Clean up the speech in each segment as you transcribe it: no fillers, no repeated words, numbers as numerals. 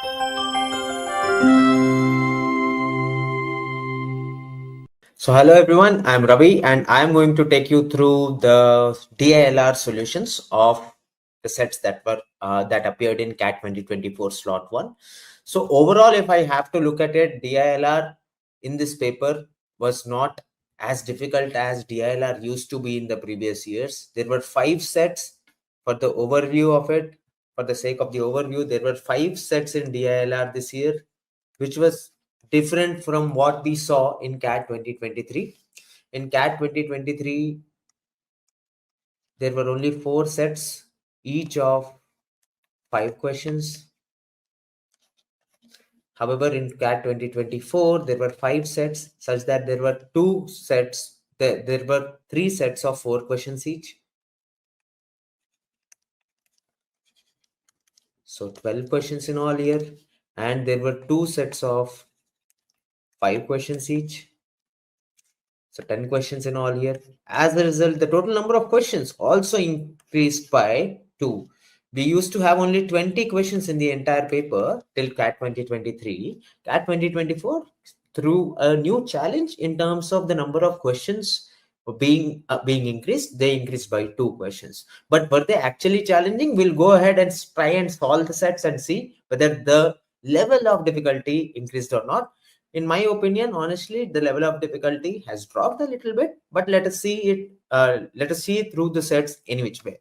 So hello everyone, I'm Ravi and I'm going to take you through the DILR solutions of the sets that were that appeared in CAT 2024 slot 1. So overall, if I have to look at it, DILR in this paper was not as difficult as DILR used to be in the previous years. There were 5 sets. For the overview of it, for the sake of the overview, there were 5 sets in DILR this year, which was different from what we saw in CAT 2023. In CAT 2023, there were only 4 sets, each of 5 questions. However, in CAT 2024, there were 5 sets, such that there were 2 sets, there were 3 sets of 4 questions each. So 12 questions in all here, and there were 2 sets of 5 questions each. So 10 questions in all here. As a result, the total number of questions also increased by 2. We used to have only 20 questions in the entire paper till CAT 2023. CAT 2024 threw a new challenge in terms of the number of questions being increased. They increased by 2 questions. But were they actually challenging? We'll go ahead and try and solve the sets and see whether the level of difficulty increased or not. In my opinion, honestly, the level of difficulty has dropped a little bit, but let us see it. Let us see it through the sets in which way.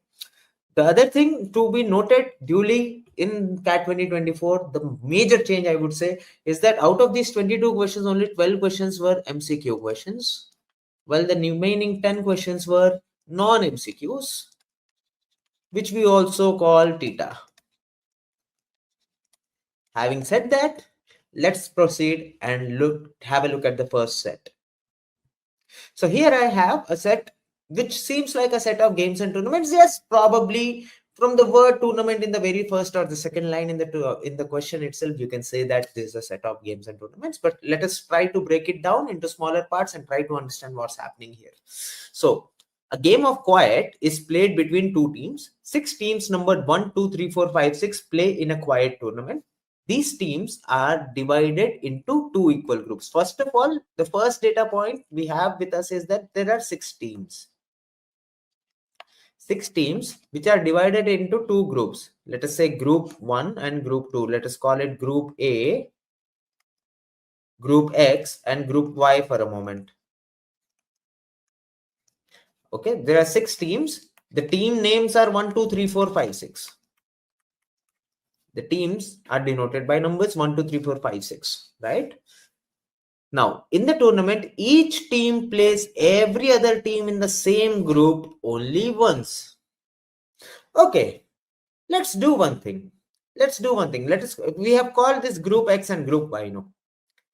The other thing to be noted duly in CAT 2024, the major change I would say is that out of these 22 questions, only 12 questions were MCQ questions, while the remaining 10 questions were non-MCQs, which we also call theta. Having said that, let's proceed and have a look at the first set. So here I have a set which seems like a set of games and tournaments. Yes, probably from the word tournament in the very first or the second line in the question itself, you can say that this is a set of games and tournaments. But let us try to break it down into smaller parts and try to understand what's happening here. So a game of quiet is played between 2 teams. 6 teams numbered 1, 2, 3, 4, 5, 6 play in a quiet tournament. These teams are divided into 2 equal groups. First of all, the first data point we have with us is that there are 6 teams. 6 teams which are divided into 2 groups. Let us say group 1 and group 2. Let us call it group A, group X and group Y for a moment. Okay, there are 6 teams. The team names are 1, 2, 3, 4, 5, 6. The teams are denoted by numbers 1, 2, 3, 4, 5, 6, right? Now, in the tournament, each team plays every other team in the same group only once. Okay, let's do one thing. We have called this group X and group Y now.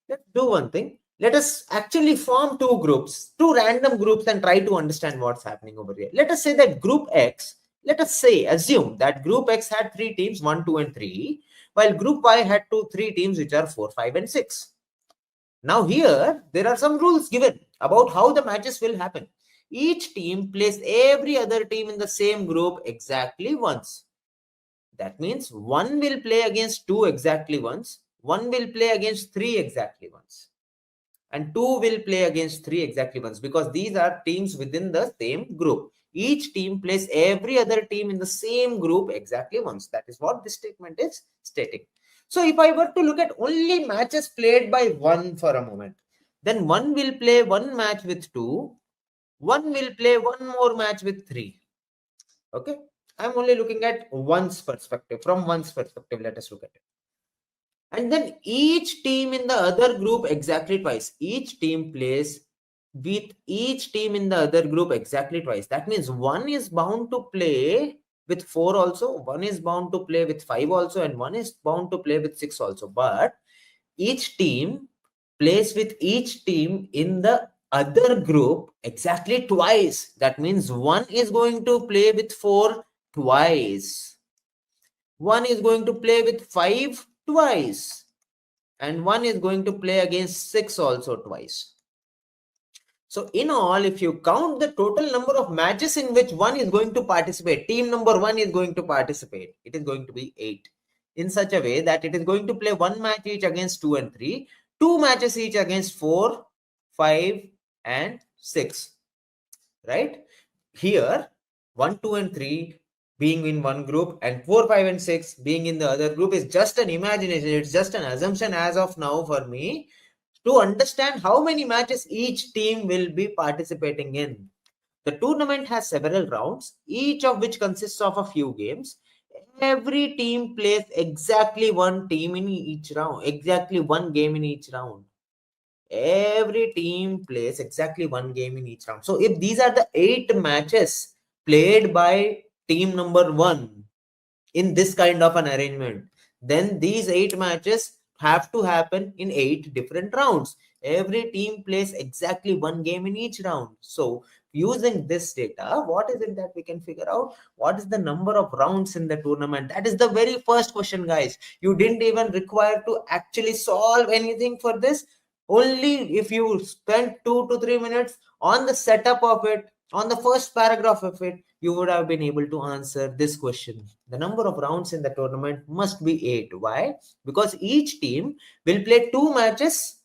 Let's do one thing. Let us actually form 2 groups, 2 random groups, and try to understand what's happening over here. Let us say that group X, assume that group X had 3 teams, 1, 2, and 3, while group Y had 3 teams, which are 4, 5, and 6. Now here, there are some rules given about how the matches will happen. Each team plays every other team in the same group exactly once. That means 1 will play against 2 exactly once, 1 will play against 3 exactly once, and 2 will play against 3 exactly once, because these are teams within the same group. Each team plays every other team in the same group exactly once. That is what this statement is stating. So if I were to look at only matches played by 1 for a moment, then 1 will play 1 match with 2, 1 will play 1 more match with 3. Okay, I'm only looking at one's perspective. From one's perspective, let us look at it. And then each team in the other group exactly twice. Each team plays with each team in the other group exactly twice. That means 1 is bound to play with 4 also, 1 is bound to play with 5 also, and 1 is bound to play with 6 also. But each team plays with each team in the other group exactly twice. That means 1 is going to play with 4 twice. 1 is going to play with 5 twice. And 1 is going to play against 6 also twice. So in all, if you count the total number of matches in which 1 is going to participate, team number 1 is going to participate, it is going to be 8. in such a way that it is going to play one match each against 2 and 3, two matches each against 4, 5, and 6. Right? Here, 1, 2, and 3 being in one group and 4, 5, and 6 being in the other group is just an imagination. It's just an assumption as of now for me to understand how many matches each team will be participating in. The tournament has several rounds, each of which consists of a few games. Every team plays exactly one team in each round, exactly one game in each round. Every team plays exactly one game in each round. So if these are the 8 matches played by team number 1 in this kind of an arrangement, then these 8 matches have to happen in 8 different rounds. Every team plays exactly one game in each round. So using this data, what is it that we can figure out? What is the number of rounds in the tournament? That is the very first question, guys. You didn't even require to actually solve anything for this. Only if you spend 2 to 3 minutes on the setup of it, on the first paragraph of it, you would have been able to answer this question. The number of rounds in the tournament must be 8. Why? Because each team will play 2 matches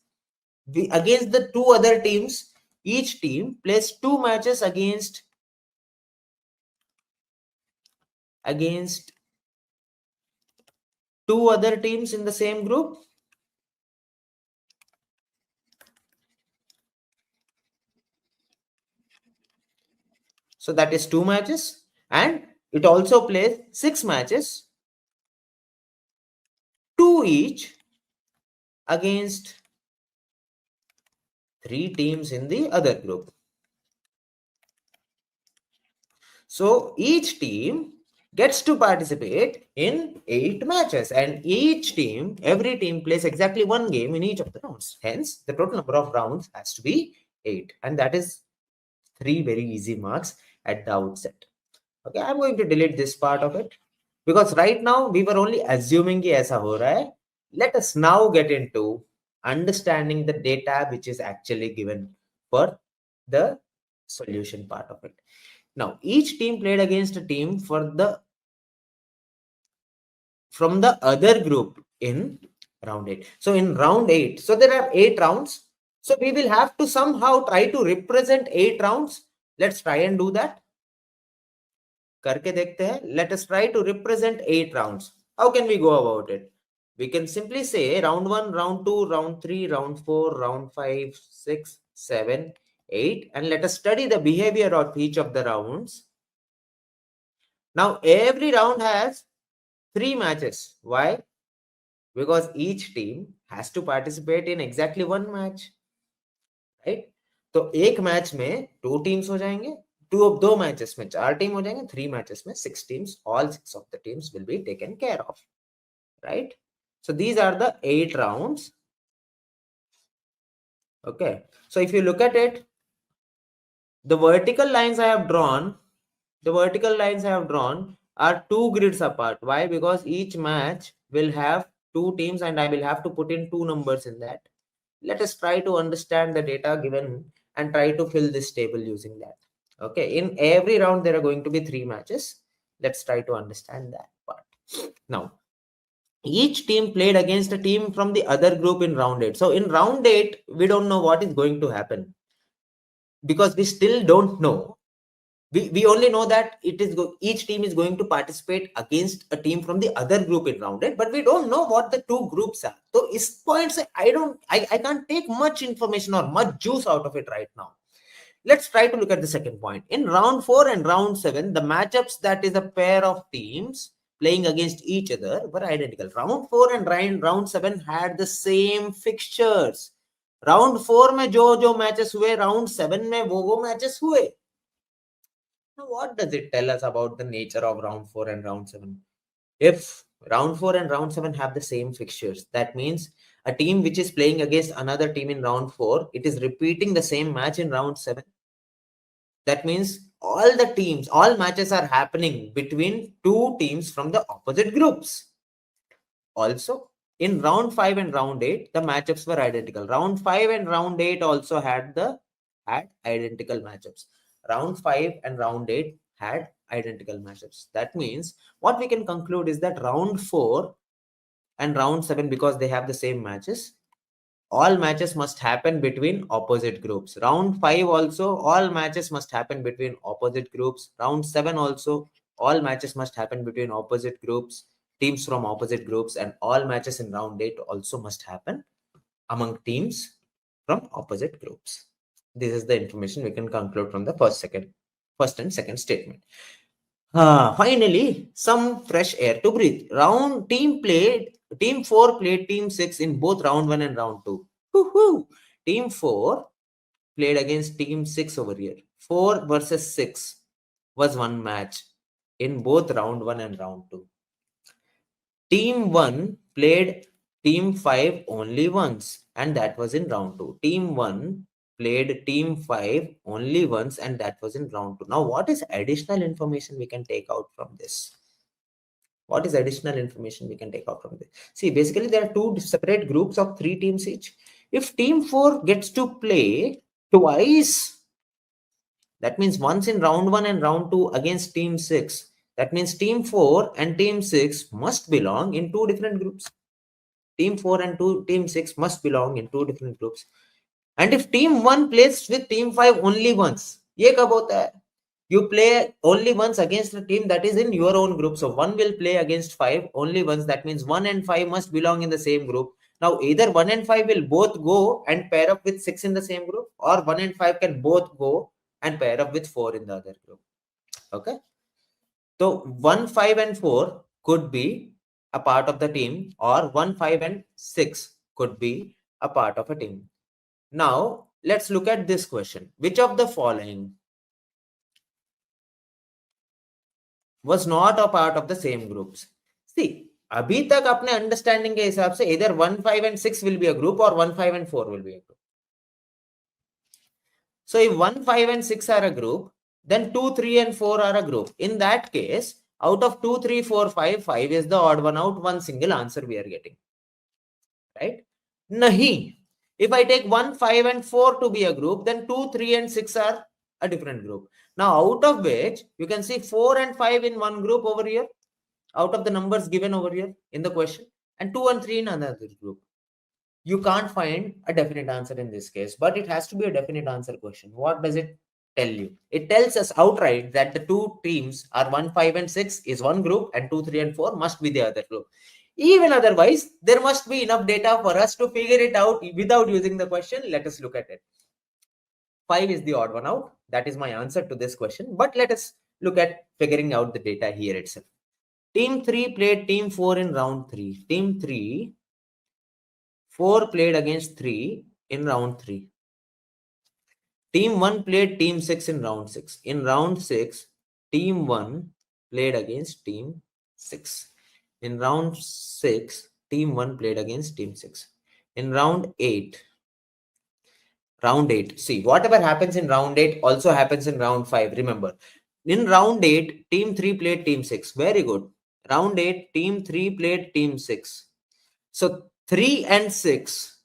against the 2 other teams. Each team plays 2 matches against 2 other teams in the same group. So that is 2 matches, and it also plays 6 matches, 2 each against 3 teams in the other group. So each team gets to participate in 8 matches, and every team plays exactly one game in each of the rounds. Hence, the total number of rounds has to be 8, and that is 3 very easy marks at the outset. Okay, I'm going to delete this part of it because right now we were only assuming कि ऐसा हो रहा है. Let us now get into understanding the data which is actually given for the solution part of it. Now, each team played against a team from the other group in round 8. So in round 8, so there are 8 rounds. So we will have to somehow try to represent 8 rounds. Let's try and do that. करके देखते हैं. Let us try to represent 8 rounds. How can we go about it? We can simply say round 1, round 2, round 3, round 4, round 5, 6, 7, 8, and let us study the behavior of each of the rounds. Now every round has 3 matches. Why? Because each team has to participate in exactly one match. Right? तो एक match में 2 teams हो जाएंगे, 2 matches में 4 team हो जाएंगे, 3 matches में 6 teams. All 6 of the teams will be taken care of. Right? So these are the 8 rounds. Okay. So if you look at it, the vertical lines I have drawn are 2 grids apart. Why? Because each match will have 2 teams and I will have to put in 2 numbers in that. Let us try to understand the data given and try to fill this table using that. Okay, in every round there are going to be 3 matches. Let's try to understand that part. Now, each team played against a team from the other group in round 8. So in round 8, we don't know what is going to happen because we still don't know. We only know that each team is going to participate against a team from the other group in round 8, but we don't know what the 2 groups are. So is points I can't take much information or much juice out of it right now. Let's try to look at the second point. In round 4 and round 7, the matchups, that is a pair of teams playing against each other, were identical. Round 4 and round 7 had the same fixtures. Round 4 में जो matches हुए, round 7 में वो matches हुए. Now, what does it tell us about the nature of round 4 and round 7? If round 4 and round 7 have the same fixtures, that means a team which is playing against another team in round 4, it is repeating the same match in round 7. That means all matches are happening between 2 teams from the opposite groups. Also, in round 5 and round 8, the matchups were identical. Round 5 and round 8 also had identical matchups. Round 5 and round 8 had identical matchups. That means what we can conclude is that round 4 and round 7 because they have the same matches. All matches must happen between opposite groups. Round 5 also, all matches must happen between opposite groups. Round 7 also, all matches must happen between opposite groups, teams from opposite groups, and all matches in round 8 also must happen among teams from opposite groups. This is the information we can conclude from the first and second statement. Finally, some fresh air to breathe. Team 4 played team 6 in both round 1 and round 2. Woohoo! Team 4 played against team 6 over here. 4 versus 6 was one match in both round 1 and round 2. Team 1 played team 5 only once, and that was in round 2. Team 1 played team 5 only once, and that was in round 2. Now, what is additional information we can take out from this? What is additional information we can take out from this? See, basically, there are two separate groups of 3 teams each. If team 4 gets to play twice, that means once in round 1 and round 2 against team 6, that means team 4 and team 6 must belong in 2 different groups. Team 4 and team 6 must belong in 2 different groups. And if team 1 plays with team 5 only once, ye kab hota hai? You play only once against a team that is in your own group. So 1 will play against 5 only once. That means 1 and 5 must belong in the same group. Now either 1 and 5 will both go and pair up with 6 in the same group, or 1 and 5 can both go and pair up with 4 in the other group. Okay. So 1, 5 and 4 could be a part of the team, or 1, 5 and 6 could be a part of a team. Now let's look at this question. Which of the following was not a part of the same groups? See, अभी तक अपने understanding के हिसाब से either 1, 5 and 6 will be a group, or 1, 5 and 4 will be a group. So if 1, 5 and 6 are a group, then 2, 3 and 4 are a group. In that case, out of 2, 3, 4, 5, 5 is the odd one out, one single answer we are getting. Right? Nahi. If I take 1, 5 and 4 to be a group, then 2, 3 and 6 are a different group. Now, out of which you can see 4 and 5 in one group over here, out of the numbers given over here in the question, and 2 and 3 in another group. You can't find a definite answer in this case, but it has to be a definite answer question. What does it tell you? It tells us outright that the two teams are 1, 5 and 6 is one group, and 2, 3 and 4 must be the other group. Even otherwise, there must be enough data for us to figure it out without using the question. Let us look at it. 5 is the odd one out. That is my answer to this question. But let us look at figuring out the data here itself. Team 3 played team 4 in round 3. Team 3, 4 played against 3 in round 3. Team 1 played team 6 in round 6. In round 6, team 1 played against team 6. In round 6, team 1 played against team 6. In round 8, see, whatever happens in round 8 also happens in round 5. Remember, in round 8, team 3 played team 6. Very good. Round 8, team 3 played team 6. So 3 and 6,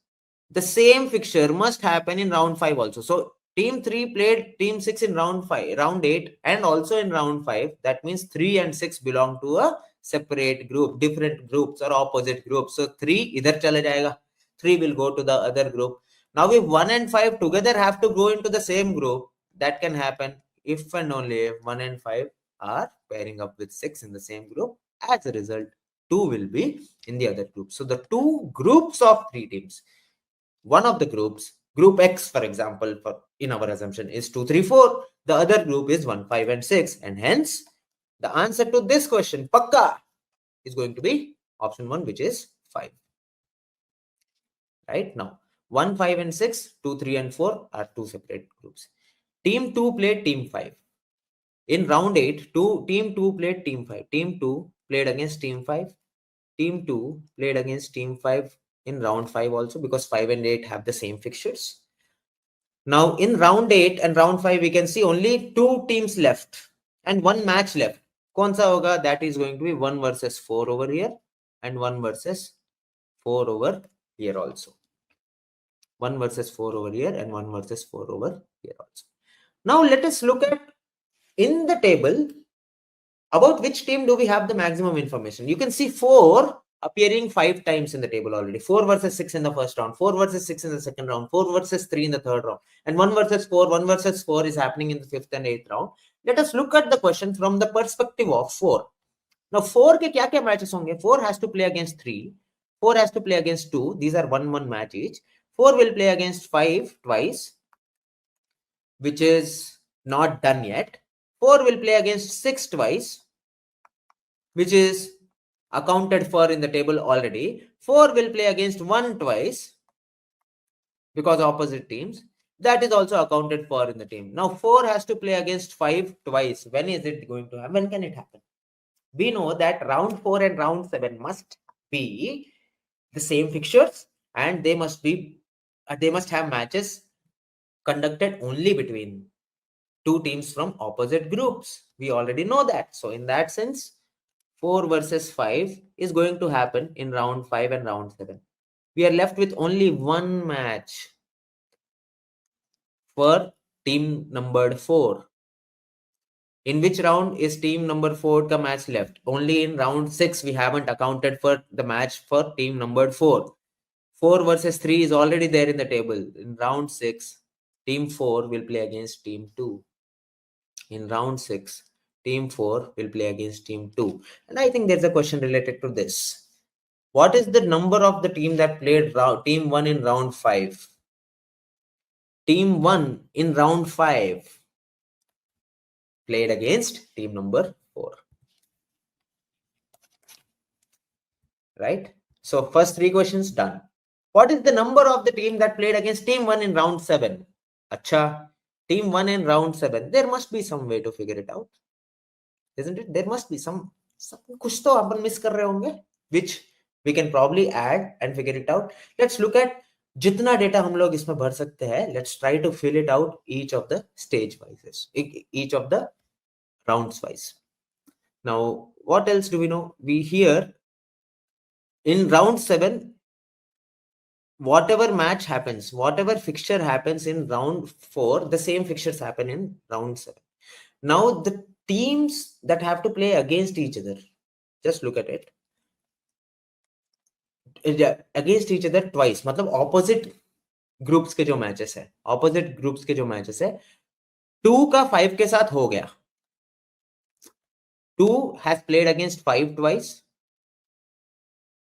the same fixture must happen in round 5 also. So team 3 played team 6 in round 8, and also in round 5. That means 3 and 6 belong to a separate group, different groups or opposite groups. So 3 idhar chala jayega. 3 will go to the other group. Now if 1 and 5 together have to go into the same group, that can happen if and only if 1 and 5 are pairing up with 6 in the same group. As a result, 2 will be in the other group. So the two groups of 3 teams, one of the groups, group X, for example, in our assumption is 2, 3, 4. The other group is 1, 5 and 6. And hence, the answer to this question, Pakka, is going to be option 1, which is 5. Right now, 1, 5 and 6, 2, 3 and 4 are 2 separate groups. Team 2 played team 5. In round 8, team 2 played team 5. Team 2 played against team 5. Team 2 played against team 5 in round 5 also, because 5 and 8 have the same fixtures. Now in round 8 and round 5, we can see only 2 teams left and 1 match left. Kaun sa hoga? That is going to be 1 versus 4 over here and 1 versus 4 over here also. 1 versus 4 over here and 1 versus 4 over here also. Now let us look at in the table about which team do we have the maximum information. You can see 4 appearing 5 times in the table already. 4 versus 6 in the first round, 4 versus 6 in the second round, 4 versus 3 in the third round, and 1 versus 4, 1 versus 4 is happening in the 5th and 8th round. Let us look at the question from the perspective of 4. Now 4 ke kya matches honge? 4 has to play against 3, 4 has to play against 2, these are 1-1 match each. 4 will play against 5 twice, which is not done yet. 4 will play against 6 twice, which is accounted for in the table already. 4 will play against 1 twice because opposite teams. That is also accounted for in the team. Now 4 has to play against 5 twice. When is it going to happen? When can it happen? We know that round 4 and round 7 must be the same fixtures, and they must have matches conducted only between two teams from opposite groups. We already know that. So in that sense, 4 versus 5 is going to happen in round 5 and round 7. We are left with only one match for team numbered 4. In which round is team number 4 ka match left? Only in round 6 we haven't accounted for the match for team numbered 4. 4 versus 3 is already there in the table. In round 6, team 4 will play against team 2. In round 6, team 4 will play against team 2. And I think there's a question related to this. What is the number of the team that played team 1 in round 5? Team 1 in round 5 played against team number 4. Right? So first 3 questions done. What is the number of the team that played against team 1 in round 7? Acha, team 1 in round 7. There must be some way to figure it out. Isn't it? There must be some kuch to apan miss kar rahe honge, which we can probably add and figure it out. Let's look at jitna data hum log isme bhar sakte hai. Let's try to fill it out each of the stage wise, each of the rounds wise. Now, what else do we know? We here in round 7, whatever match happens, whatever fixture happens in round 4, the same fixtures happen in round 7. Now, the teams that have to play against each other, just look at it. Against each other twice, मतलब opposite groups के जो matches है, opposite groups के जो matches है, 2 का 5 के साथ हो गया. 2 has played against 5 twice.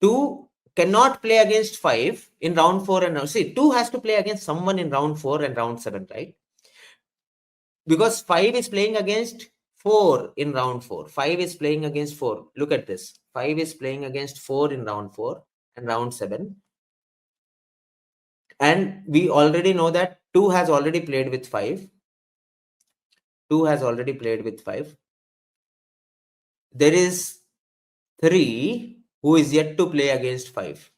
2 cannot play against 5 in round 4 and round. See, 2 has to play against someone in round 4 and round 7, right? Because 5 is playing against 4 in round 4. 5 is playing against 4. Look at this. 5 is playing against 4 in round 4 and round 7. And we already know that 2 has already played with 5. 2 has already played with 5. There is 3 who is yet to play against 5.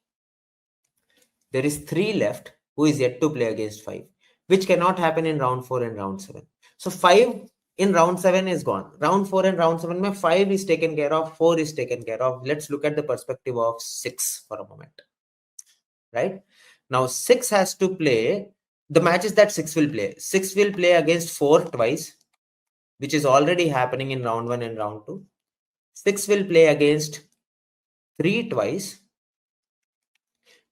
There is 3 left who is yet to play against 5, which cannot happen in round 4 and round 7. So 5 in round 7 is gone. Round 4 and round 7, 5 is taken care of, 4 is taken care of. Let's look at the perspective of 6 for a moment. Right? Now 6 has to play the matches that 6 will play. 6 will play against 4 twice, which is already happening in round 1 and round 2. 6 will play against 3 twice,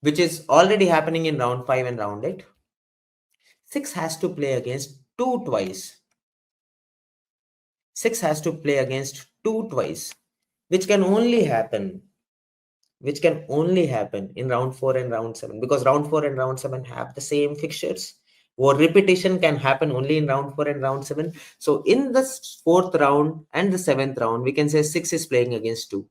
which is already happening in round 5 and round 8. 6 has to play against 2 twice. 6 has to play against 2 twice, which can only happen in round 4 and round 7, because round 4 and round 7 have the same fixtures. Or repetition can happen only in round 4 and round 7. So in the 4th round and the 7th round, we can say 6 is playing against 2.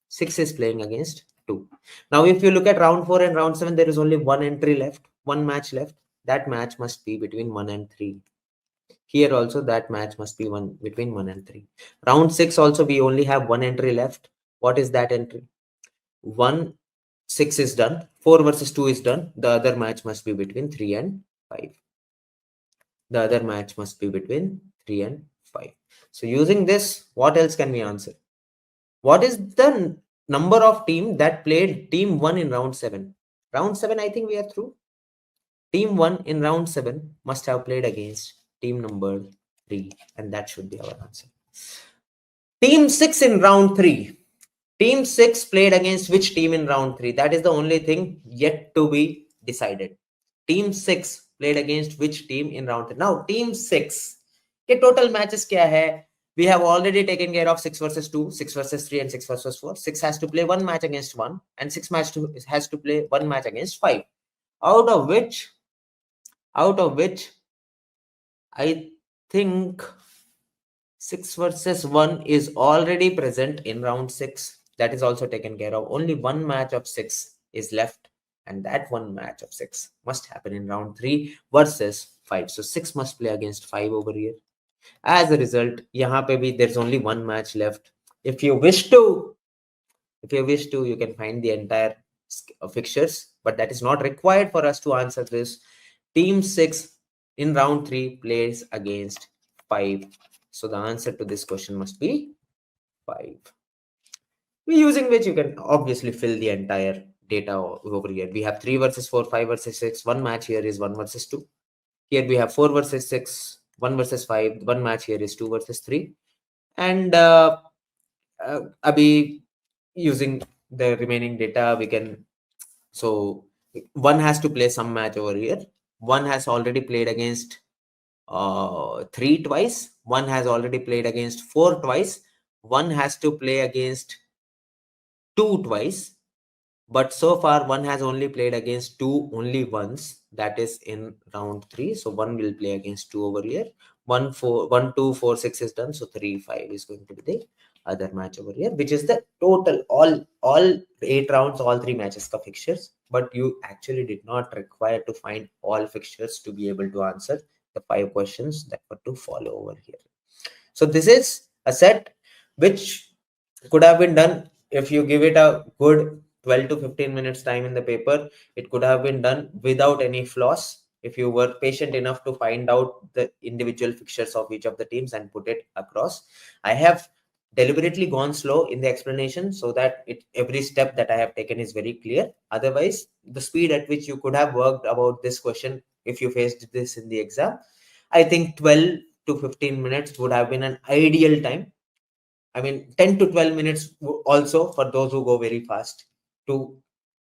6 is playing against 2. Now, if you look at round 4 and round 7, there is only one entry left, one match left. That match must be between 1 and 3. Here also that match must be between 1 and 3. Round 6 also we only have one entry left. What is that entry? 6 is done. 4 versus 2 is done. The other match must be between 3 and 5. The other match must be between 3 and 5. So using this, what else can we answer? What is the number of team that played team 1 in round 7? Round 7, I think we are through. Team 1 in round 7 must have played against team number 3, and that should be our answer. Team 6 in round 3. Team 6 played against which team in round 3? That is the only thing yet to be decided. Team 6 played against which team in round 3? Now, Team 6 के total matches क्या है? We have already taken care of 6 versus 2, 6 versus 3, and 6 versus 4. 6 has to play one match against 1, and 6 has to play one match against 5. Out of which I think 6 versus 1 is already present in round 6. That is also taken care of. Only one match of 6 is left, and that one match of 6 must happen in round 3 versus 5. So 6 must play against 5 over here. As a result, yahan pe bhi there's only one match left. If you wish to, you can find the entire fixtures, but that is not required for us to answer this. Team 6 in round 3 plays against 5. So the answer to this question must be 5. Using which you can obviously fill the entire data over here. We have 3 versus 4, 5 versus 6. One match here is 1 versus 2. Here we have 4 versus 6, 1 versus 5. One match here is 2 versus 3. And abhi using the remaining data, we can, so one has to play some match over here. One has already played against 3 twice. One has already played against 4 twice. One has to play against 2 twice. But so far, one has only played against 2 only once. That is in round 3. So one will play against 2 over here. 1, 2, 4, 6 is done. So 3, 5 is going to be the other match over here, which is the total all 8 rounds, all 3 matches ka fixtures. But you actually did not require to find all fixtures to be able to answer the 5 questions that were to follow over here. So this is a set which could have been done if you give it a good 12 to 15 minutes time in the paper. It could have been done without any flaws if you were patient enough to find out the individual fixtures of each of the teams and put it across. I have deliberately gone slow in the explanation so that every step that I have taken is very clear. Otherwise, the speed at which you could have worked about this question if you faced this in the exam, I think 12 to 15 minutes would have been an ideal time. I mean, 10 to 12 minutes also for those who go very fast to,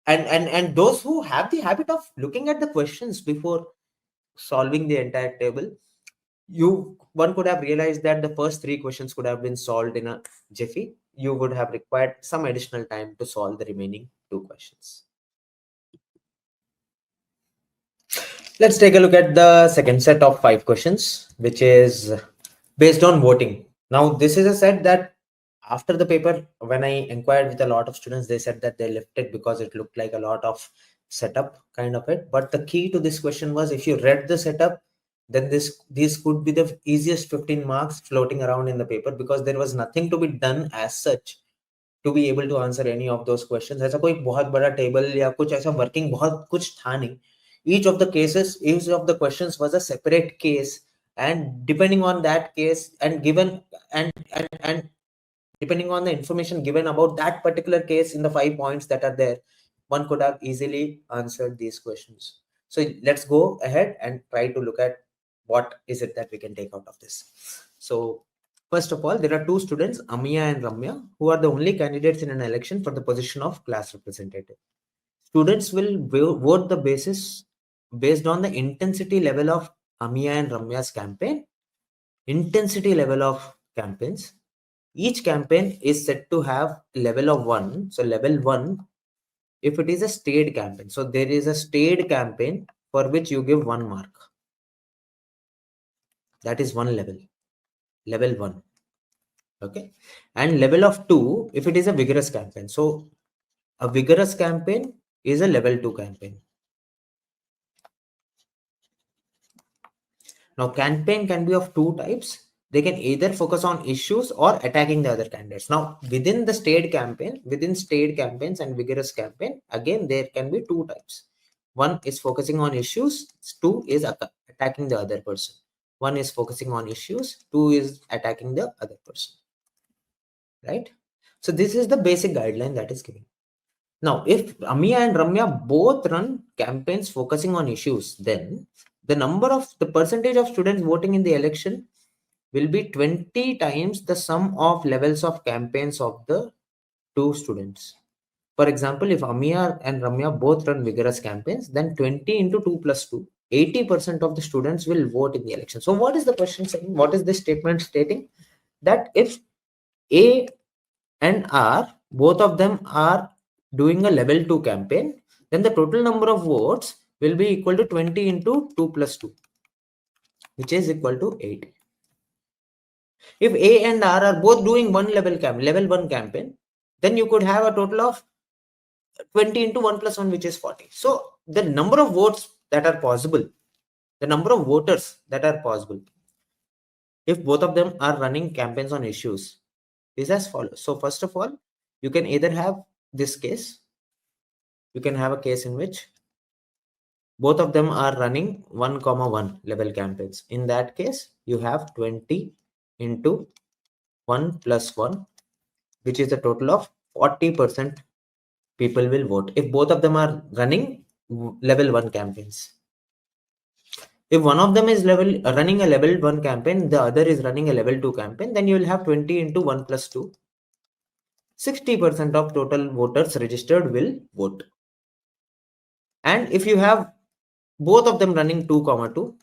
and those who have the habit of looking at the questions before solving the entire table. One could have realized that the first 3 questions could have been solved in a jiffy. You would have required some additional time to solve the remaining 2 questions. Let's take a look at the second set of 5 questions, which is based on voting. Now, this is a set that after the paper, when I inquired with a lot of students, they said that they left it because it looked like a lot of setup kind of it. But the key to this question was, if you read the setup, then these could be the easiest 15 marks floating around in the paper, because there was nothing to be done as such to be able to answer any of those questions. ऐसा कोई बहुत बड़ा table या कुछ ऐसा working बहुत कुछ था नहीं. Each of the cases, each of the questions was a separate case, and depending on that case and given and depending on the information given about that particular case in the 5 points that are there, one could have easily answered these questions. So let's go ahead and try to look at what is it that we can take out of this. So first of all, there are 2 students, Amiya and Ramya, who are the only candidates in an election for the position of class representative. Students will vote the based on the intensity level of Amiya and Ramya's campaign. Intensity level of campaigns. Each campaign is said to have level of 1. So level 1, if it is a stayed campaign. So there is a stayed campaign for which you give 1 mark. That is 1 level. Level 1. Okay. And level of 2, if it is a vigorous campaign. So a vigorous campaign is a level 2 campaign. Now, campaign can be of 2 types. They can either focus on issues or attacking the other candidates. Now, within stayed campaigns and vigorous campaign, again, there can be 2 types. One is focusing on issues. 2 is attacking the other person. One is focusing on issues. 2 is attacking the other person. Right? So this is the basic guideline that is given. Now, if Amiya and Ramya both run campaigns focusing on issues, then the percentage of students voting in the election will be 20 times the sum of levels of campaigns of the 2 students. For example, if Amiya and Ramya both run vigorous campaigns, then 20 into 2 plus 2, 80% of the students will vote in the election. So what is the question saying? What is this statement stating? That if A and R, both of them are doing a level 2 campaign, then the total number of votes will be equal to 20 into 2 plus 2, which is equal to 8. If A and R are both doing level 1 campaign, then you could have a total of 20 into 1 plus 1, which is 40. So the number of votes that are possible, the number of voters that are possible, if both of them are running campaigns on issues, is as follows. So first of all, you can either have this case, you can have a case in which both of them are running 1,1 level campaigns. In that case, you have 20 into 1 plus 1, which is a total of 40% people will vote if both of them are running level 1 campaigns. If one of them is running a level 1 campaign, the other is running a level 2 campaign, then you will have 20 into 1 plus 2. 60% of total voters registered will vote. And if you have both of them running 2, 2,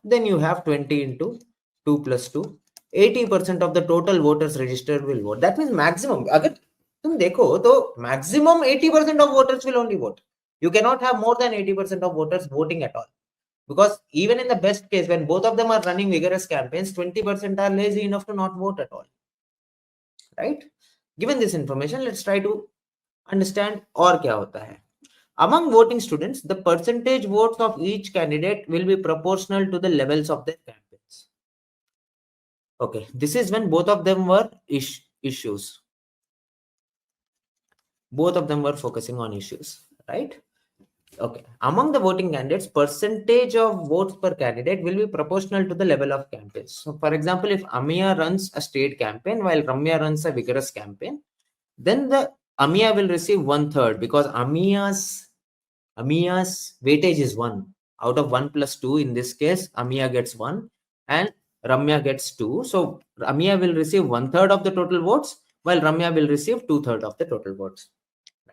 then you have 20 into 2 plus 2. 80% of the total voters registered will vote. That means maximum. अगर तुम देखो तो maximum 80% of voters will only vote. You cannot have more than 80% of voters voting at all. Because even in the best case, when both of them are running vigorous campaigns, 20% are lazy enough to not vote at all. Right? Given this information, let's try to understand और क्या होता है. Among voting students, the percentage votes of each candidate will be proportional to the levels of their campaigns. Okay, this is when both of them were issues. Both of them were focusing on issues, right? Okay, among the voting candidates, percentage of votes per candidate will be proportional to the level of campaigns. So, for example, if Amiya runs a state campaign while Ramya runs a vigorous campaign, then the Amiya will receive 1/3 because Amiya's weightage is 1 out of 1 plus 2. In this case, Amiya gets 1 and Ramya gets 2. So Amiya will receive 1/3 of the total votes while Ramya will receive 2/3 of the total votes,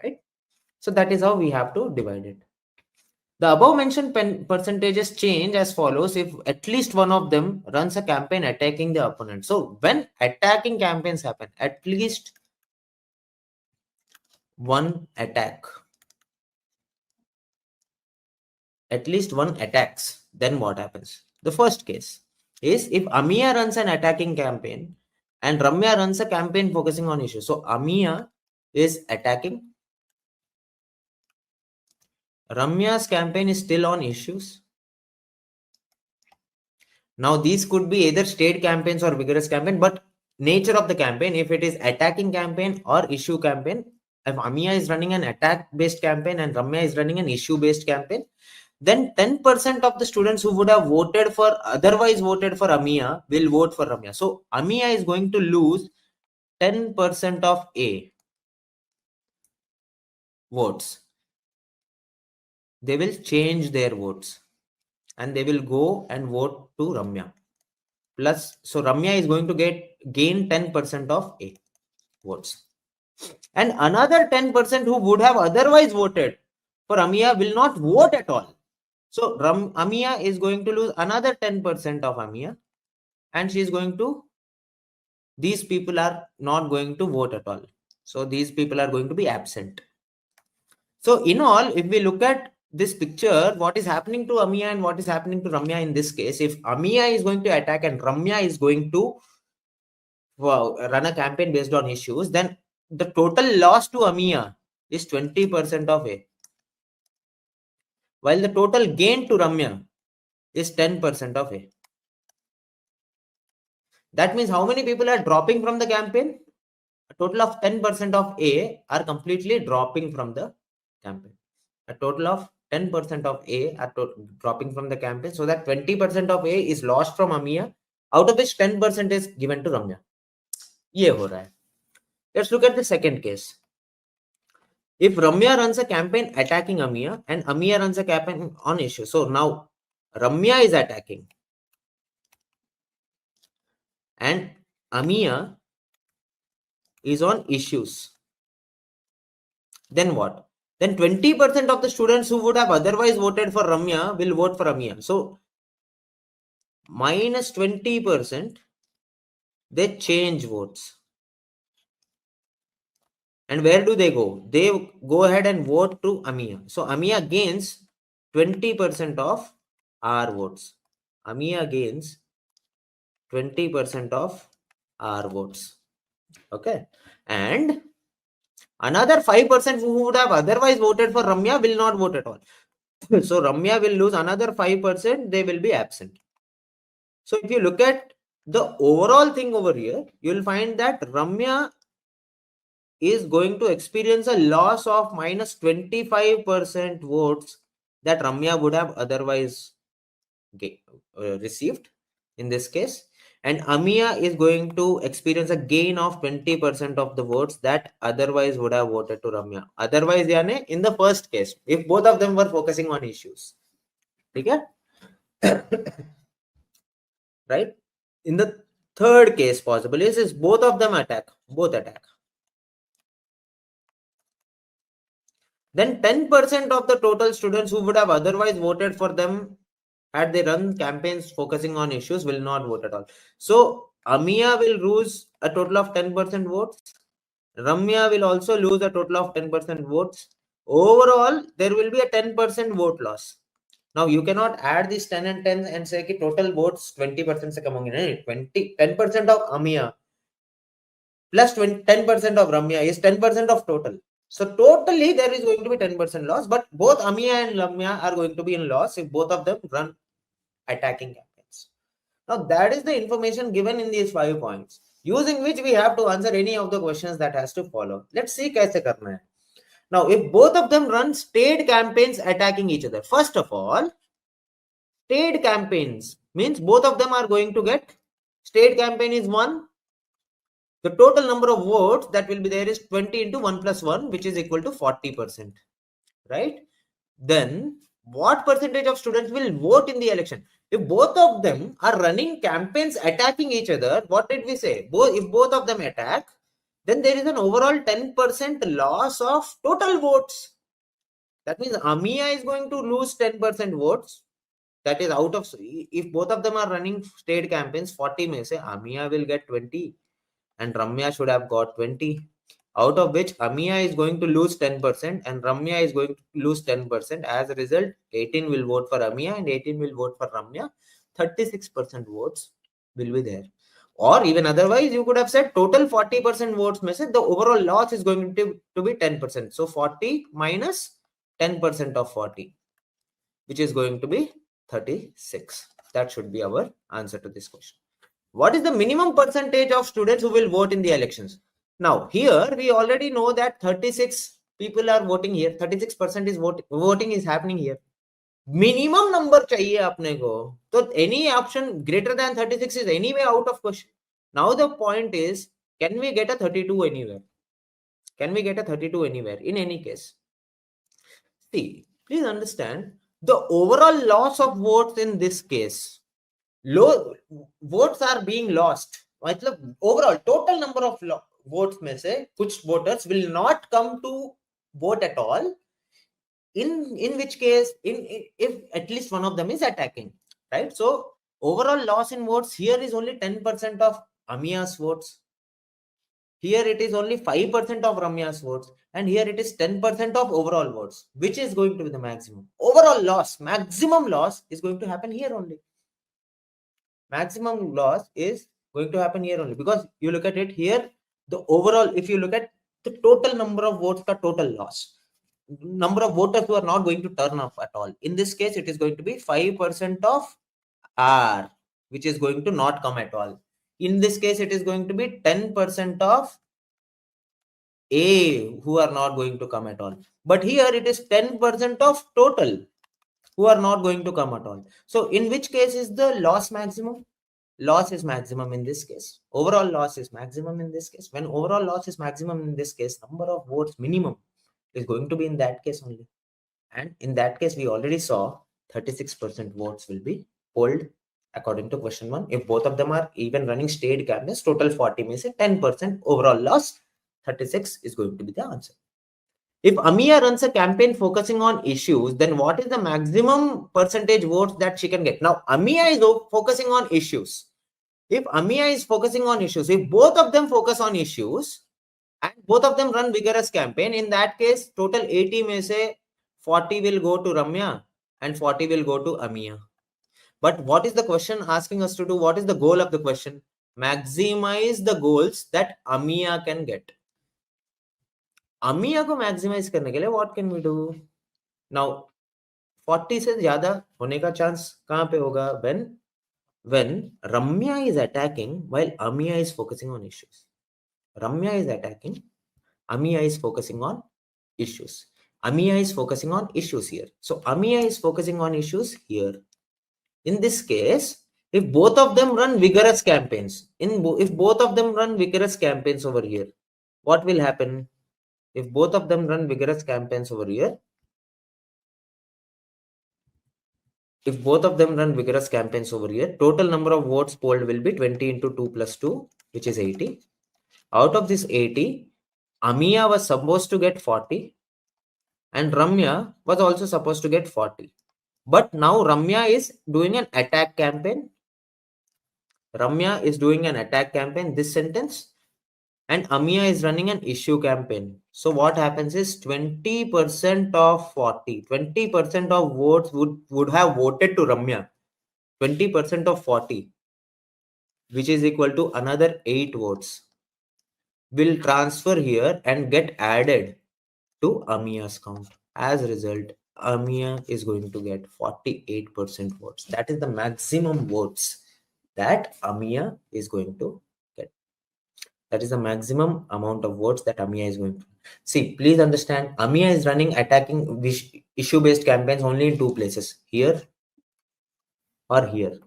right? So that is how we have to divide it. The above mentioned percentages change as follows if at least one of them runs a campaign attacking the opponent. So when attacking campaigns happen, at least one attacks, then what happens? The first case is if Amiya runs an attacking campaign and Ramya runs a campaign focusing on issues. So Amiya is attacking, Ramya's campaign is still on issues. Now these could be either state campaigns or vigorous campaign, but nature of the campaign, if it is attacking campaign or issue campaign, if Amiya is running an attack based campaign and Ramya is running an issue based campaign, then 10% of the students who would have otherwise voted for Amiya will vote for Ramya. So Amiya is going to lose 10% of A votes. They will change their votes and they will go and vote to Ramya. So Ramya is going to gain 10% of A votes. And another 10% who would have otherwise voted for Amiya will not vote at all. So Amiya is going to lose another 10% of Amiya, and these people are not going to vote at all. So these people are going to be absent. So in all, if we look at this picture, what is happening to Amiya and what is happening to Ramya in this case, if Amiya is going to attack and Ramya is going to run a campaign based on issues, then the total loss to Amiya is 20% of A, while the total gain to Ramya is 10% of A. That means how many people are dropping from the campaign? A total of 10% of A are completely dropping from the campaign. A total of 10% of A are dropping from the campaign, so that 20% of A is lost from Amiya, out of which 10% is given to Ramya. ये हो रहा है. Let's look at the second case. If Ramya runs a campaign attacking Amiya and Amiya runs a campaign on issue, so now Ramya is attacking and Amiya is on issues. Then what? Then 20% of the students who would have otherwise voted for Ramya will vote for Amia. So minus 20%, they change votes. And where do they go? They go ahead and vote to Amia. So Amia gains 20% of our votes. Amia gains 20% of our votes. Okay. And another 5% who would have otherwise voted for Ramya will not vote at all. So Ramya will lose another 5%. They will be absent. So if you look at the overall thing over here, you will find that Ramya is going to experience a loss of minus 25% votes that Ramya would have otherwise received in this case. And Amia is going to experience a gain of 20% of the votes that otherwise would have voted to Ramya. Otherwise, yani, in the first case, if both of them were focusing on issues. Okay? Right? In the third case possible is both of them attack. Both attack. Then 10% of the total students who would have otherwise voted for them had they run campaigns focusing on issues will not vote at all. So Amia will lose a total of 10% votes. Ramya will also lose a total of 10% votes. Overall, there will be a 10% vote loss. Now you cannot add these 10 and 10 and say कि total votes 20% से कम होंगे. 10% of Amia plus 10% of Ramya is 10% of total. So totally there is going to be 10% loss, but both Amia and Ramya are going to be in loss if both of them run attacking campaigns. Now that is the information given in these 5 points, using which we have to answer any of the questions that has to follow. Let's see kaise karna hai. Now if both of them run stayed campaigns attacking each other, first of all, stayed campaigns means both of them are going to get, stayed campaign is 1. The total number of votes that will be there is 20 into 1 plus 1, which is equal to 40%, right? Then what percentage of students will vote in the election? If both of them are running campaigns attacking each other, what did we say? If both of them attack, then there is an overall 10% loss of total votes. That means Amia is going to lose 10% votes. That is out of, if both of them are running state campaigns, 40 may say Amia will get 20 and Ramya should have got 20. Out of which Amia is going to lose 10% and Ramya is going to lose 10%. As a result, 18 will vote for Amia and 18 will vote for Ramya. 36% votes will be there. Or even otherwise, you could have said total 40% votes means the overall loss is going to be 10%. So 40 minus 10% of 40, which is going to be 36. That should be our answer to this question. What is the minimum percentage of students who will vote in the elections? Now, here we already know that 36 people are voting here. 36% is voting is happening here. Minimum number chahiye apne ko. So any option greater than 36 is anyway out of question. Now the point is, can we get a 32 anywhere? Can we get a 32 anywhere? In any case. See, please understand the overall loss of votes in this case. Low votes are being lost. मतलब overall total number of votes में से कुछ voters will not come to vote at all. In which case, if at least one of them is attacking, right? So overall loss in votes here is only 10% of Amia's votes. Here it is only 5% of Ramya's votes, and here it is 10% of overall votes, which is going to be the maximum. Overall loss, maximum loss is going to happen here only. Maximum loss is going to happen here only, because you look at it here, the overall, if you look at the total number of votes, the total loss, number of voters who are not going to turn up at all. In this case, it is going to be 5% of R, which is going to not come at all. In this case, it is going to be 10% of A who are not going to come at all. But here it is 10% of total who are not going to come at all. So in which case is the loss maximum? Loss is maximum in this case. Overall loss is maximum in this case. When overall loss is maximum in this case, number of votes minimum is going to be in that case only. And in that case, we already saw 36% votes will be polled according to question 1. If both of them are even running stayed campaigns, total 40 means 10% overall loss. 36 is going to be the answer. If Amiya runs a campaign focusing on issues, then what is the maximum percentage votes that she can get? Now, Amiya is focusing on issues. If Amiya is focusing on issues, if both of them focus on issues and both of them run vigorous campaign, in that case, total 80 may say 40 will go to Ramya and 40 will go to Amiya. But what is the question asking us to do? What is the goal of the question? Maximize the goals that Amiya can get. Amiya को maximize करने के लिए what can we do? Now 40 से ज्यादा होने का chance कहाँ पे होगा? When Ramya is attacking while Amiya is focusing on issues. Ramya is attacking, Amiya is focusing on issues. Amiya is focusing on issues here. So Amiya is focusing on issues here. In this case, if both of them run vigorous campaigns, if both of them run vigorous campaigns over here, what will happen? If both of them run vigorous campaigns over here, total number of votes polled will be 20 into 2 plus 2, which is 80. Out of this 80, Amiya was supposed to get 40 and Ramya was also supposed to get 40. But now Ramya is doing an attack campaign. This sentence. And Amiya is running an issue campaign. So what happens is 20% of 40, 20% of votes would have voted to Ramya. 20% of 40, which is equal to another 8 votes, will transfer here and get added to Amiya's count. As a result, Amiya is going to get 48% votes. That is the maximum votes that Amiya is going to get. That is the maximum amount of votes that Amiya is going to. See, please understand, Amiya is running attacking issue-based campaigns only in 2 places, here or here.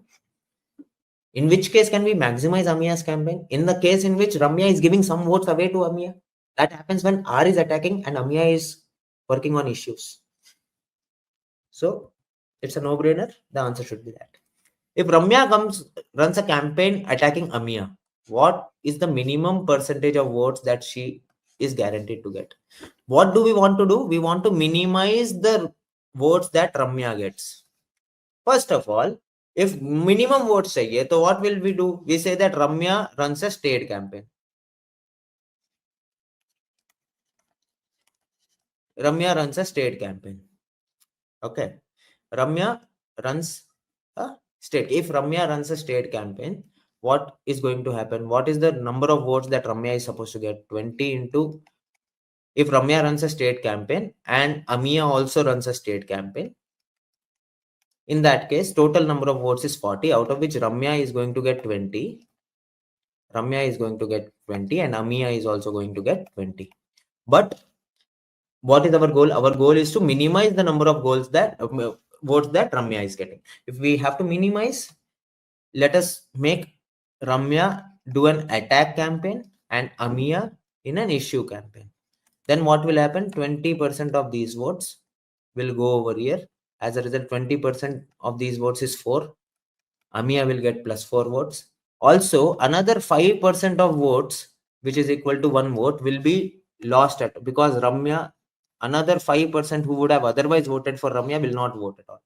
In which case can we maximize Amiya's campaign? In the case in which Ramya is giving some votes away to Amiya. That happens when R is attacking and Amiya is working on issues. So it's a no-brainer. The answer should be that. If Ramya runs a campaign attacking Amiya, what is the minimum percentage of votes that she is guaranteed to get? What do we want to do? We want to minimize the votes that Ramya gets. First of all, if minimum votes चाहिए, so what will we do? We say that Ramya runs a state campaign. Ramya runs a state campaign. Okay. Ramya runs a state. If Ramya runs a state campaign, what is going to happen? What is the number of votes that Ramya is supposed to get? 20 into, if Ramya runs a state campaign and Amiya also runs a state campaign, in that case, total number of votes is 40, out of which Ramya is going to get 20. Ramya is going to get 20 and Amiya is also going to get 20. But what is our goal? Our goal is to minimize the number of votes that Ramya is getting. If we have to minimize, let us make Ramya do an attack campaign and Amiya in an issue campaign. Then what will happen? 20% of these votes will go over here. As a result, 20% of these votes is 4. Amiya will get plus 4 votes. Also, another 5% of votes, which is equal to 1 vote, will be lost at, because Ramya, another 5% who would have otherwise voted for Ramya will not vote at all.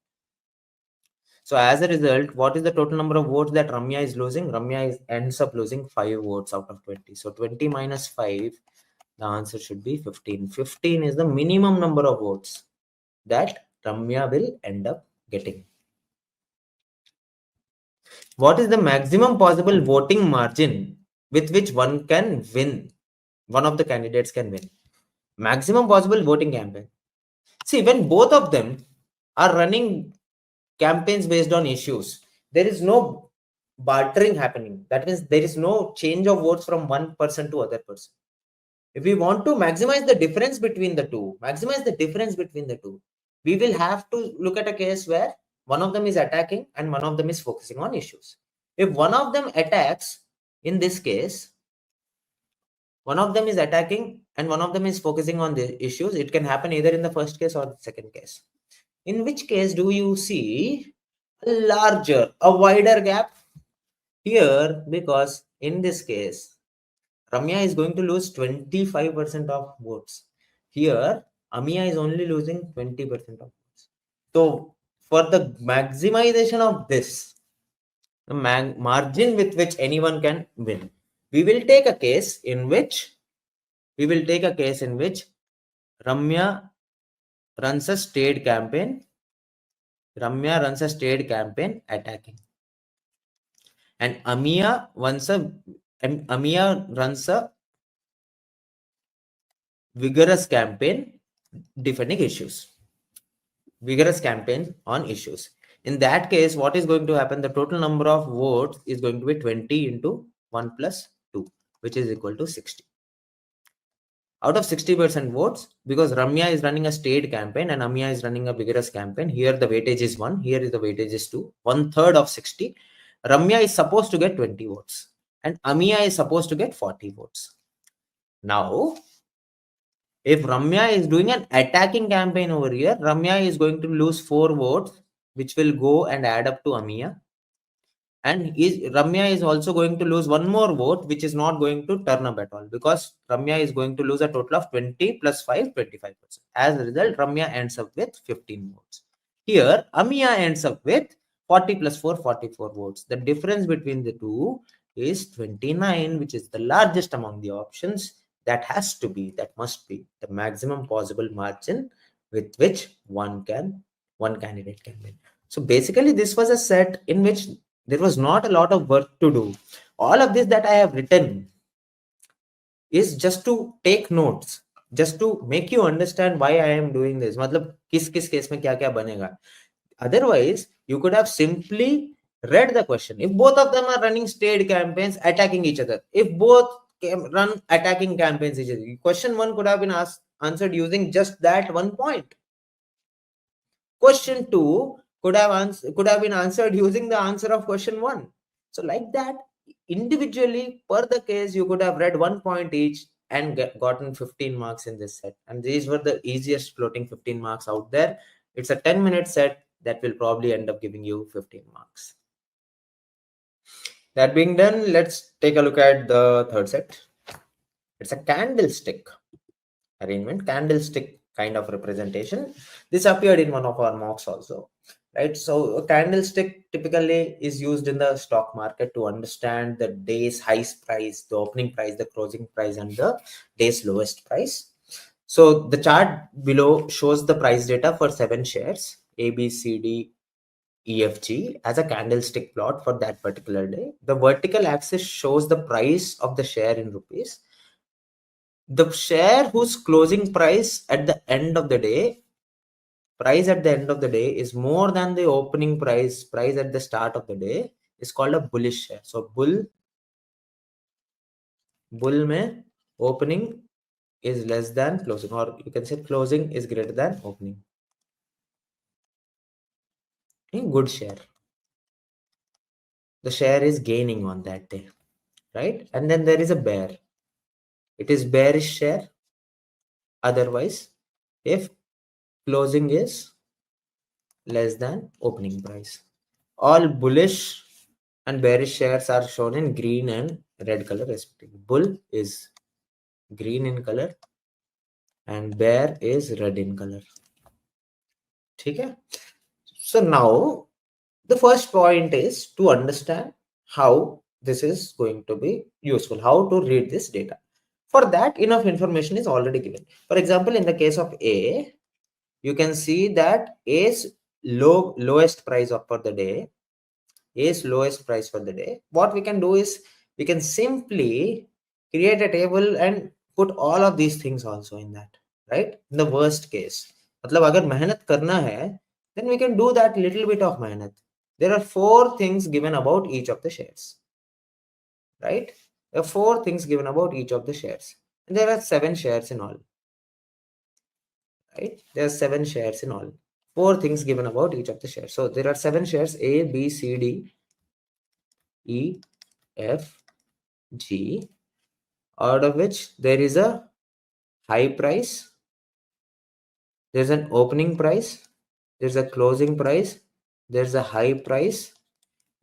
So as a result, what is the total number of votes that Ramya is losing? Ramya ends up losing 5 votes out of 20. So 20 minus 5, the answer should be 15. 15 is the minimum number of votes that Ramya will end up getting. What is the maximum possible voting margin with which one can win? One of the candidates can win. Maximum possible voting campaign. See, when both of them are running campaigns based on issues, there is no bartering happening. That means there is no change of votes from one person to other person. If we want to maximize the difference between the two, we will have to look at a case where one of them is attacking and one of them is focusing on issues. If one of them attacks, in this case, one of them is attacking and one of them is focusing on the issues, it can happen either in the first case or the second case. In which case do you see a wider gap? Here, because in this case, Ramya is going to lose 25% of votes. Here, AMIA is only losing 20% of votes. So for the maximization of this, the margin with which anyone can win, we will take a case in which Ramya runs a state campaign. Attacking, and AMIA runs a vigorous campaign defending issues. Vigorous campaign on issues. In that case, what is going to happen? The total number of votes is going to be 20 into 1 plus 2, which is equal to 60. Out of 60% votes, because Ramya is running a state campaign and AMIA is running a vigorous campaign, here the weightage is 1, here is the weightage is 2, 1/3 of 60. Ramya is supposed to get 20 votes and AMIA is supposed to get 40 votes. Now, if Ramya is doing an attacking campaign over here, Ramya is going to lose 4 votes, which will go and add up to AMIA. And Ramya is also going to lose 1 more vote, which is not going to turn up at all, because Ramya is going to lose a total of 20 plus 5, 25%. As a result, Ramya ends up with 15 votes. Here, AMIA ends up with 40 plus 4, 44 votes. The difference between the two is 29, which is the largest among the options. That must be the maximum possible margin with which one candidate can win. So basically, this was a set in which there was not a lot of work to do. All of this that I have written is just to take notes, just to make you understand why I am doing this. मतलब किस case में क्या बनेगा. Otherwise, you could have simply read the question. If both of them are running state campaigns attacking each other, if both run attacking campaigns each other, question 1 could have been answered using just that one point. Question 2 could have been answered using the answer of question 1. So like that, individually per the case, you could have read 1 point each and gotten 15 marks in this set. And these were the easiest floating 15 marks out there. It's a 10-minute set that will probably end up giving you 15 marks. That being done, let's take a look at the third set. It's a candlestick arrangement, candlestick kind of representation. This appeared in one of our mocks also, right? So a candlestick typically is used in the stock market to understand the day's highest price, the opening price, the closing price, and the day's lowest price. So the chart below shows the price data for 7 shares, A, B, C, D, E, F, G, as a candlestick plot for that particular day. The vertical axis shows the price of the share in rupees. The share whose closing price at the end of the day is more than the opening price at the start of the day is called a bullish share. So bull mein opening is less than closing, or you can say closing is greater than opening. A good share. The share is gaining on that day, right? And then there is a bear. It is bearish share. Otherwise, if closing is less than opening price. All bullish and bearish shares are shown in green and red color respectively. Bull is green in color and bear is red in color. Okay? So now the first point is to understand how this is going to be useful, how to read this data. For that, enough information is already given. For example, in the case of A, you can see that A's lowest price for the day, A's lowest price for the day. What we can do is we can simply create a table and put all of these things also in that, right? In the worst case, मतलब अगर मेहनत करना है, then we can do that little bit of mehnat. There are 4 things given about each of the shares, right? There are 4 things given about each of the shares, and there are 7 shares in all, right? There are 7 shares in all. 4 things given about each of the shares. So there are 7 shares: A, B, C, D, E, F, G, out of which there is a high price, there's an opening price, there's a closing price, there's a high price,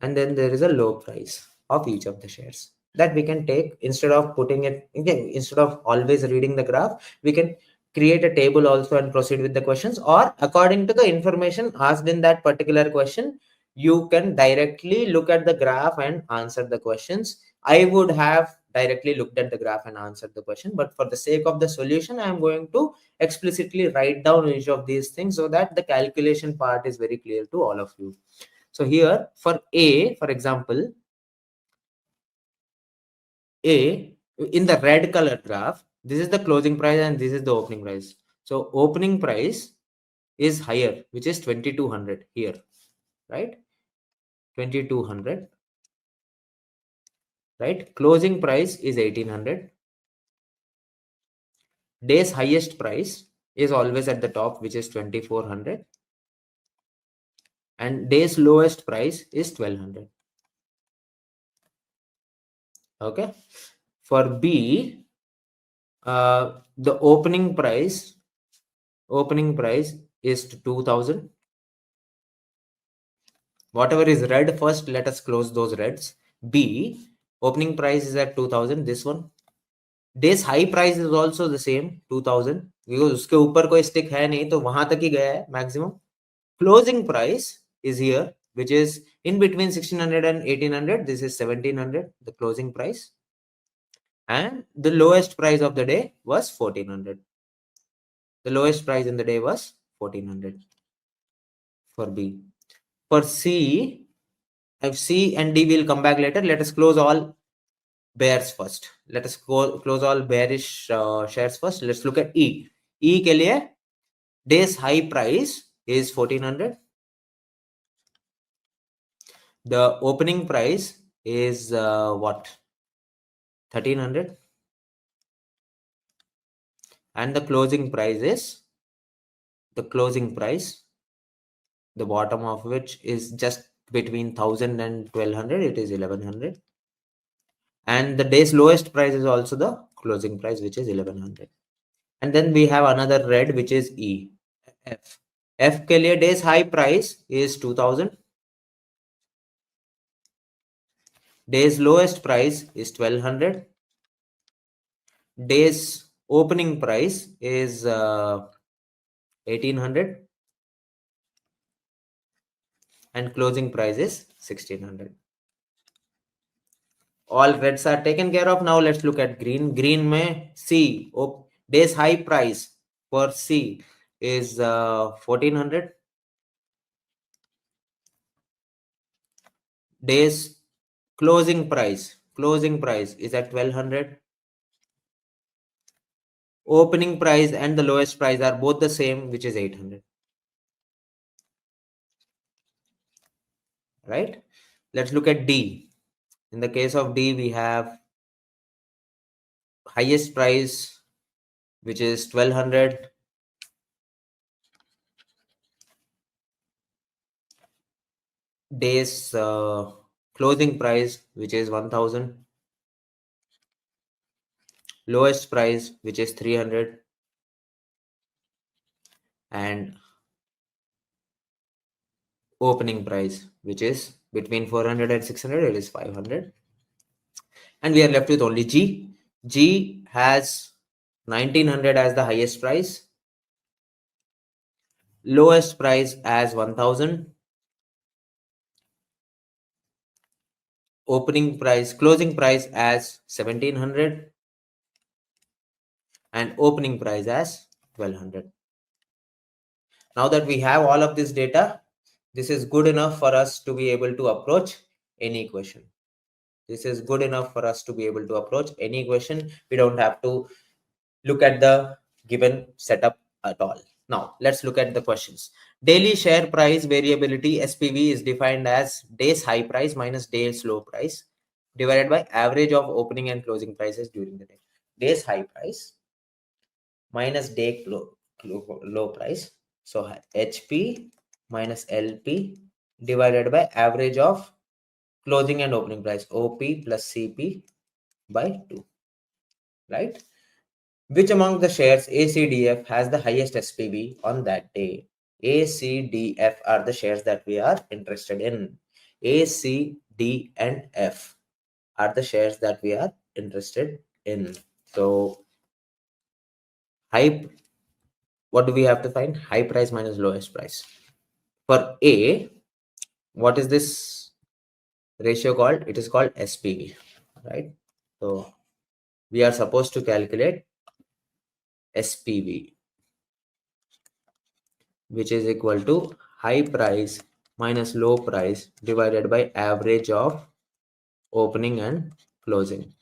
and then there is a low price of each of the shares. That we can take, instead of putting it, instead of always reading the graph, we can create a table also and proceed with the questions, or according to the information asked in that particular question, you can directly look at the graph and answer the questions. I would have directly looked at the graph and answered the question, but for the sake of the solution, I am going to explicitly write down each of these things so that the calculation part is very clear to all of you. So here for A, for example, A, in the red color graph, this is the closing price and this is the opening price. So opening price is higher, which is 2200 here, right? 2200, right? Closing price is 1800. Day's highest price is always at the top, which is 2400. And day's lowest price is 1200. Okay. For B, the opening price is 2000. Whatever is red first, let us close those reds. B, opening price is at 2000. This one. Day's high price is also the same, 2000. Because उसके ऊपर कोई stick है नहीं, तो वहां तक ही गया है maximum. Closing price is here, which is in between 1600 and 1800. This is 1700, the closing price. And the lowest price of the day was 1400. The lowest price in the day was 1400 for B. For C, if C and D will come back later, let us close all bears first. Let us close all bearish shares first. Let's look at E. E के लिए day's high price is 1400. The opening price is what? 1300. And the closing price is the bottom of which is just between 1000 and 1200. It is 1100. And the day's lowest price is also the closing price, which is 1100. And then we have another red, which is E. F. F के लिए day's high price is 2000. Day's lowest price is 1200. Day's opening price is 1800. And closing price is 1600. All reds are taken care of. Now let's look at green. Green में C. Day's high price for C is 1400. Day's closing price is at 1200. Opening price and the lowest price are both the same, which is 800. Right? Let's look at D. In the case of D, we have highest price, which is 1200. Day's closing price, which is 1000. Lowest price, which is 300. And opening price, which is between 400 and 600, it is 500. And we are left with only G. G has 1900 as the highest price, lowest price as 1000, closing price as 1700, and opening price as 1200. Now that we have all of this data, this is good enough for us to be able to approach any question. This is good enough for us to be able to approach any question. We don't have to look at the given setup at all. Now, let's look at the questions. Daily share price variability, SPV, is defined as day's high price minus day's low price divided by average of opening and closing prices during the day. Day's high price minus day low price. So HP minus LP divided by average of closing and opening price, OP plus CP by 2, right? Which among the shares ACDF has the highest SPV on that day? ACDF are the shares that we are interested in. A, C, D, and F are the shares that we are interested in. So, high what do we have to find? High price minus lowest price. For A, what is this ratio called? It is called SPV, right? So we are supposed to calculate SPV, which is equal to high price minus low price divided by average of opening and closing,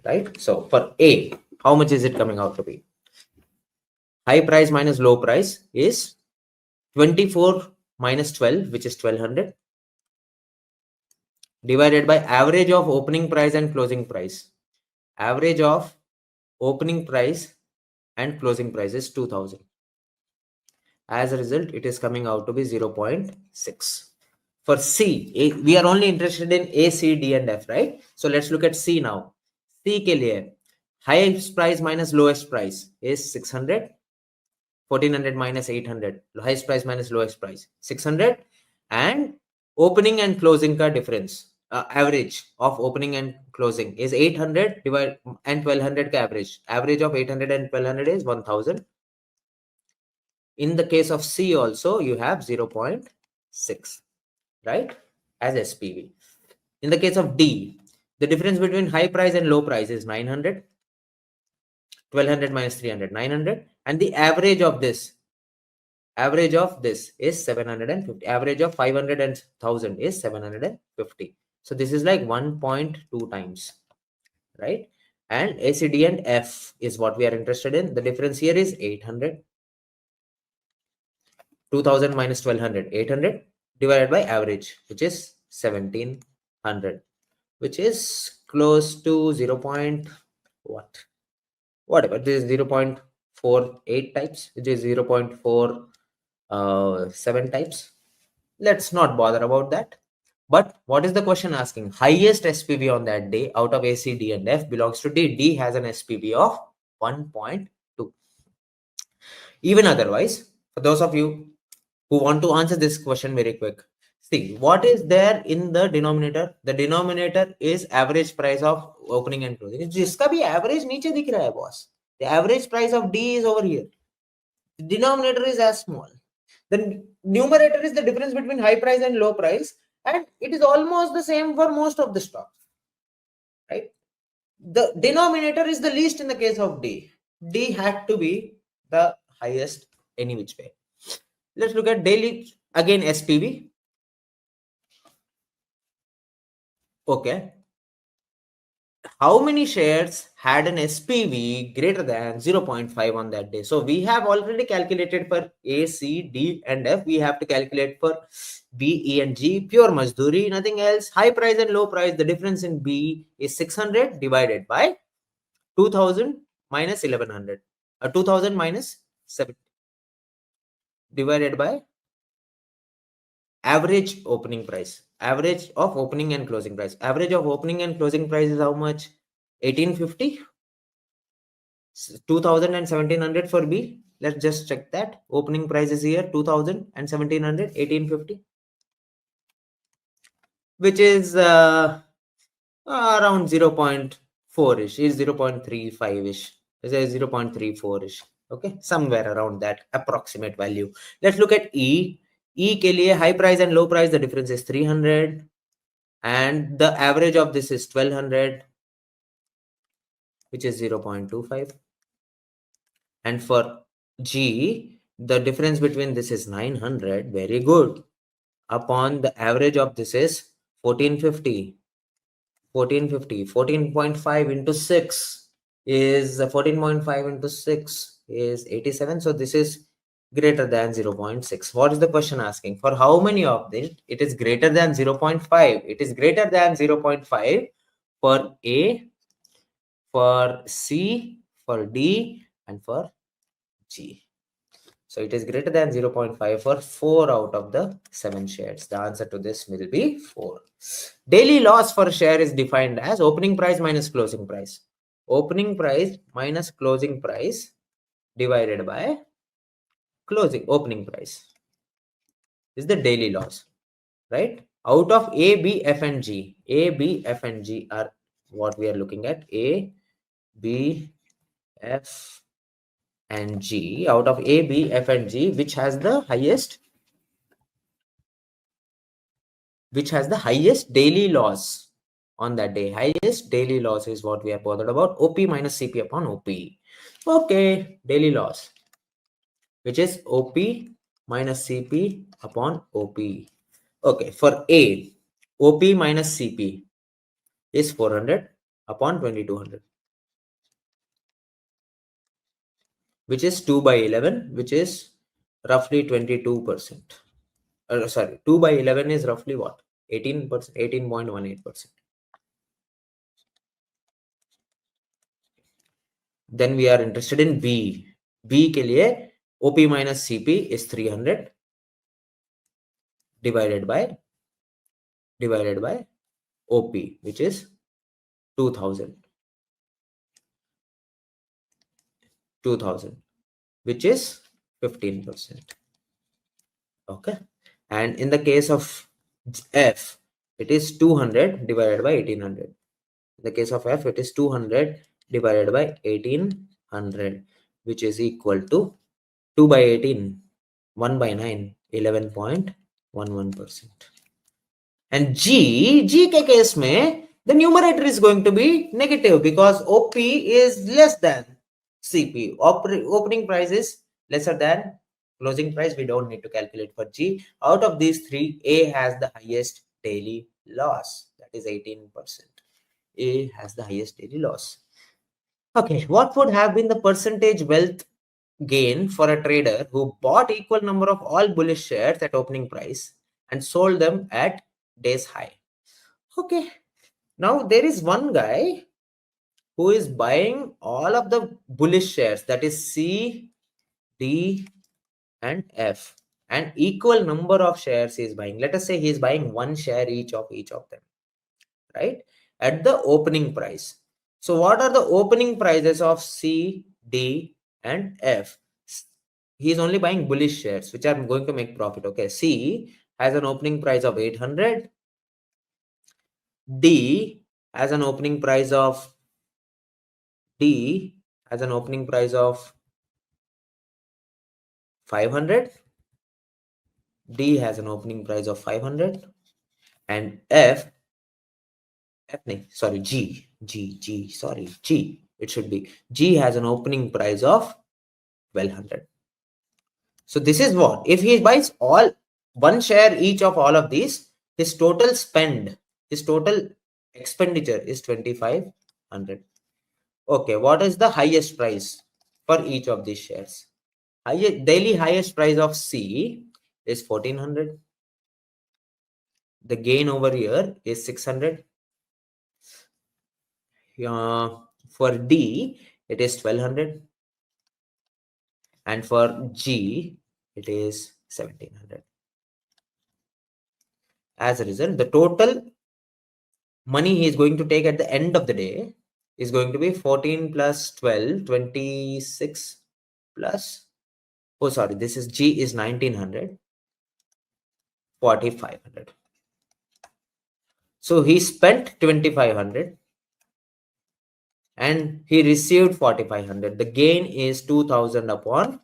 right? So for A, how much is it coming out to be? High price minus low price is 24 minus 12, which is 1200, divided by average of opening price and closing price. Average of opening price and closing price is 2000. As a result, it is coming out to be 0.6. For C, we are only interested in A, C, D, and F, right? So let's look at C now. C के लिए highest price minus lowest price is 600. 1400 minus 800, highest price minus lowest price 600, and opening and closing ka difference, average of opening and closing is 800 divided and 1200 ka average of 800 and 1200 is 1000. In the case of C also you have 0.6, right, as SPV. In the case of D, the difference between high price and low price is 900. 1200 minus 300, 900, and the average of this is 750. Average of 500 and 1000 is 750. So this is like 1.2 times, right? And ACD and F is what we are interested in. The difference here is 800. 2000 minus 1200, 800 divided by average, which is 1700, which is close to 0. Whatever, this is 0.48 types, which is 0.47 types. Let's not bother about that. But what is the question asking? Highest SPV on that day out of A, C, D, and F belongs to D. D has an SPV of 1.2. Even otherwise, for those of you who want to answer this question very quick, see what is there in the denominator. The denominator is average price of opening and closing. जिसका भी average नीचे दिख रहा है boss. The average price of D is over here. The denominator is as small. The numerator is the difference between high price and low price, and it is almost the same for most of the stocks, right? The denominator is the least in the case of D. D had to be the highest any which way. Let's look at daily, again SPV. Okay. How many shares had an SPV greater than 0.5 on that day? So we have already calculated for A, C, D, and F. We have to calculate for B, E, and G. Pure Mazduri, nothing else. High price and low price. The difference in B is 600 divided by 2000 minus 1100. 2000 minus 7 divided by average opening price. Average of opening and closing price. Average of opening and closing price is how much? 1850. 2000 and 1700 for B. Let's just check that. Opening price is here 2000 and 1700, 1850, which is around 0.4 ish, is 0.35 ish, is 0.34 ish. Okay, somewhere around that approximate value. Let's look at E. E ke liye high price and low price, the difference is 300, and the average of this is 1200, which is 0.25. And for G, the difference between this is 900, very good, upon the average of this is 1450. 14.5 into 6 is 14.5 into 6 is 87. So this is greater than 0.6. What is the question asking? For how many of this it is greater than 0.5? It is greater than 0.5 for A, for C, for D, and for G. So it is greater than 0.5 for 4 out of the 7 shares. The answer to this will be 4. Daily loss for share is defined as opening price minus closing price. Opening price minus closing price divided by opening price is the daily loss, right? Out of A, B, F, and G. A, B, F, and G are what we are looking at. A, B, F, and G, out of A, B, F and G, which has the highest daily loss on that day. Highest daily loss is what we are bothered about. OP minus CP upon OP. Okay, daily loss, which is OP minus CP upon OP. Okay, for A, OP minus CP is 400 upon 2200, which is 2 by 11, which is roughly 22%. Sorry, 2 by 11 is roughly what? 18%, 18.18%. Then we are interested in B. B के लिए OP minus CP is 300 divided by OP, which is 2000, which is 15%. Okay. And in the case of F, it is 200 divided by 1800. In the case of F, it is 200 divided by 1800, which is equal to 2 by 18, 1 by 9, 11.11%. And G के case में the numerator is going to be negative because OP is less than CP. Opening price is lesser than closing price. We don't need to calculate for G. Out of these three, A has the highest daily loss. That is 18%. A has the highest daily loss. Okay, what would have been the percentage wealth gain for a trader who bought equal number of all bullish shares at opening price and sold them at day's high? Okay, now there is one guy who is buying all of the bullish shares, that is C, D and F, and equal number of shares he is buying. Let us say he is buying one share each of them, right, at the opening price. So what are the opening prices of C, D and F? He is only buying bullish shares which are going to make profit. Okay, C has an opening price of 800, D has an opening price of 500. D has an opening price of 500 and G, it should be G has an opening price of 1200. So this is what, if he buys all one share each of all of these, his total expenditure is 2500. Okay, what is the highest price for each of these shares? Daily highest price of C is 1400. The gain over here is 600. For D, it is 1200. And for G, it is 1700. As a result, the total money he is going to take at the end of the day is going to be 14 plus 12, 26 plus, oh sorry, this is G is 1900, 4500. So he spent 2500 and he received 4500. The gain is 2000 upon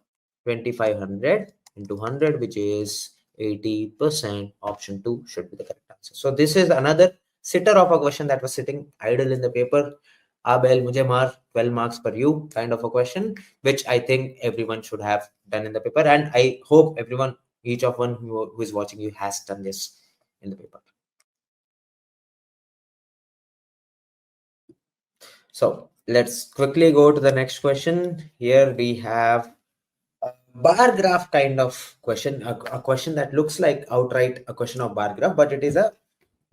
2500 into 100, which is 80%. Option 2 should be the correct answer. So this is another sitter of a question that was sitting idle in the paper. Abel mujhe maar, 12 marks per you kind of a question, which I think everyone should have done in the paper. And I hope everyone, each of one who is watching you has done this in the paper. So let's quickly go to the next question. Here we have a bar graph kind of question, a question that looks like outright a question of bar graph, but it is a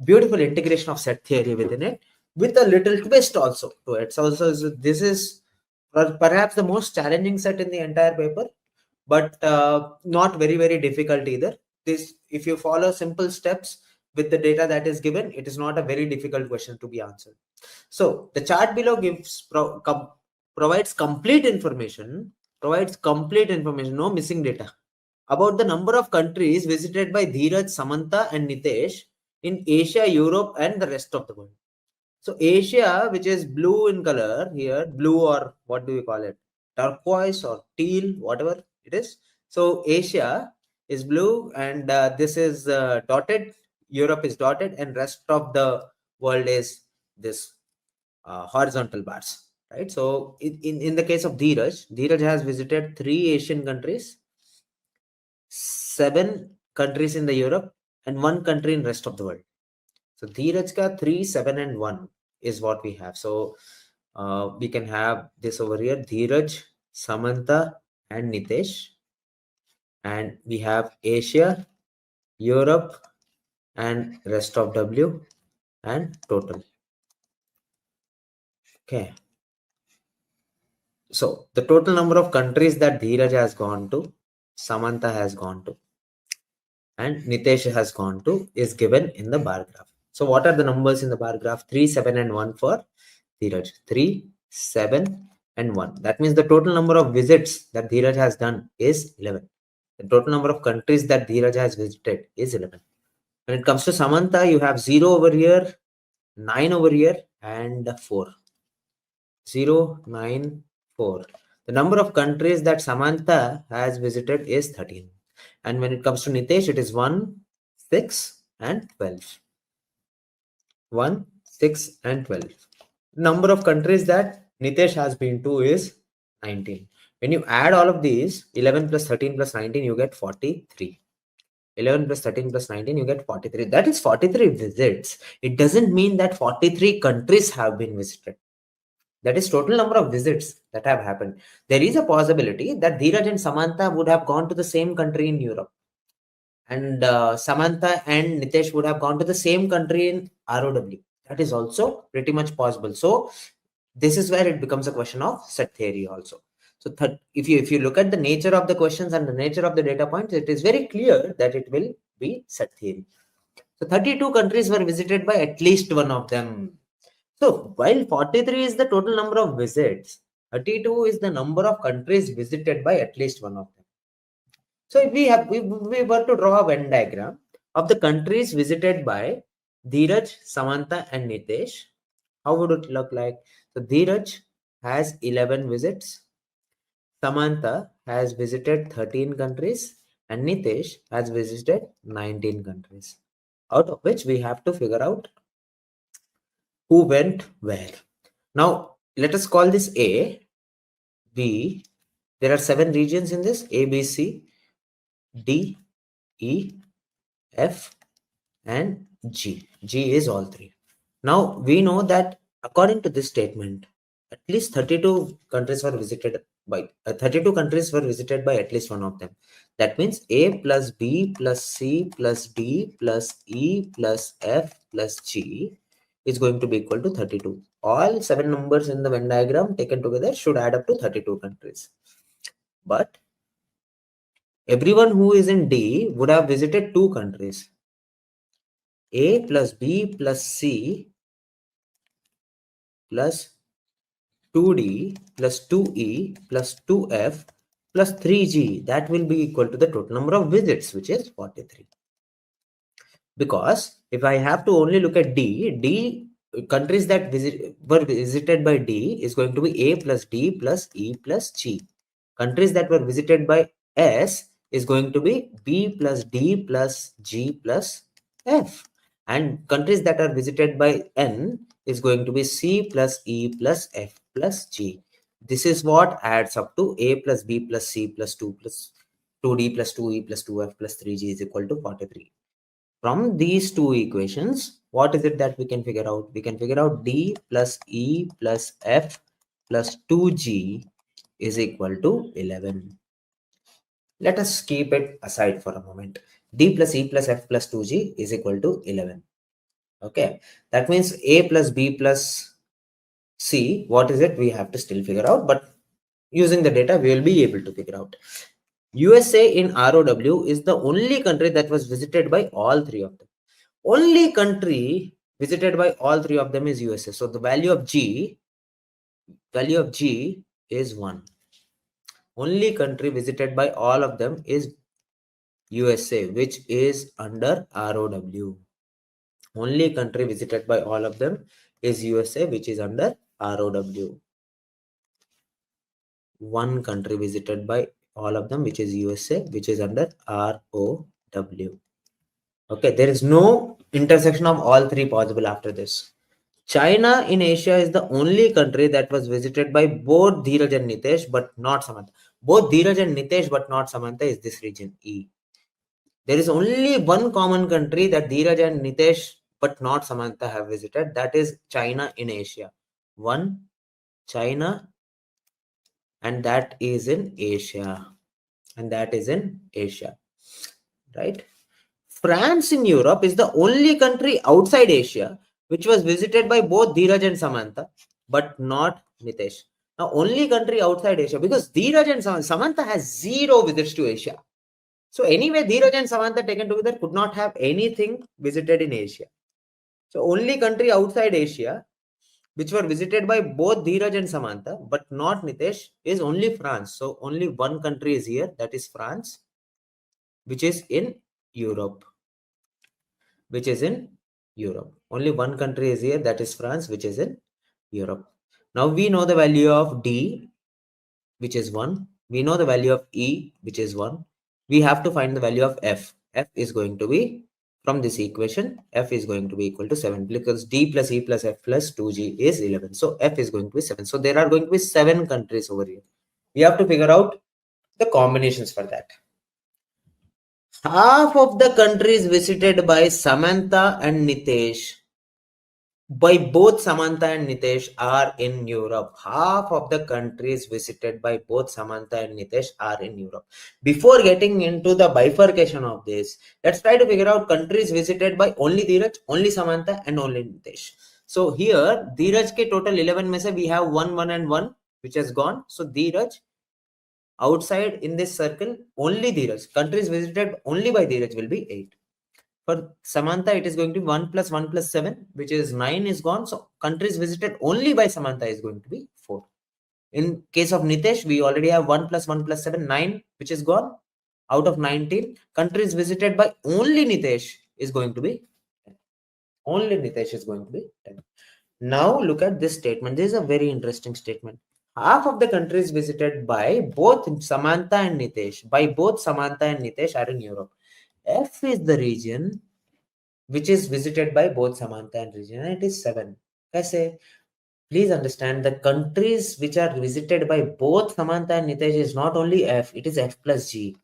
beautiful integration of set theory within it with a little twist also to it. So this is perhaps the most challenging set in the entire paper, but not very, very difficult either. This, if you follow simple steps with the data that is given, it is not a very difficult question to be answered. So the chart below provides complete information, no missing data, about the number of countries visited by Dheeraj, Samantha and Nitesh in Asia, Europe and the rest of the world. So Asia, which is blue in color here, blue or what do we call it? turquoise or teal, whatever it is. So Asia is blue, and this is dotted. Europe is dotted, and rest of the world is this horizontal bars, right? So in the case of Dheeraj has visited 3 Asian countries, 7 countries in the Europe, and 1 country in rest of the world. So Dheeraj ka 3, 7, and 1 is what we have. So we can have this over here: Dheeraj, Samantha, and Nitesh. And we have Asia, Europe, and rest of W, and total. Okay. So the total number of countries that Dheeraj has gone to, Samantha has gone to, and Nitesh has gone to is given in the bar graph. So what are the numbers in the bar graph? 3, 7, and 1 for Dheeraj. 3, 7, and 1. That means the total number of visits that Dheeraj has done is 11. The total number of countries that Dheeraj has visited is 11. When it comes to Samantha, you have 0 over here, 9 over here, and 4. 0, 9, 4. The number of countries that Samantha has visited is 13. And when it comes to Nitesh, it is 1, 6, and 12. 1, 6, and 12. Number of countries that Nitesh has been to is 19. When you add all of these, 11 plus 13 plus 19, you get 43. 11 plus 13 plus 19, you get 43. That is 43 visits. It doesn't mean that 43 countries have been visited. That is total number of visits that have happened. There is a possibility that Dheeraj and Samantha would have gone to the same country in Europe. And Samantha and Nitesh would have gone to the same country in ROW. That is also pretty much possible. So this is where it becomes a question of set theory also. So if you look at the nature of the questions and the nature of the data points, it is very clear that it will be set theory. So 32 countries were visited by at least one of them. So while 43 is the total number of visits, 32 is the number of countries visited by at least one of them. So if we were to draw a Venn diagram of the countries visited by Dheeraj, Samantha, and Nitesh, how would it look like? So Dheeraj has 11 visits, Samantha has visited 13 countries, and Nitesh has visited 19 countries, out of which we have to figure out who went where. Now, let us call this A, B. There are 7 regions in this: A, B, C, D, E, F, and G. G is all 3. Now, we know that according to this statement, at least 32 countries were visited by 32 countries were visited by at least one of them. That means A plus B plus C plus D plus E plus F plus G is going to be equal to 32. All 7 numbers in the Venn diagram taken together should add up to 32 countries. But everyone who is in D would have visited 2 countries. A plus B plus C plus 2D plus 2E plus 2F plus 3G. That will be equal to the total number of visits, which is 43. Because if I have to only look at D countries that were visited by D is going to be A plus D plus E plus G. Countries that were visited by S is going to be B plus D plus G plus F. And countries that are visited by N is going to be C plus E plus F plus G. This is what adds up to A plus B plus C plus 2 plus 2D plus 2E plus 2F plus 3G is equal to 43. From these two equations, what is it that we can figure out? We can figure out D plus E plus F plus 2G is equal to 11. Let us keep it aside for a moment. D plus E plus F plus 2G is equal to 11. Okay, that means A plus B plus C, what is it? We have to still figure out, but using the data, we will be able to figure out. USA in ROW is the only country that was visited by all 3 of them. Only country visited by all 3 of them is USA. So the value of G is 1. Only country visited by all of them is USA, which is under ROW. Only country visited by all of them is USA, which is under ROW. one country visited by all of them, which is USA, which is under ROW. Okay, there is no intersection of all three possible after this. China in Asia is the only country that was visited by both Dheeraj and Nitesh, but not Samantha. Both Dheeraj and Nitesh, but not Samantha, is this region E. There is only one common country that Dheeraj and Nitesh, but not Samantha, have visited. That is China in Asia. One, China, and that is in Asia. And that is in Asia. Right? France in Europe is the only country outside Asia which was visited by both Dheeraj and Samantha, but not Nitesh. Now, only country outside Asia, because Dheeraj and Samantha has zero visits to Asia. So anyway, Dheeraj and Samantha taken together could not have anything visited in Asia. So only country outside Asia which were visited by both Dheeraj and Samantha, but not Nitesh, is only France. So only one country is here, that is France, which is in Europe. Which is in Europe. Only one country is here, that is France, which is in Europe. Now we know the value of D, which is 1. We know the value of E, which is 1. We have to find the value of F. F is going to be, from this equation, F is going to be equal to 7, because D plus E plus F plus 2G is 11. So F is going to be 7. So there are going to be 7 countries over here. We have to figure out the combinations for that. Half of the countries visited by Samantha and Nitesh, by both Samantha and Nitesh, are in Europe. Half of the countries visited by both Samantha and Nitesh are in Europe. Before getting into the bifurcation of this, let's try to figure out countries visited by only Dheeraj, only Samantha, and only Nitesh. So here, Dheeraj ke total 11 mein se we have 1, 1 and 1, which has gone. So Dheeraj, outside in this circle, only Dheeraj. Countries visited only by Dheeraj will be 8. For Samantha, it is going to be 1 plus 1 plus 7, which is 9 is gone. So countries visited only by Samantha is going to be 4. In case of Nitesh, we already have 1 plus 1 plus 7, 9, which is gone. Out of 19, countries visited by only Nitesh is going to be 10. Only Nitesh is going to be 10. Now look at this statement. This is a very interesting statement. Half of the countries visited by both Samantha and Nitesh, are in Europe. F is the region which is visited by both Samantha and region, and it is 7. Kaise? Please understand, the countries which are visited by both Samantha and Nitesh is not only F, it is F plus G.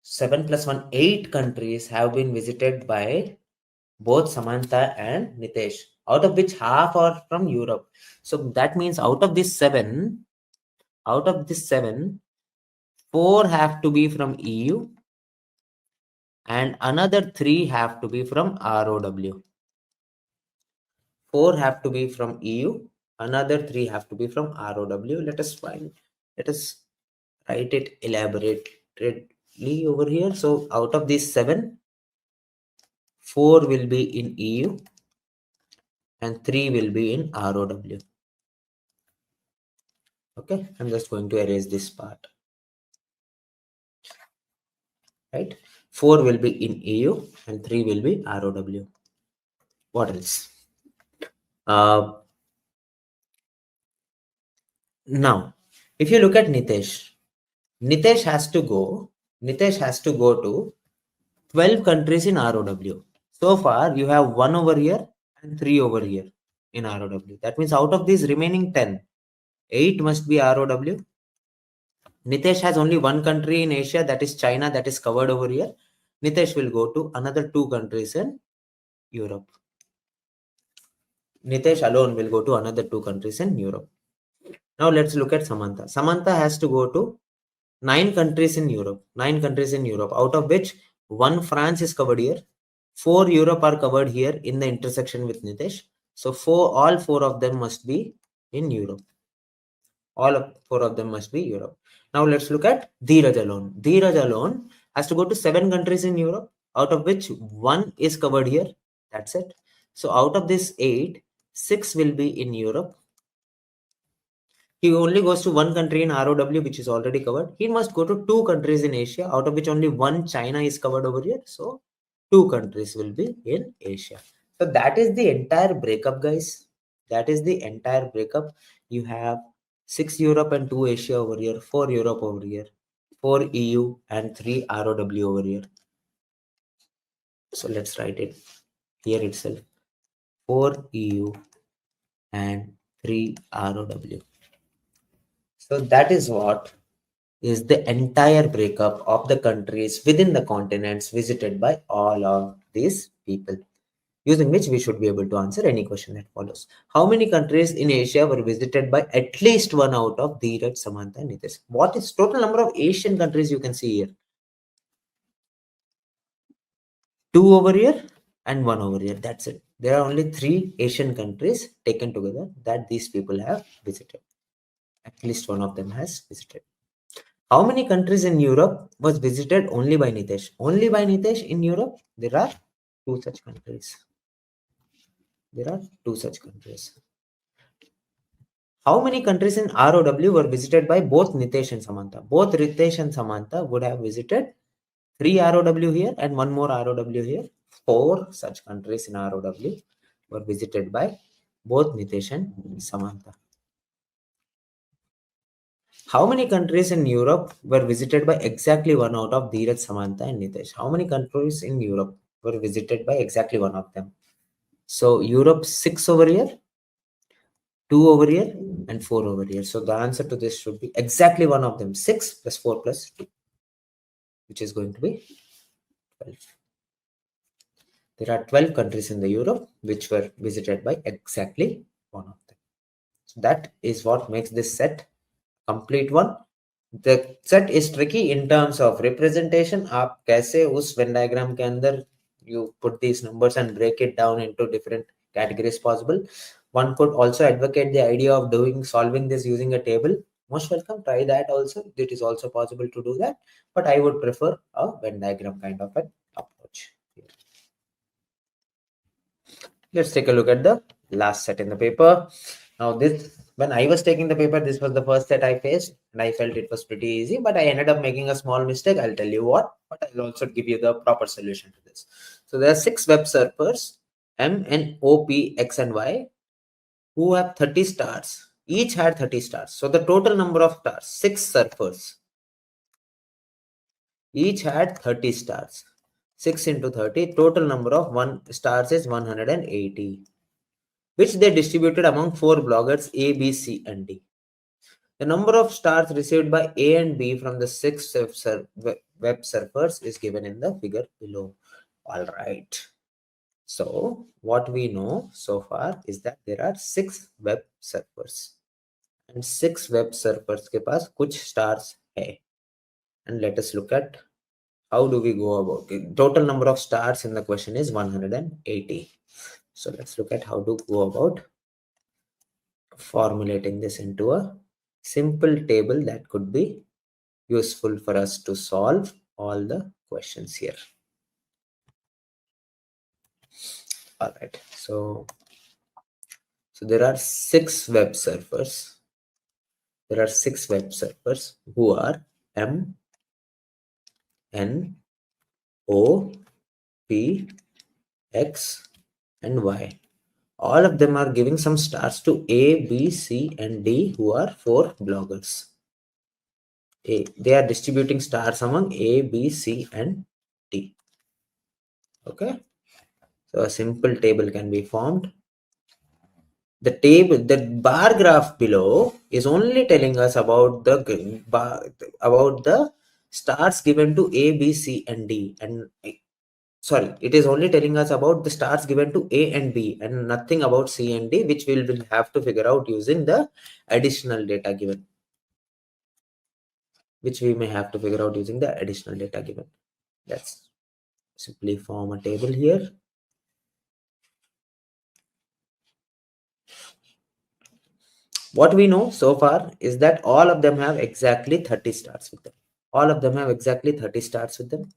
7 plus 1, 8 countries have been visited by both Samantha and Nitesh, out of which half are from Europe. So that means out of this 7, 4 have to be from EU and another 3 have to be from ROW. 4 have to be from EU, another 3 have to be from ROW. Let us write it elaborately over here. So out of these 7, 4 will be in EU and 3 will be in ROW. Okay, I'm just going to erase this part. Right? 4 will be in EU and 3 will be ROW. What else? Now, if you look at Nitesh has to go to 12 countries in ROW. So far, you have 1 over here and 3 over here in ROW. That means out of these remaining 10, 8 must be ROW. Nitesh has only 1 country in Asia, that is China, that is covered over here. Nitesh will go to another 2 countries in Europe. Nitesh alone will go to another 2 countries in Europe. Now let's look at Samantha. Samantha has to go to 9 countries in Europe. 9 countries in Europe, out of which 1 France is covered here. 4 Europe are covered here in the intersection with Nitesh. So all 4 of them must be in Europe. All 4 of them must be Europe. Now let's look at Dheeraj alone. Dheeraj alone has to go to 7 countries in Europe, out of which 1 is covered here. That's it. So out of this 8, 6 will be in Europe. He only goes to 1 country in ROW, which is already covered. He must go to 2 countries in Asia, out of which only 1 China is covered over here. So 2 countries will be in Asia. So that is the entire breakup, guys. That is the entire breakup. you have 6 Europe and 2 Asia over here, 4 Europe over here, 4 EU and 3 ROW over here. So let's write it here itself, 4 EU and 3 ROW. So that is what is the entire breakup of the countries within the continents visited by all of these people, using which we should be able to answer any question that follows. How many countries in Asia were visited by at least one out of Dheeraj, Samantha, and Nitish? What is total number of Asian countries you can see here? 2 over here and 1 over here. That's it. There are only 3 Asian countries taken together that these people have visited. At least one of them has visited. How many countries in Europe was visited only by Nitesh? Only by Nitesh in Europe? There are 2 such countries. There are 2 such countries. How many countries in ROW were visited by both Nitesh and Samantha? Both Ritesh and Samantha would have visited 3 ROW here and 1 more ROW here. 4 such countries in ROW were visited by both Nitesh and Samantha. How many countries in Europe were visited by exactly one out of Dheeraj, Samantha, and Nitesh? How many countries in Europe were visited by exactly one of them? So Europe 6 over here, 2 over here, and 4 over here. So the answer to this should be exactly one of them, 6 plus 4 plus 2, which is going to be 12. There are 12 countries in the Europe which were visited by exactly one of them. So that is what makes this set complete one. The set is tricky in terms of representation. आप कैसे उस Venn diagram के अंदर you put these numbers and break it down into different categories possible. One could also advocate the idea of solving this using a table. Most welcome, try that also. It is also possible to do that, but I would prefer a Venn diagram kind of an approach. Let's take a look at the last set in the paper. Now this, when I was taking the paper, this was the first set I faced and I felt it was pretty easy, but I ended up making a small mistake. I'll tell you what, but I'll also give you the proper solution to this. So there are 6 web surfers, M, N, O, P, X, and Y, who have 30 stars. Each had 30 stars. So the total number of stars, 6 surfers, each had 30 stars. 6 into 30, total number of stars is 180, which they distributed among 4 bloggers A, B, C, and D. The number of stars received by A and B from the 6 web surfers is given in the figure below. All right. So what we know so far is that there are 6 web surfers and 6 web surfers के पास कुछ stars है. And let us look at how do we go about it. Total number of stars in the question is 180. So let's look at how to go about formulating this into a simple table that could be useful for us to solve all the questions here. All right. So there are 6 web surfers. There are 6 web surfers who are M, N, O, P, X, and Y. All of them are giving some stars to A, B, C, and D, who are 4 bloggers. They are distributing stars among A, B, C, and D. Okay. So a simple table can be formed. The bar graph below is only telling us about the stars given to A, B, C, and D, and sorry, it is only telling us about the stars given to A and B and nothing about C and D, which we will have to figure out using the additional data given, which we may have to figure out using the additional data given. Let's simply form a table here. What we know so far is that all of them have exactly 30 stars with them. All of them have exactly 30 stars with them.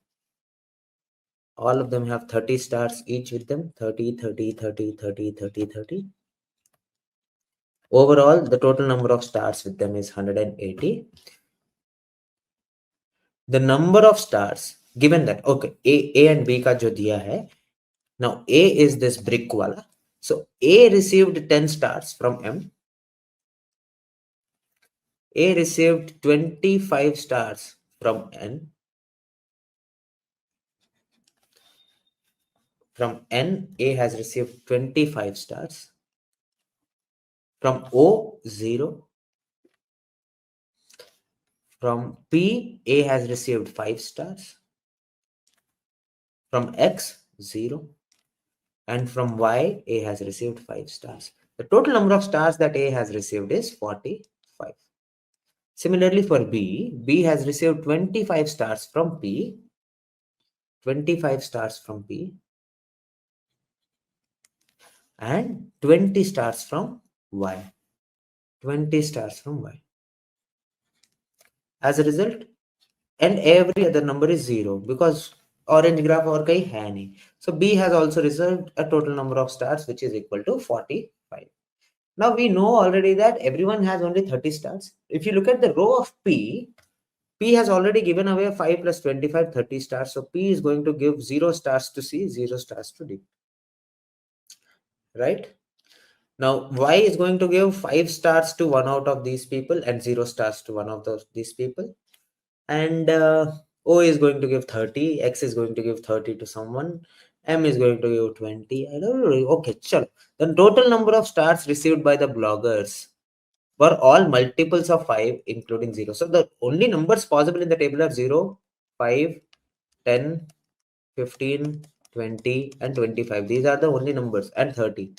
All of them have 30 stars each with them. 30, 30, 30, 30, 30, 30. Overall, the total number of stars with them is 180. The number of stars given that, okay, A and B ka jo diya hai. Now A is this brick wala. So A received 10 stars from M. A received 25 stars from N. From N, A has received 25 stars. From O, 0. From P, A has received 5 stars. From X, 0. And from Y, A has received 5 stars. The total number of stars that A has received is 45. Similarly for B, B has received 25 stars from P. 25 stars from P. And 20 stars from Y. 20 stars from Y. As a result, and every other number is 0 because orange graph और कहीं है नहीं. So B has also received a total number of stars which is equal to 45. Now we know already that everyone has only 30 stars. If you look at the row of P, P has already given away 5 plus 25, 30 stars. So P is going to give 0 stars to C, 0 stars to D. Right? Now Y is going to give 5 stars to one out of these people and 0 stars to one of these people. And O is going to give 30, X is going to give 30 to someone, M is going to give 20. I don't know. Okay, chalo. The total number of stars received by the bloggers were all multiples of 5, including 0. So the only numbers possible in the table are 0, 5, 10, 15, 20, and 25. These are the only numbers, and 30.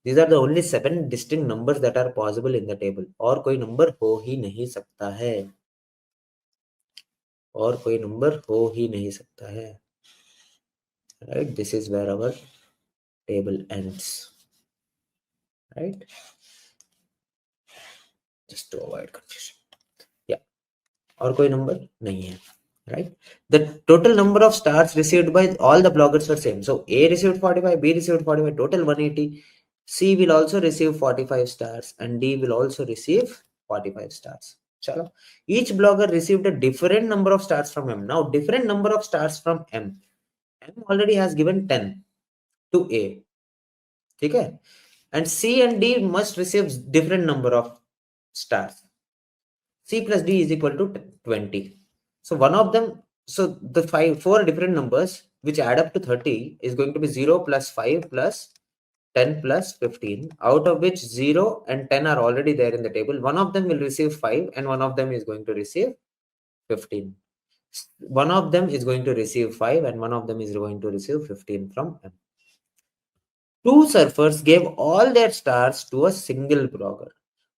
These are the only 7 distinct numbers that are possible in the table. और कोई number हो ही नहीं सकता है. और कोई number हो ही नहीं सकता है. Right? This is where our table ends. Right? Just to avoid confusion. Yeah. और कोई number नहीं है. Right? The total number of stars received by all the bloggers were same. So A received 45, B received 45, total 180. C will also receive 45 stars and D will also receive 45 stars. Chalo. Each blogger received a different number of stars from M. Now, different number of stars from M. M already has given 10 to A. Okay? And C and D must receive different number of stars. C plus D is equal to 20. So one of them, so the 4 different numbers which add up to 30 is going to be 0 plus 5 plus 10 plus 15, out of which 0 and 10 are already there in the table. One of them will receive 5 and one of them is going to receive 15. One of them is going to receive 5 and one of them is going to receive 15 from M. 2 surfers gave all their stars to a single blogger.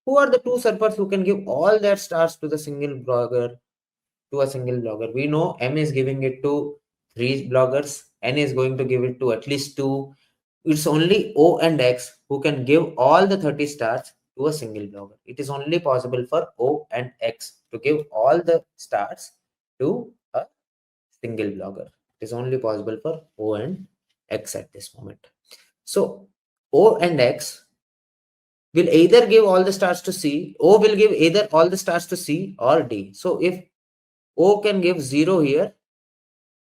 Who are the 2 surfers who can give all their stars to the single blogger? To a single blogger. We know M is giving it to 3 bloggers. N is going to give it to at least 2. It's only O and X who can give all the 30 stars to a single blogger. It is only possible for O and X to give all the stars to a single blogger. It is only possible for O and X at this moment. So O and X will either give all the stars to C. O will give either all the stars to C or D. So if O can give 0 here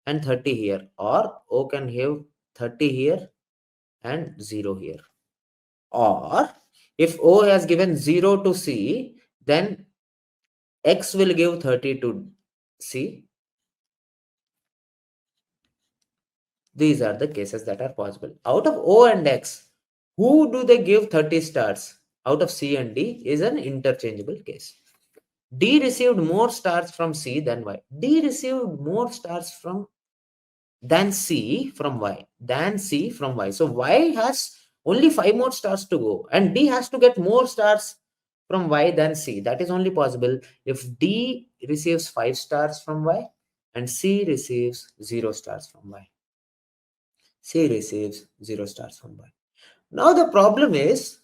and 30 here, or O can give 30 here and 0 here. Or if O has given 0 to C, then X will give 30 to C. These are the cases that are possible. Out of O and X, who do they give 30 stars? Out of C and D is an interchangeable case. D received more stars from C than Y. D received more stars from than C from Y. Than C from Y. So Y has only 5 more stars to go. And D has to get more stars from Y than C. That is only possible if D receives 5 stars from Y and C receives 0 stars from Y. C receives 0 stars from Y. Now the problem is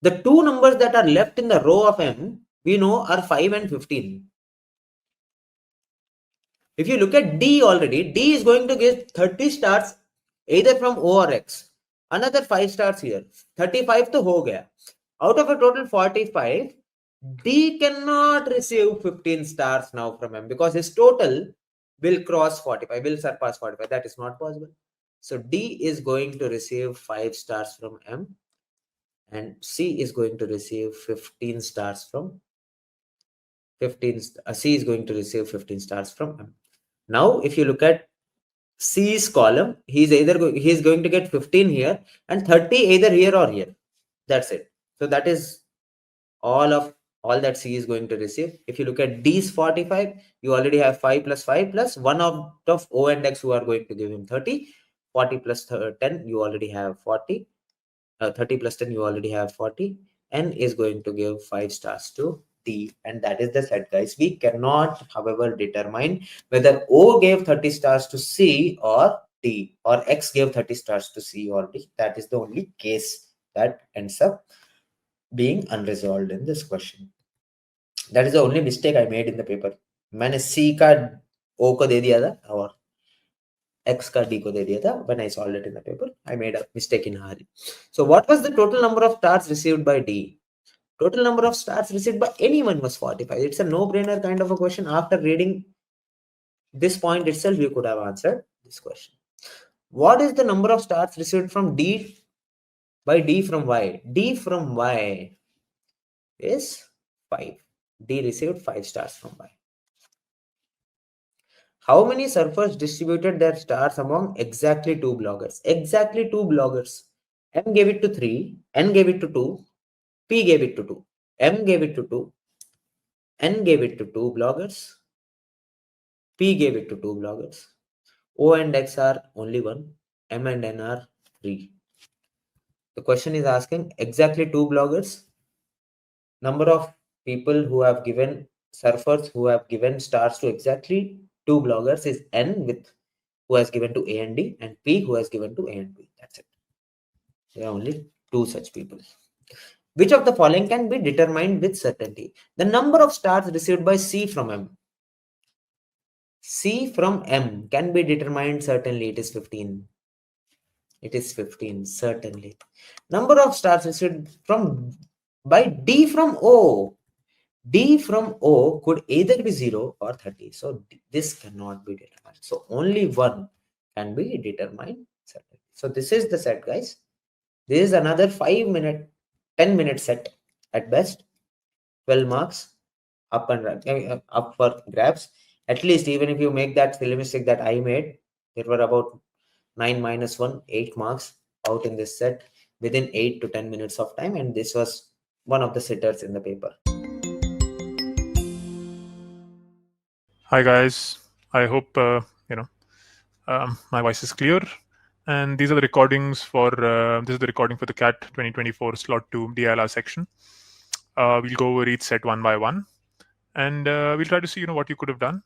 the 2 numbers that are left in the row of M we know are 5 and 15. If you look at D already, D is going to give 30 stars either from O or X. Another 5 stars here. 35 to ho gaya. Out of a total 45, D cannot receive 15 stars now from M because his total will cross 45, will surpass 45. That is not possible. So D is going to receive 5 stars from M and C is going to receive 15 stars from C is going to receive 15 stars from M. Now, if you look at C's column, he's going to get 15 here and 30 either here or here. That's it. So that is all that C is going to receive. If you look at D's 45, you already have 5 plus 5 plus 1 out of O and X who are going to give him 30. 40 plus 10, you already have 40. 30 plus 10, you already have 40. N is going to give 5 stars to D, and that is the set, guys. We cannot, however, determine whether O gave 30 stars to C or D, or X gave 30 stars to C or D. That is the only case that ends up being unresolved in this question. That is the only mistake I made in the paper. मैंने C का O को दे दिया था और X का D को दे दिया था. When I solved it in the paper, I made a mistake in a hurry. So what was the total number of stars received by D? Total number of stars received by anyone was 45. It's a no-brainer kind of a question. After reading this point itself, you could have answered this question. What is the number of stars received from D by D from Y? D from Y is 5. D received 5 stars from Y. How many surfers distributed their stars among exactly 2 bloggers? Exactly 2 bloggers. M gave it to 3, N gave it to 2, P gave it to 2. M gave it to 2, N gave it to 2 bloggers, P gave it to 2 bloggers. O and X are only 1, M and N are 3. The question is asking exactly 2 bloggers. Number of people who have given surfers who have given stars to exactly 2 bloggers is N, with who has given to A and D, and P who has given to A and B. That's it. There are only 2 such people. Which of the following can be determined with certainty? The number of stars received by C from M. C from M can be determined certainly. It is 15. It is 15, certainly. Number of stars received by D from O. D from O could either be 0 or 30. So this cannot be determined. So only one can be determined certainly. So this is the set, guys. This is another 5-minute, 10-minute set at best. 12 marks up for grabs. At least even if you make that silly mistake that I made, there were about 9 minus 1, 8 marks out in this set within 8 to 10 minutes of time. And this was one of the sitters in the paper. Hi guys, I hope my voice is clear. And these are the recordings for this is the recording for the CAT 2024 slot 2 DILR section. We'll go over each set one by one, and we'll try to see what you could have done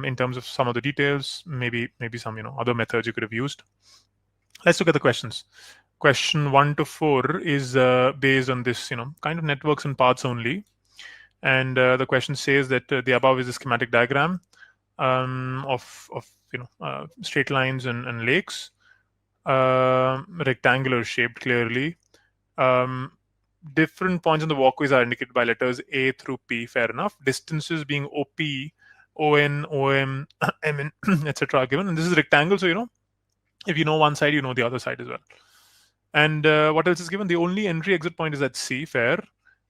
in terms of some of the details, maybe some other methods you could have used. Let's look at the questions. Question 1 to 4 is based on this kind of networks and paths only, and the question says that the above is a schematic diagram of straight lines and lakes, rectangular shaped clearly. Different points on the walkways are indicated by letters A through P. Fair enough. Distances being OP, ON, OM, MN, etc. are given, and this is rectangle. So if you know one side, you know the other side as well. And what else is given? The only entry exit point is at C. Fair.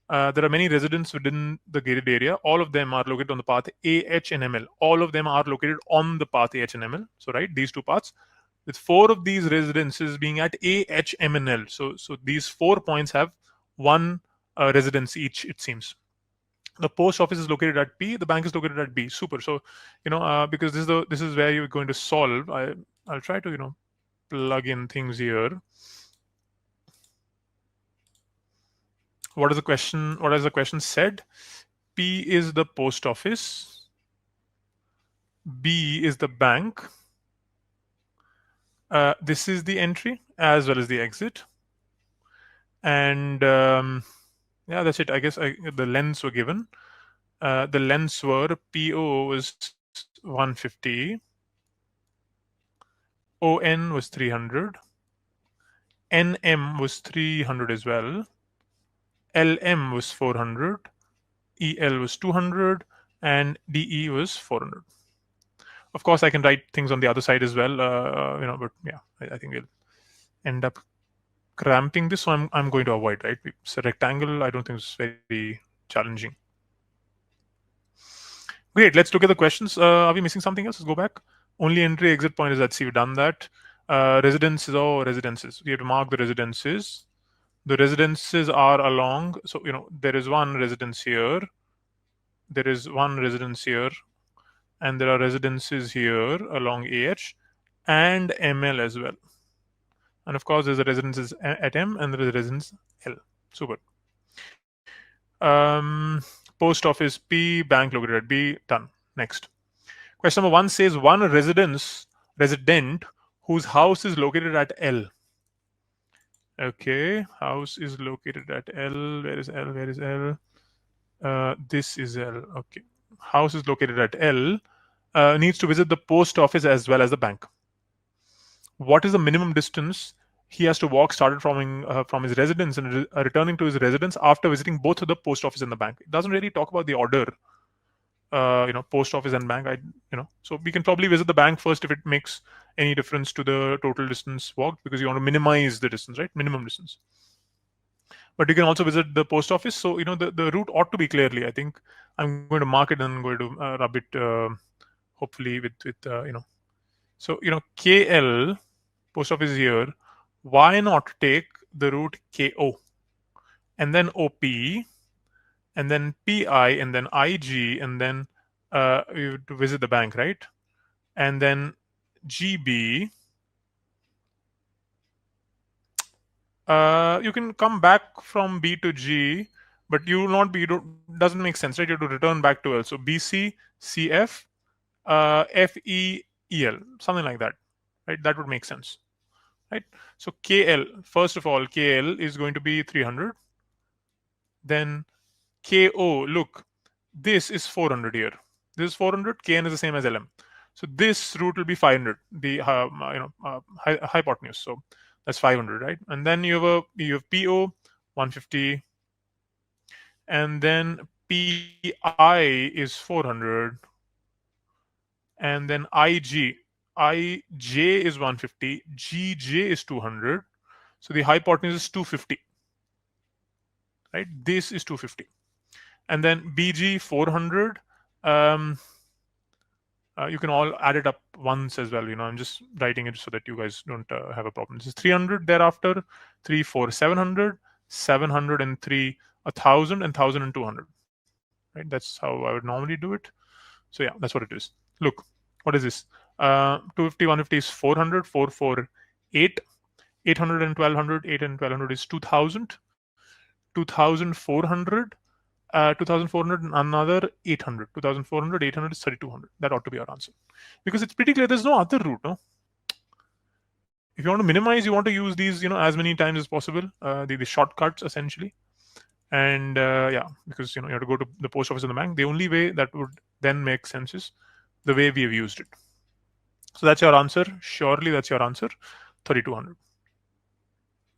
There are many residents within the gated area. All of them are located on the path AH and ML. All of them are located on the path AH and ML. So right, these two paths, with 4 of these residences being at AH, M, and L. So these 4 points have one residence each, it seems. The post office is located at P. The bank is located at B. Super. So because this is where you're going to solve. I'll try to plug in things here. What is the question? What has the question said? P is the post office. B is the bank. This is the entry as well as the exit. And yeah, that's it. I guess the lengths were given. The lengths were PO was 150. ON was 300. NM was 300 as well. LM was 400. EL was 200. And DE was 400. Of course, I can write things on the other side as well, but yeah, I think we'll end up cramping this. So I'm going to avoid, right? It's a rectangle. I don't think it's very challenging. Great. Let's look at the questions. Are we missing something else? Let's go back. Only entry exit point is at C. We've done that. Residences or residences. We have to mark the residences. The residences are along. So there is one residence here. There is one residence here, and there are residences here along AH and ML as well. And of course, there's a residence at M and there is a residence L. Super. Post office P, bank located at B. Done. Next. Question number 1 says one resident whose house is located at L. Okay, house is located at L. Where is L? Where is L? This is L. Okay, house is located at L. Needs to visit the post office as well as the bank. What is the minimum distance he has to walk started from his residence and returning to his residence after visiting both the post office and the bank? It doesn't really talk about the order. Post office and bank. So we can probably visit the bank first if it makes any difference to the total distance walked, because you want to minimize the distance, right? Minimum distance. But you can also visit the post office. So the route ought to be clearly. I think I'm going to mark it and I'm going to rub it hopefully with So KL post office here. Why not take the route KO and then OP and then PI and then IG and then you have to visit the bank, right? And then GB. You can come back from B to G, but you will not be. Doesn't make sense, right? You have to return back to L. So BC, CF, FE, EL, something like that, right? That would make sense, right? So KL, first of all, KL is going to be 300. Then KO, look, this is 400 here. This is 400. KN is the same as LM. So this route will be 500. The hypotenuse. So that's 500, right? And then you have PO 150, and then PI is 400, and then IJ is 150, GJ is 200. So the hypotenuse is 250, right? This is 250. And then BG 400. You can all add it up once as well. I'm just writing it so that you guys don't have a problem. This is 300 thereafter, 3, 4, 700, 703, 1,000, and 1,000 and 200. Right? That's how I would normally do it. So yeah, that's what it is. Look, what is this? 250, 150 is 400, 448, 800 and 1,200, 8 and 1,200 is 2,000, 2,400, 2,400 and another 800. 2,400, 800 is 3,200. That ought to be our answer. Because it's pretty clear there's no other route, no? If you want to minimize, you want to use these, as many times as possible, the shortcuts essentially. And yeah, because you have to go to the post office and the bank. The only way that would then make sense is the way we have used it. So that's your answer. Surely that's your answer. 3,200.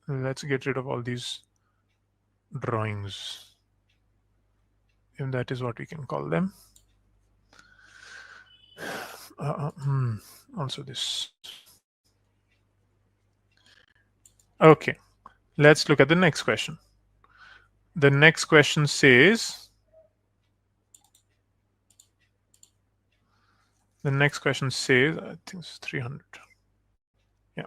Let's get rid of all these drawings, if that is what we can call them. Also this. Okay, let's look at the next question. The next question says, I think it's 300. Yeah.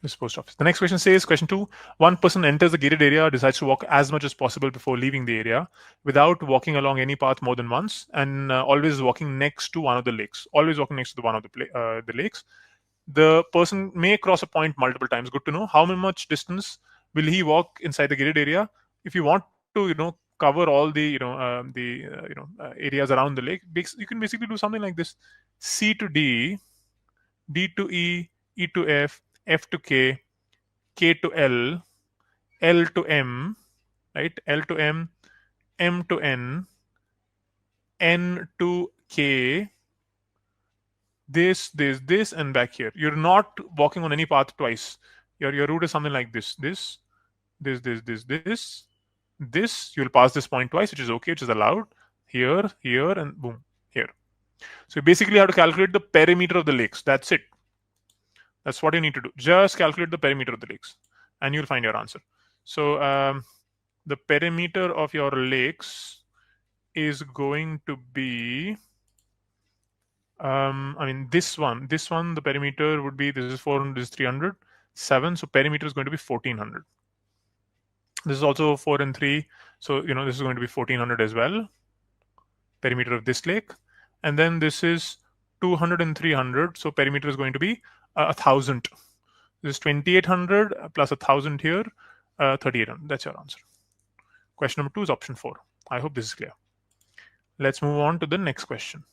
This post office. The next question says, question 2, one person enters the gated area, decides to walk as much as possible before leaving the area without walking along any path more than once, and always walking next to one of the lakes. Always walking next to one of the lakes. The person may cross a point multiple times. Good to know. How much distance will he walk inside the gated area? If you want to, cover all the areas around the lake, you can basically do something like this: C to D, D to E, E to F, F to K, K to L, L to M, right? L to M, M to N, N to K. This, and back here. You're not walking on any path twice. Your route is something like this. This. You'll pass this point twice, which is okay, which is allowed. Here, and boom, here. So you basically have to calculate the perimeter of the lakes. That's it. That's what you need to do. Just calculate the perimeter of the lakes, and you'll find your answer. So the perimeter of your lakes is going to be, I mean, this one, the perimeter would be, this is 400, this is 300, 7. So perimeter is going to be 1400. This is also 4 and 3. So, this is going to be 1400 as well, perimeter of this lake. And then this is 200 and 300. So perimeter is going to be 1000. This is 2800 plus 1000 here, 3800. That's your answer. Question number 2 is option 4. I hope this is clear. Let's move on to the next question.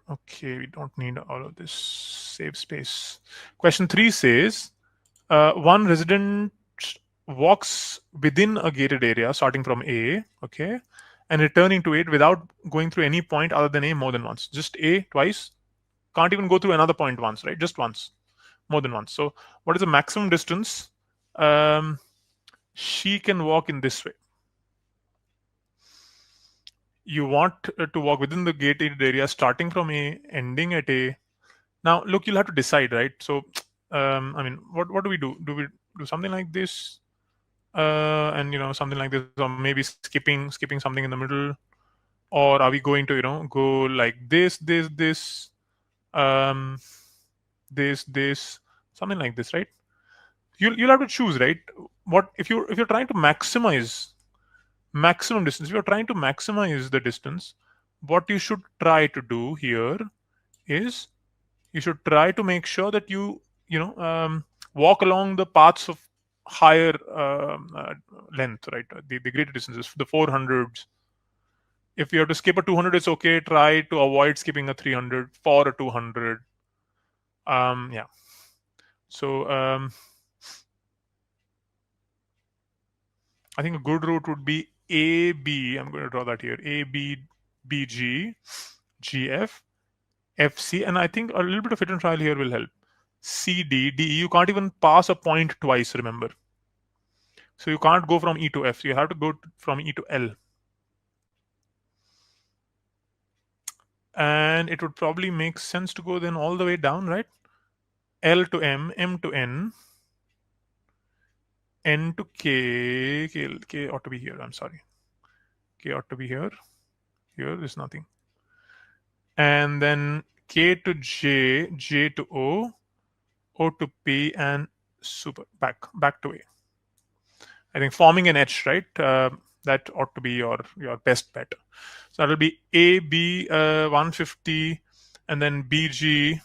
Okay, we don't need all of this. Save space. Question 3 says, one resident walks within a gated area starting from A, okay, and returning to it without going through any point other than A more than once. Just A twice. Can't even go through another point once, right? Just once. More than once. So what is the maximum distance she can walk in this way? You want to walk within the gated area starting from A, ending at A. Now, look, you'll have to decide, right? So, I mean, what do we do? Do we do something like this? And something like this, or maybe skipping something in the middle, or are we going to go like this, this, something like this, right? You'll have to choose, right? What if you're trying to maximize maximum distance? If you're trying to maximize the distance, what you should try to do here is you should try to make sure that you walk along the paths of higher length, right? The greater distances, the 400s. If you have to skip a 200, it's okay. Try to avoid skipping a 300 for a 200. Yeah. So I think a good route would be AB. I'm going to draw that here. AB, BG, GF, FC, and I think a little bit of hit and trial here will help. CD, DE. You can't even pass a point twice, remember. So you can't go from E to F. You have to go from E to L. And it would probably make sense to go then all the way down, right? L to M, M to N, N to K. K ought to be here. I'm sorry. K ought to be here. Here, there's nothing. And then K to J, J to O, O to P, and super back to A. I think forming an H, right? That ought to be your best bet. So that'll be AB 150, and then BG.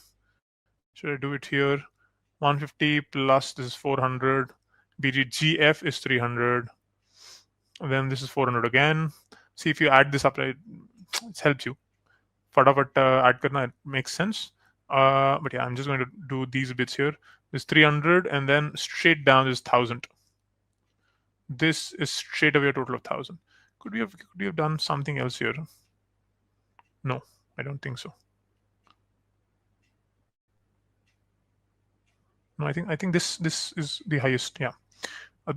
Should I do it here? 150 plus this is 400. BG GF is 300. And then this is 400 again. See if you add this up, right? It helps you. Fatapat add karna, it makes sense. But yeah, I'm just going to do these bits here. This 300, and then straight down is 1000. This is straight away a total of 1000. Could we have done something else here? No, I don't think so. No, I think this is the highest. Yeah.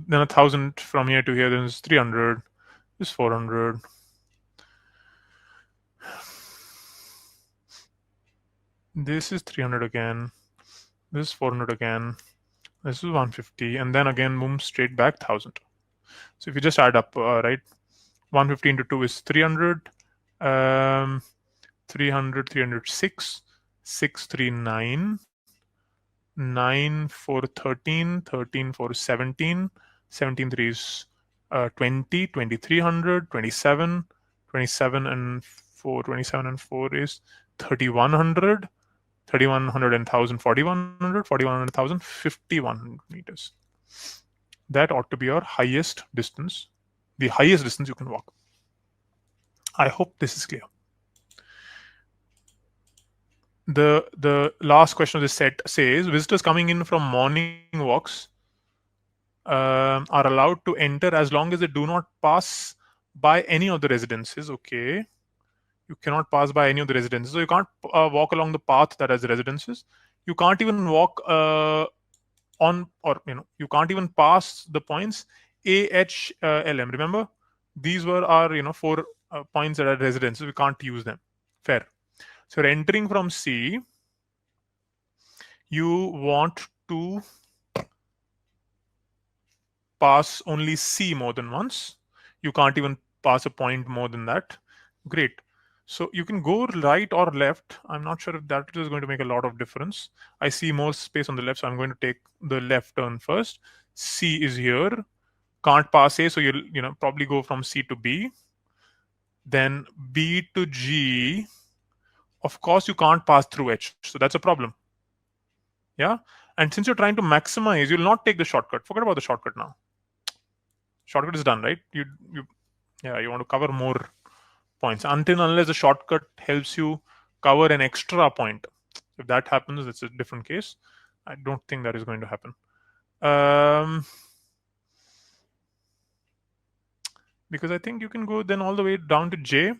Then 1000 from here to here. Then it's 300. This 400. This is 300 again. This is 400 again. This is 150, and then again, boom, straight back 1000. So if you just add up, right, 150 into 2 is 300. 300, 306, 639, 9 for 13, 13 for 17, 17 3 is 20, 2300, 27, 27 and 4, 27 and 4 is 3100, 3100 and 1000, 4100, 4100, 1000, 5100 meters. That ought to be your highest distance, the highest distance you can walk. I hope this is clear. The last question of this set says, visitors coming in from morning walks are allowed to enter as long as they do not pass by any of the residences. Okay. You cannot pass by any of the residences. So you can't walk along the path that has residences. You can't even walk on, or you can't even pass the points A, H, L, M. Remember, these were our 4 points that are residences. We can't use them. Fair. So you're entering from C. You want to pass only C more than once. You can't even pass a point more than that. Great. So you can go right or left. I'm not sure if that is going to make a lot of difference. I see more space on the left, so I'm going to take the left turn first. C is here. Can't pass A, so you'll probably go from C to B. Then B to G. Of course, you can't pass through H, so that's a problem. Yeah. And since you're trying to maximize, you'll not take the shortcut. Forget about the shortcut now. Shortcut is done, right? You want to cover more points until unless the shortcut helps you cover an extra point. If that happens, that's a different case. I don't think that is going to happen. Because I think you can go then all the way down to J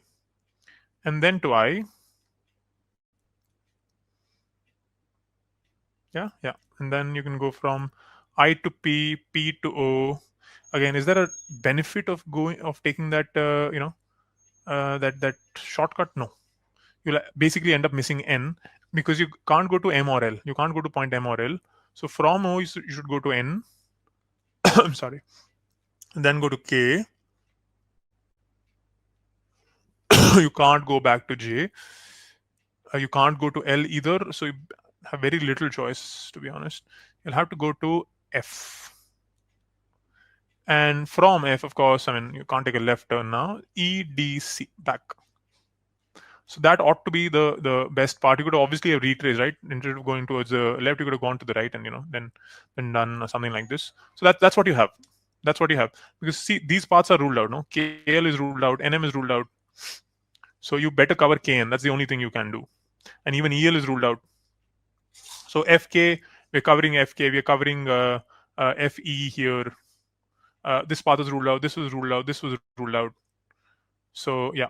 and then to I. Yeah. And then you can go from I to P, P to O. Again, is there a benefit of taking that that shortcut? No. You'll basically end up missing N because you can't go to M or L. You can't go to point M or L. So from O, you should go to N. I'm sorry. And then go to K. You can't go back to J. You can't go to L either. So you have very little choice, to be honest. You'll have to go to F. And from F, of course, I mean, you can't take a left turn now. E, D, C, back. So that ought to be the best part. You could obviously have retraced, right? Instead of going towards the left, you could have gone to the right and then done something like this. So that's what you have. That's what you have. Because see, these parts are ruled out. No, KL is ruled out, NM is ruled out. So you better cover KN. That's the only thing you can do. And even EL is ruled out. So FK, we're covering FK. We're covering FE here. This path is ruled out. This was ruled out. This was ruled out. So yeah.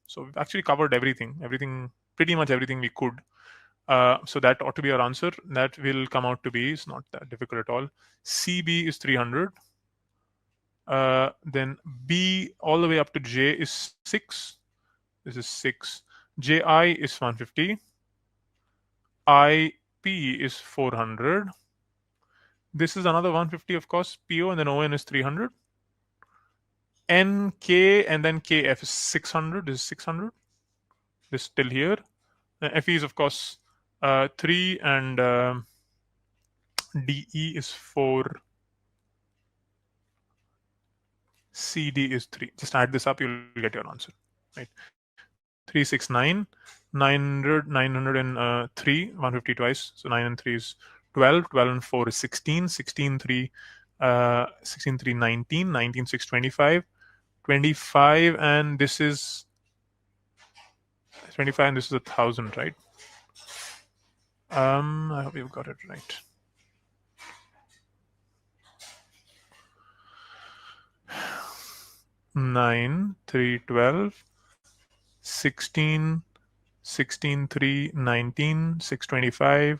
So we've actually covered everything, pretty much everything we could. So that ought to be our answer. That will come out to be, it's not that difficult at all. CB is 300. Then B all the way up to J is 6. This is 6. JI is 150. IP is 400. This is another 150, of course, PO, and then ON is 300. NK and then KF is 600. This is 600. This till here. FE is, of course, 3, and DE is 4. CD is 3. Just add this up, you'll get your answer. Right? 369, 900, 903, 150 twice. So 9 and 3 is 12. 12 and 4 is 16. 16, 3, 16, 3, 19. 19, 6, 25. 25, and this is 25, and this is 1,000, right? I hope you've got it right. Nine, 3, 12, 16, 16, 3, 19, 6, 25,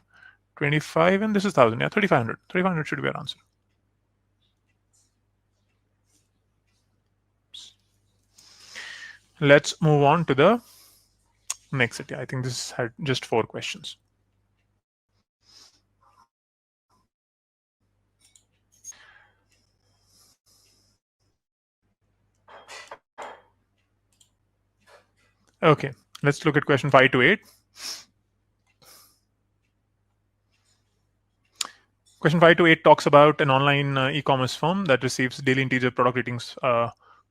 25, and this is 1,000. Yeah, 3,500. 3,500 should be our answer. Let's move on to the next set. Yeah, I think this had just 4 questions. Okay, let's look at question 5 to 8. Question 5 to 8 talks about an online e-commerce firm that receives daily integer product ratings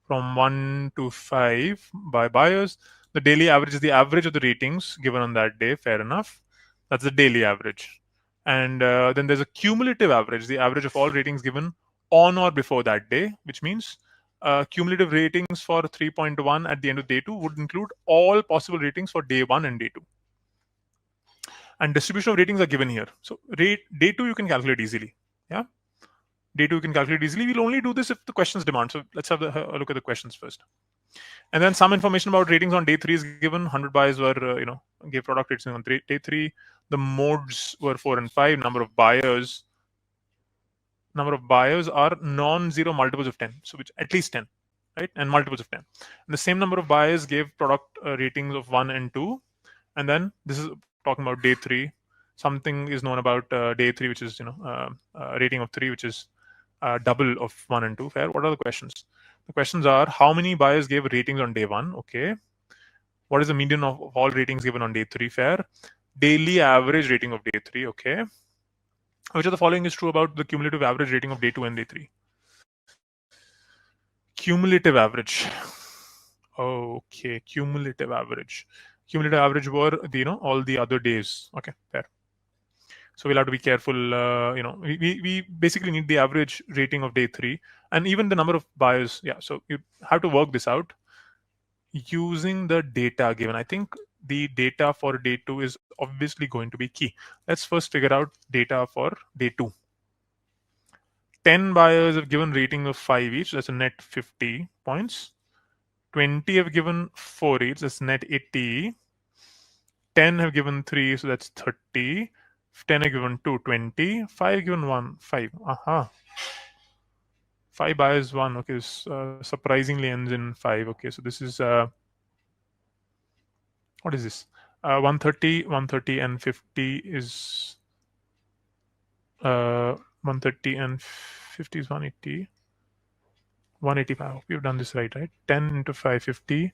from 1 to 5 by buyers. The daily average is the average of the ratings given on that day. Fair enough. That's the daily average. And then there's a cumulative average, the average of all ratings given on or before that day, which means cumulative ratings for 3.1 at the end of day 2 would include all possible ratings for day 1 and day 2. And distribution of ratings are given here. So day 2 you can calculate easily. Yeah, day 2 you can calculate easily. We'll only do this if the questions demand. So let's have a look at the questions first. And then some information about ratings on day 3 is given. 100 buyers were, gave product ratings on day 3. The modes were 4 and 5. Number of buyers are non-zero multiples of 10. So which at least 10, right? And multiples of 10. And the same number of buyers gave product ratings of 1 and 2. And then this is talking about day 3. Something is known about day 3, which is rating of 3, which is double of 1 and 2. Fair. What are the questions? The questions are, how many buyers gave ratings on day 1? Okay. What is the median of all ratings given on day 3? Fair. Daily average rating of day 3. Okay. Which of the following is true about the cumulative average rating of day 2 and day 3? Cumulative average. Okay, cumulative average. Cumulative average were the, all the other days. Okay, fair. So we'll have to be careful. We basically need the average rating of day 3 and even the number of buyers. Yeah, so you have to work this out using the data given. I think the data for day 2 is obviously going to be key. Let's first figure out data for day 2. 10 buyers have given rating of 5 each. That's a net 50 points. 20 have given 4 each. That's net 80. 10 have given 3, so that's 30. 10 have given 2, 20. 5 given 1, 5. Aha. 5 buyers 1. Okay, this surprisingly ends in 5. Okay, so this is what is this? 130, 130 and 50 is 130 and 50 is 180. 185. I hope you've done this right? 10 into 5, 50.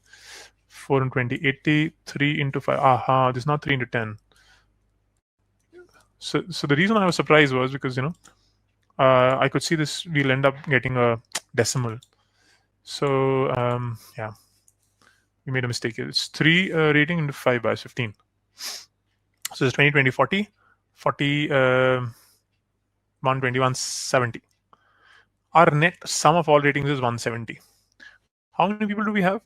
4 and 20, 80. 3 into 5. Aha, this is not 3 into 10. So the reason I was surprised was because, I could see this, we'll end up getting a decimal. So, yeah, we made a mistake here. It's 3 rating into 5 by 15. So it's 20, 20, 40, 40, 120, 170. Our net sum of all ratings is 170. How many people do we have?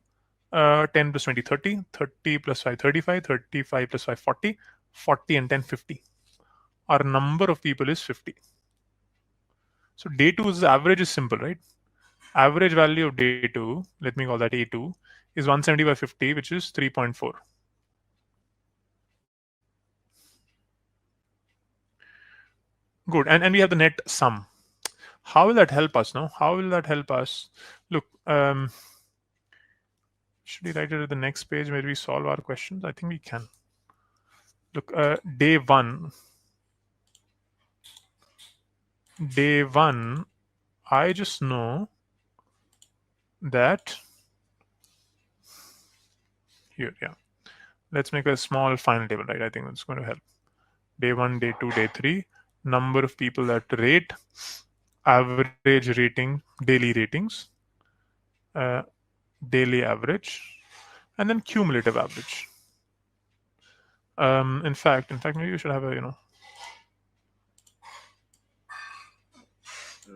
10 plus 20, 30. 30 plus 5, 35. 35 plus 5, 40. 40 and 10, 50. Our number of people is 50. So day 2's average is simple, right? Average value of day 2, let me call that A2, is 170 by 50, which is 3.4. Good. And we have the net sum. How will that help us now? How will that help us? Look, should we write it at the next page where we solve our questions? I think we can. Look, day 1. Day 1, I just know that here, yeah. Let's make a small final table, right? I think that's going to help. Day 1, day 2, day 3, number of people that rate, average rating, daily ratings, daily average, and then cumulative average. In fact, maybe you should have a,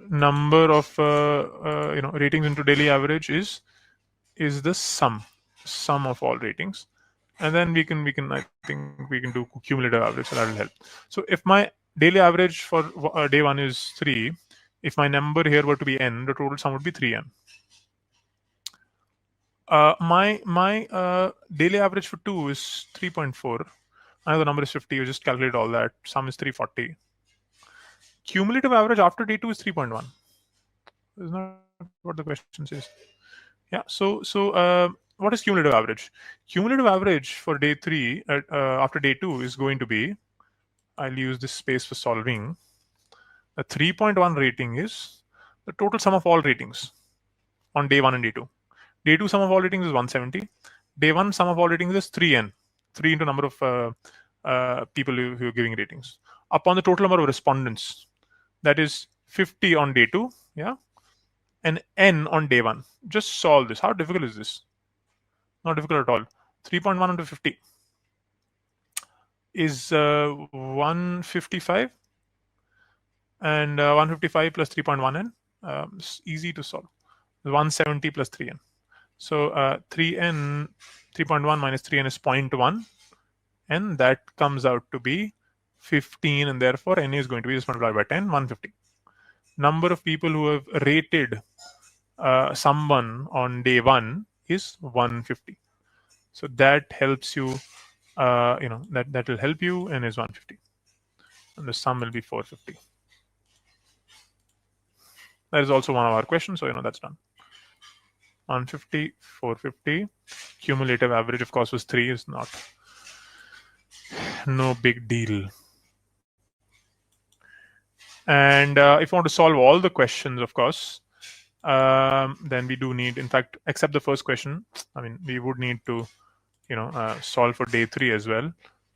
number of ratings into daily average is the sum of all ratings, and then we can I think we can do cumulative average, so that will help. So if my daily average for day 1 is 3, if my number here were to be n, the total sum would be 3n. My daily average for 2 is 3.4. Another number is 50. You just calculate all that. Sum is 340. Cumulative average after day 2 is 3.1. That's not what the question says. Yeah. So what is cumulative average? Cumulative average for day 3 after day 2 is going to be, I'll use this space for solving. The 3.1 rating is the total sum of all ratings on day 1 and day 2. Day 2 sum of all ratings is 170. Day 1 sum of all ratings is 3n. 3 into number of people who are giving ratings upon the total number of respondents. That is 50 on day 2. Yeah. And n on day 1. Just solve this. How difficult is this? Not difficult at all. 3.1 into 50 is 155, and 155 plus 3.1n, easy to solve. 170 plus 3n. So 3n, 3.1 minus 3n is 0.1, and that comes out to be 15, and therefore n is going to be just multiplied by 10, 150. Number of people who have rated someone on day 1 is 150. So that helps you, that will help you, and is 150. And the sum will be 450. That is also one of our questions, so that's done. 150, 450. Cumulative average, of course, was 3, is not. No big deal. And if you want to solve all the questions, of course, then we do need, in fact, except the first question, I mean, we would need to, solve for day 3 as well.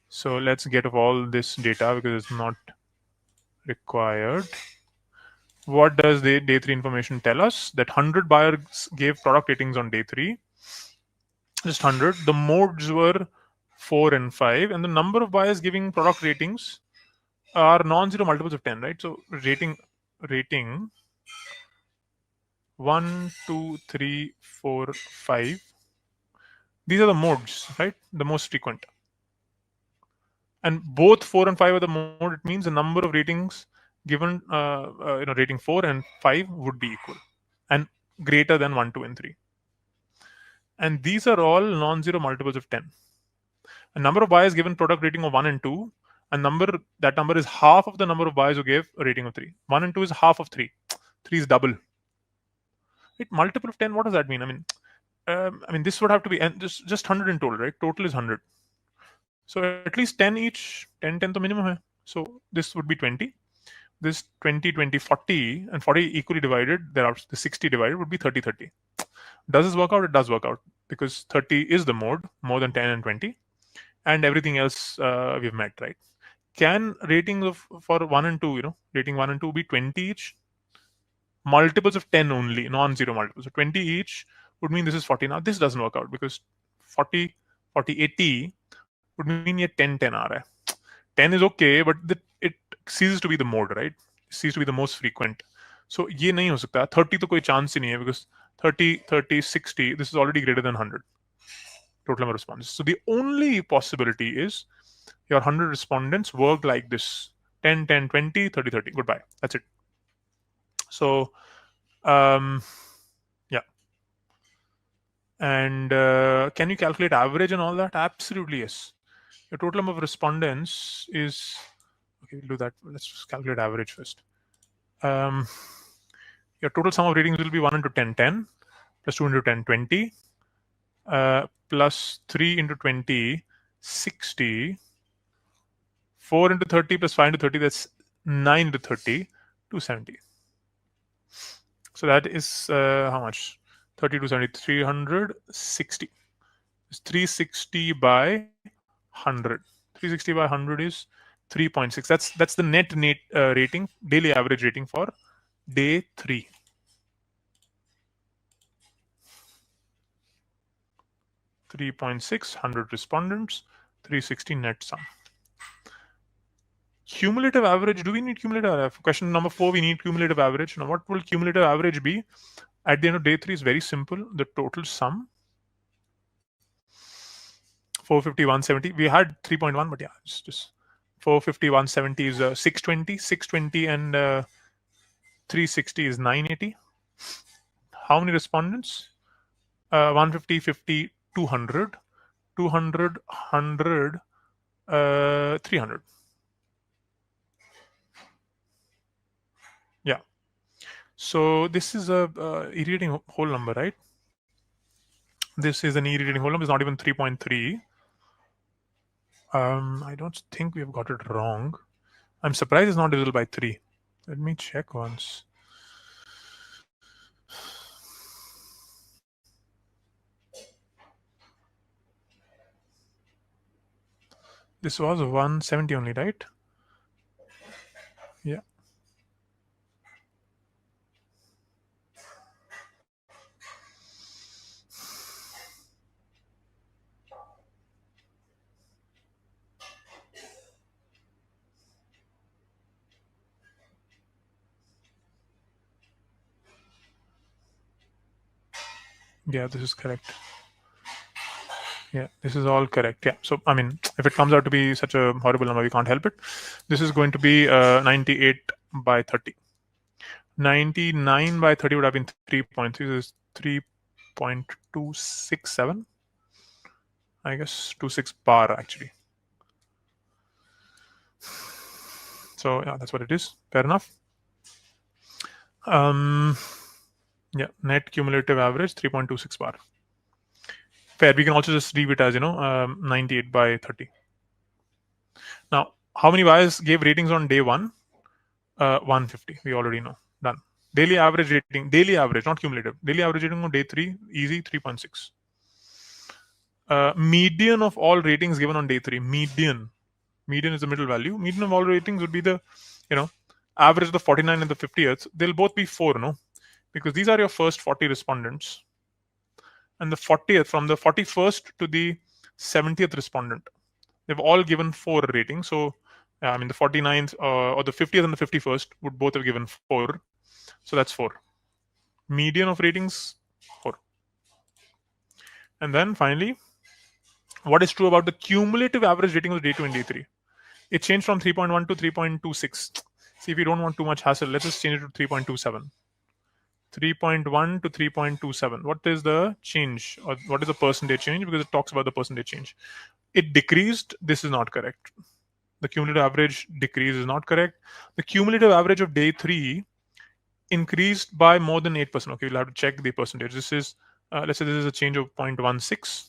So let's get of all this data because it's not required. What does the day 3 information tell us? That 100 buyers gave product ratings on day 3, just 100. The modes were 4 and 5, and the number of buyers giving product ratings are non-zero multiples of 10, right? So rating 1, 2, 3, 4, 5. These are the modes, right? The most frequent. And both 4 and 5 are the mode. It means the number of ratings given, rating 4 and 5 would be equal and greater than 1, 2, and 3. And these are all non-zero multiples of 10. A number of buyers given product rating of 1 and 2, and that number is half of the number of buyers who gave a rating of 3. 1 and 2 is half of 3. 3 is double. Right? Multiple of 10, what does that mean? I mean, this would have to be, and just 100 in total, right? Total is 100. So at least 10 each, 10 the minimum hai. So this would be 20. This 20, 20, 40, and 40 equally divided, thereafter the 60 divided would be 30, 30. Does this work out? It does work out because 30 is the mode, more than 10 and 20. And everything else we've met, right? Can ratings for 1 and 2, rating 1 and 2 be 20 each? Multiples of 10 only, non-zero multiples. So 20 each would mean this is 40. Now this doesn't work out because 40, 40, 80 would mean ye 10, 10 aa raha hai. 10 is okay, but it ceases to be the mode, right? It ceases to be the most frequent. So ye nahi ho sakta. 30 to koi chance hi nahi hai because 30, 30, 60, this is already greater than 100. Total number of responses. So the only possibility is your 100 respondents work like this: 10, 10, 20, 30, 30. Goodbye. That's it. So, yeah. And can you calculate average and all that? Absolutely, yes. Your total number of respondents is, okay, we'll do that. Let's calculate average first. Your total sum of ratings will be 1 into 10, 10, plus 2 into 10, 20, plus 3 into 20, 60, 4 into 30 plus 5 into 30, that's 9 into 30, 270. So that is how much? 30 to 70, 360. It's 360 by 100. 360 by 100 is 3.6. That's the net rating, daily average rating for day 3. 3.6, 100 respondents, 360 net sum. Cumulative average, do we need cumulative average? Question number 4, we need cumulative average. Now, what will cumulative average be? At the end of day 3 is very simple. The total sum, 450, 170. We had 3.1, but yeah, it's just 450, 170 is 620. 620 and 360 is 980. How many respondents? 150, 50, 200. 200, 100, 300. Yeah. So this is a irritating whole number, right? This is an irritating whole number. It's not even 3.3. I don't think we have got it wrong. I'm surprised it's not divisible by 3. Let me check once. This was 170 only, right? Yeah. Yeah, this is correct. Yeah, this is all correct. Yeah. So, I mean, if it comes out to be such a horrible number, we can't help it. This is going to be 98 by 30. 99 by 30 would have been 3.3. This is 3.267. I guess 26 bar actually. So yeah, that's what it is. Fair enough. Yeah, net cumulative average 3.26 bar. Fair. We can also just leave it as 98 by 30. Now, how many buyers gave ratings on day 1? 150. We already know. Done. Daily average rating, daily average, not cumulative. Daily average rating on day 3, easy, 3.6. Median of all ratings given on day 3. Median is the middle value. Median of all ratings would be the, average of the 49 and the 50th. They'll both be 4, no? Because these are your first 40 respondents. And the 40th, from the 41st to the 70th respondent, they've all given 4 ratings. So, the 49th or the 50th and the 51st would both have given 4. So that's 4. Median of ratings, 4. And then finally, what is true about the cumulative average rating of day 2 and day 3? It changed from 3.1 to 3.26. See, if you don't want too much hassle, let's just change it to 3.27. 3.1 to 3.27. What is the change, or what is the percentage change? Because it talks about the percentage change. It decreased. This is not correct. The cumulative average decrease is not correct. The cumulative average of day 3 increased by more than 8%. Okay, we'll have to check the percentage. This is, let's say this is a change of 0.16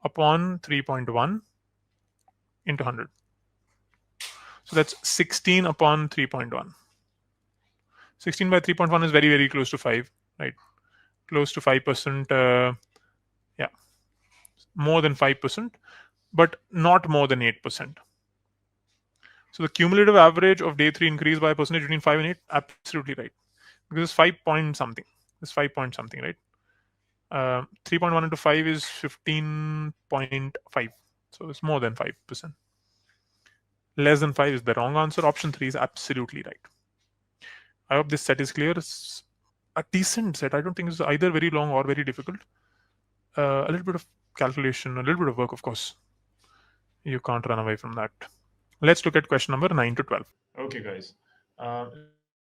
upon 3.1 into 100. So that's 16 upon 3.1. 16 by 3.1 is very, very close to 5, right? Close to 5%. Yeah, more than 5%, but not more than 8%. So the cumulative average of day 3 increased by a percentage between 5 and 8. Absolutely right. Because it's 5 point something. It's 5 point something, right? 3.1 into 5 is 15.5. So it's more than 5%. Less than 5 is the wrong answer. Option 3 is absolutely right. I hope this set is clear. It's a decent set. I don't think it's either very long or very difficult. A little bit of calculation, a little bit of work, of course. You can't run away from that. Let's look at question number 9 to 12. Okay, guys.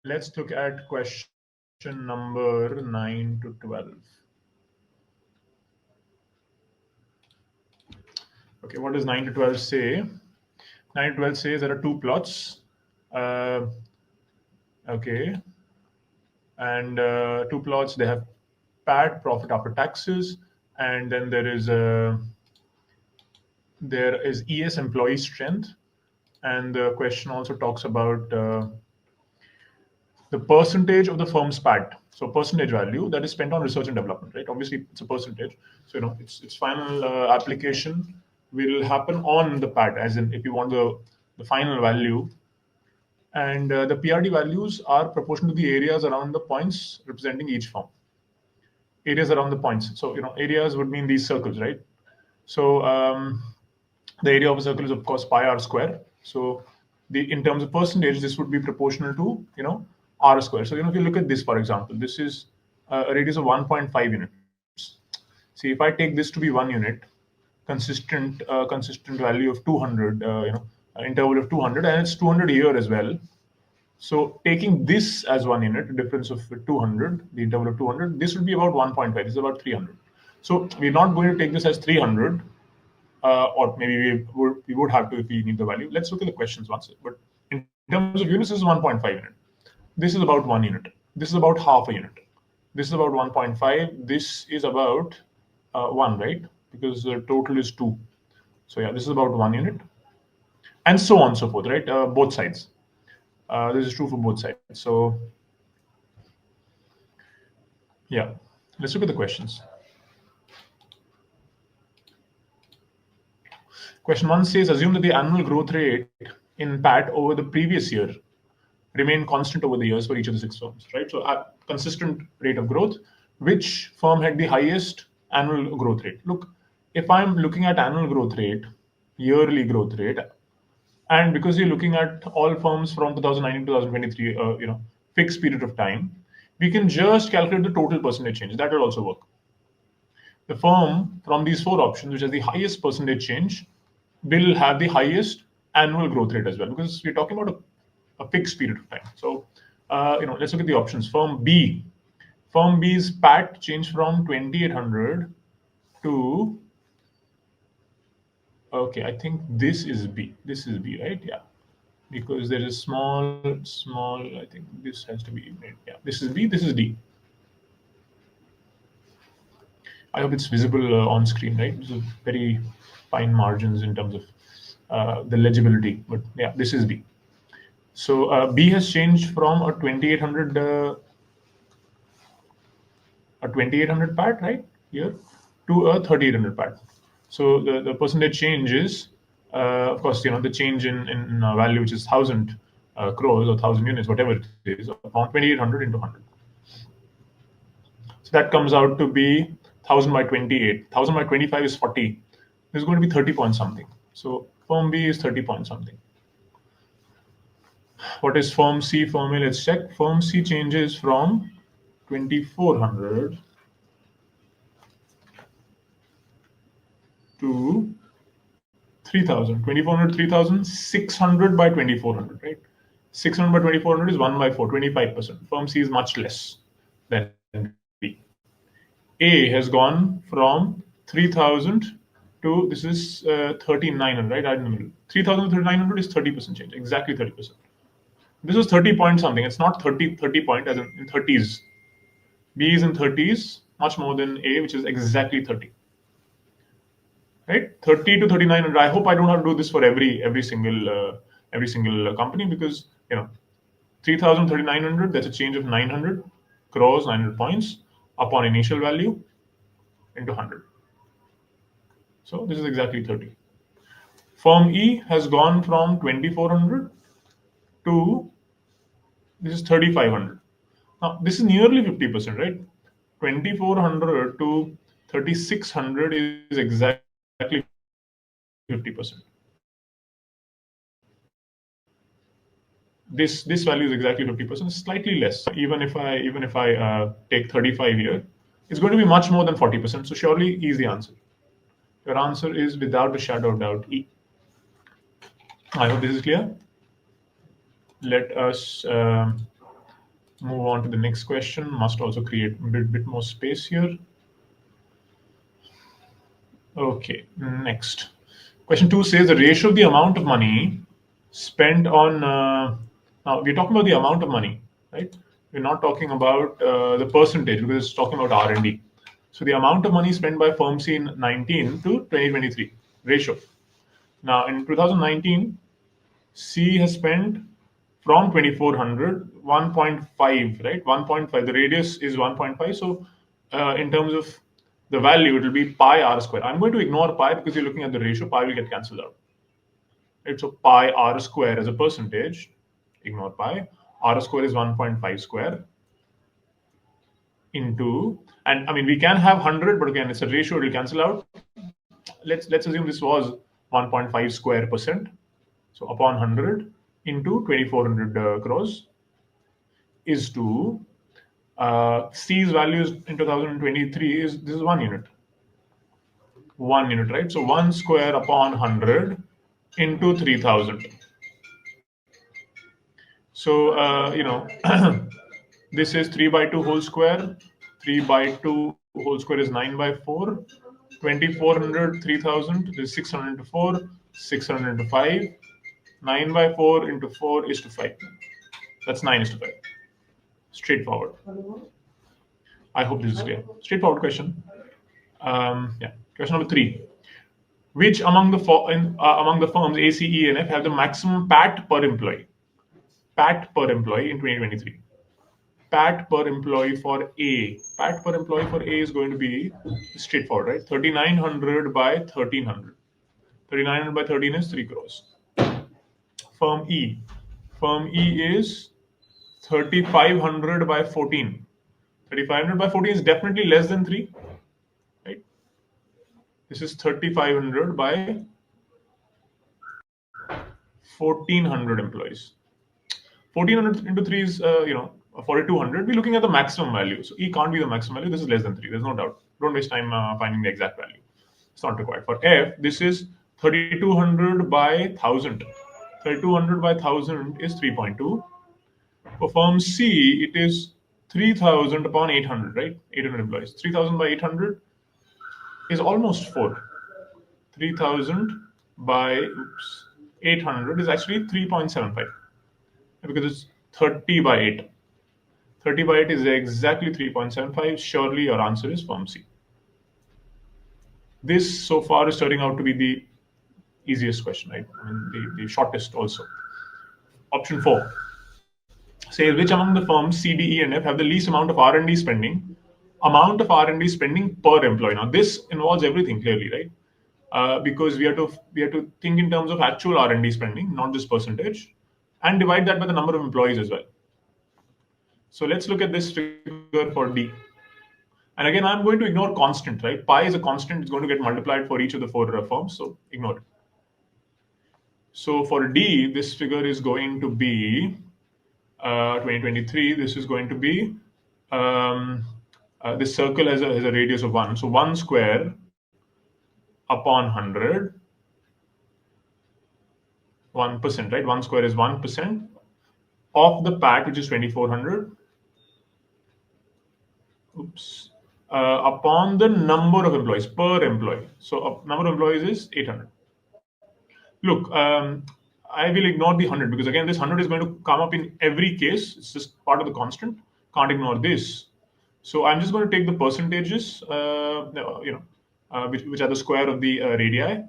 Let's look at question number 9 to 12. Okay, what does 9 to 12 say? 9 to 12 says there are 2 plots. Okay. And 2 plots, they have PAT, profit after taxes, and then there is ES, employee strength, and the question also talks about the percentage of the firm's PAT. So percentage value that is spent on research and development, right? Obviously, it's a percentage. So its final application will happen on the PAT, as in if you want the final value. And the PRD values are proportional to the areas around the points representing each firm. Areas around the points. So areas would mean these circles, right? So the area of a circle is of course pi r square. So in terms of percentage, this would be proportional to r square. So if you look at this, for example, this is a radius of 1.5 units. See, if I take this to be 1 unit, consistent value of 200, interval of 200, and it's 200 here as well. So taking this as 1 unit, difference of 200, the interval of 200, this would be about 1.5. This is about 300. So we're not going to take this as 300, or maybe we would have to if we need the value. Let's look at the questions once. But in terms of units, this is 1.5 unit. This is about 1 unit. This is about half a unit. This is about 1.5. This is about 1, right? Because the total is 2. So yeah, this is about 1 unit. And so on and so forth, right? Both sides. This is true for both sides. So yeah, let's look at the questions. Question 1 says, assume that the annual growth rate in PAT over the previous year remained constant over the years for each of the 6 firms, right? So a consistent rate of growth. Which firm had the highest annual growth rate? Look, if I'm looking at annual growth rate, yearly growth rate, and because you're looking at all firms from 2019 to 2023, fixed period of time, we can just calculate the total percentage change. That will also work. The firm from these 4 options, which has the highest percentage change, will have the highest annual growth rate as well, because we're talking about a fixed period of time. So, let's look at the options. Firm B's PAT changed from 2,800 to, okay, I think this is B. This is B, right? Yeah. Because there is small, I think this has to be, yeah, this is B, this is D. I hope it's visible on screen, right? This is very fine margins in terms of the legibility, but yeah, this is B. So B has changed from a 2800 pad right here to a 3800 pad. So the percentage change is, of course, the change in value, which is 1,000 crores or 1,000 units, whatever it is, upon 2800 into 100. So that comes out to be 1,000 by 28. 1,000 by 25 is 40. This is going to be 30 point something. So firm B is 30 point something. What is firm C? Firm A, let's check. Firm C changes from 2,400 to 3,000. 2,400, 3,000, 600 by 2,400, right? 600 by 2,400 is 1 by 4, 25%. Firm C is much less than B. A has gone from 3,000 to, this is 3,900, right? Right in the middle. 3,000 to 3,900 is 30% change, exactly 30%. This was 30 point something. It's not 30 point as in 30s. B is in 30s, much more than A, which is exactly 30. Right, 30 to 3,900. I hope I don't have to do this for every single company, because 3,000, 3,900. That's a change of 900 crores, 900 points upon initial value into 100. So this is exactly 30. Firm E has gone from 2,400 to, this is 3,500. Now this is nearly 50%, right? 2,400 to 3,600 is exactly 50%. This value is exactly 50%, slightly less. Even if I take 35 here, it's going to be much more than 40%. So surely E is the answer. Your answer is, without a shadow of doubt, E. I hope this is clear. Let us move on to the next question. Must also create a bit more space here. Okay, next. Question 2 says the ratio of the amount of money spent on, now we're talking about the amount of money, right? We're not talking about the percentage, because it's talking about R&D. So the amount of money spent by firm C in 19 to 2023, ratio. Now in 2019, C has spent from 2,400, 1.5, right? 1.5, the radius is 1.5. So in terms of the value, it will be pi r square. I'm going to ignore pi because you're looking at the ratio. Pi will get cancelled out. Right? So pi r square as a percentage, ignore pi. R square is 1.5 square into, and I mean, we can have 100, but again, it's a ratio, it will cancel out. Let's assume this was 1.5 square percent. So upon 100 into 2,400 crores is to, C's values in 2023 is, this is 1 unit. 1 unit, right? So 1 square upon 100 into 3,000. So, this is 3 by 2 whole square. 3 by 2 whole square is 9 by 4. 2,400, 3,000. This is 600 into 4. 600 into 5. 9 by 4 into 4 is to 5. That's 9 is to 5. Straightforward. I hope this is clear. Straightforward question. Yeah. Question number 3. Which among the firms A, C, E, and F have the maximum PAT per employee? PAT per employee in 2023. PAT per employee for A. PAT per employee for A is going to be straightforward, right? 3,900 by 1,300. 3,900 by 13 is 3 crores. Firm E. Firm E is 3,500 by 14. 3,500 by 14 is definitely less than 3, right? This is 3,500 by 1,400 employees. 1,400 into 3 is, 4,200. We're looking at the maximum value. So E can't be the maximum value. This is less than 3. There's no doubt. Don't waste time finding the exact value. It's not required. For F, this is 3,200 by 1,000. 3,200 by 1,000 is 3.2. For firm C, it is 3,000 upon 800, right? 800 employees. 3,000 by 800 is almost 4. 3,000 by 800 is actually 3.75, because it's 30 by 8. 30 by 8 is exactly 3.75. Surely your answer is firm C. This so far is turning out to be the easiest question, right? I mean, the shortest also. Option 4 says which among the firms C, D, E, and F have the least amount of R&D spending? Amount of R&D spending per employee. Now this involves everything clearly, right? Because we have to think in terms of actual R&D spending, not just percentage, and divide that by the number of employees as well. So let's look at this figure for D. And again, I'm going to ignore constant, right? Pi is a constant. It's going to get multiplied for each of the 4 firms, so ignore it. So for D, this figure is going to be 2023. This is going to be this circle has a radius of 1. So 1 square upon 100, 1%, right? 1 square is 1% of the PAT, which is 2400. Oops. Upon the number of employees per employee. So number of employees is 800. Look, I will ignore the 100 because again, this 100 is going to come up in every case. It's just part of the constant. Can't ignore this. So I'm just going to take the percentages, which are the square of the radii,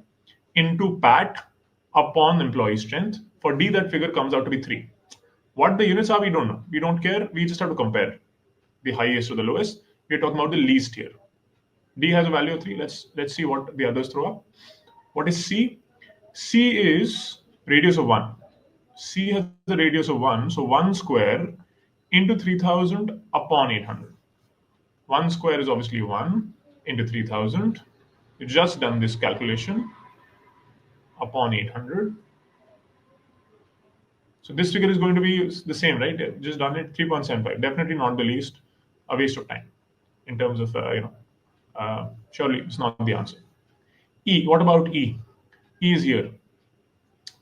into PAT upon employee strength. For D, that figure comes out to be 3. What the units are, we don't know. We don't care. We just have to compare the highest to the lowest. We're talking about the least here. D has a value of 3. Let's see what the others throw up. What is C? C is radius of 1. C has a radius of 1. So 1 square into 3000 upon 800. 1 square is obviously 1 into 3000. We've just done this calculation upon 800. So this figure is going to be the same, right? Just done it 3.75. Definitely not the least. A waste of time in terms of, surely it's not the answer. E, what about E? E is here.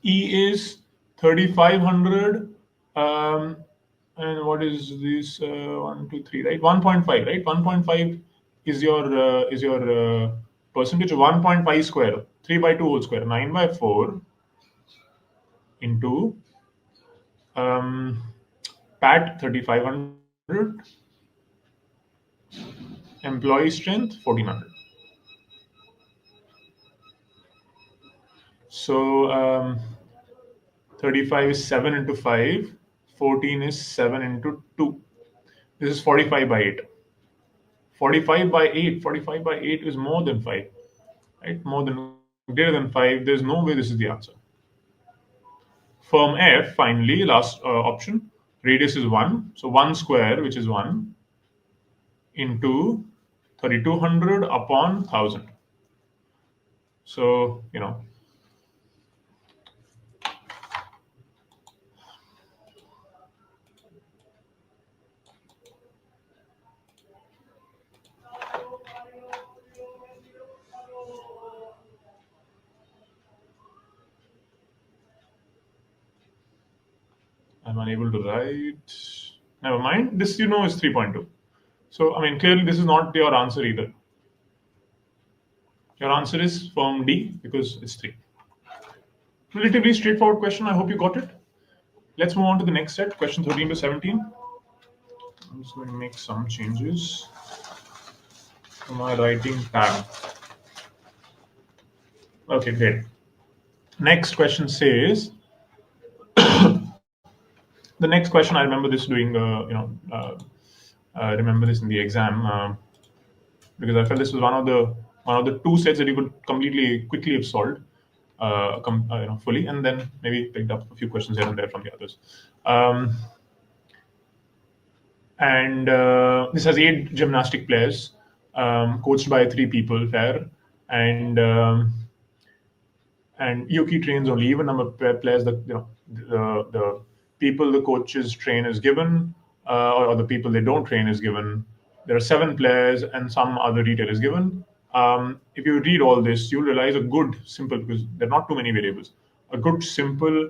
E is 3500. And what is this? 1, 2, 3, right? 1.5, right? 1.5 is your percentage of 1.5 square, 3 by 2 whole square, 9 by 4 into PAT 3500, employee strength 1400. So 35 is 7 into 5, 14 is 7 into 2. This is 45 by 8. 45 by 8. 45 by 8 is more than 5, right? Greater than 5. There's no way this is the answer. Firm F, finally, last option. Radius is 1. So 1 square, which is 1, into 3200 upon 1000. So, I'm unable to write. Never mind. This, is 3.2. So, clearly this is not your answer either. Your answer is firm D because it's 3. Relatively straightforward question. I hope you got it. Let's move on to the next set, question 13 to 17. I'm just going to make some changes to my writing tab. Okay, great. Next question says, the next question, I remember this doing, remember this in the exam because I felt this was one of the 2 sets that you could quickly have solved fully, and then maybe picked up a few questions here and there from the others. And this has 8 gymnastic players, coached by 3 people, fair, and Yuki trains only even number of players. The people the coaches train is given, or the people they don't train is given. There are 7 players, and some other detail is given. If you read all this, you'll realize a good, simple, because there are not too many variables. A good, simple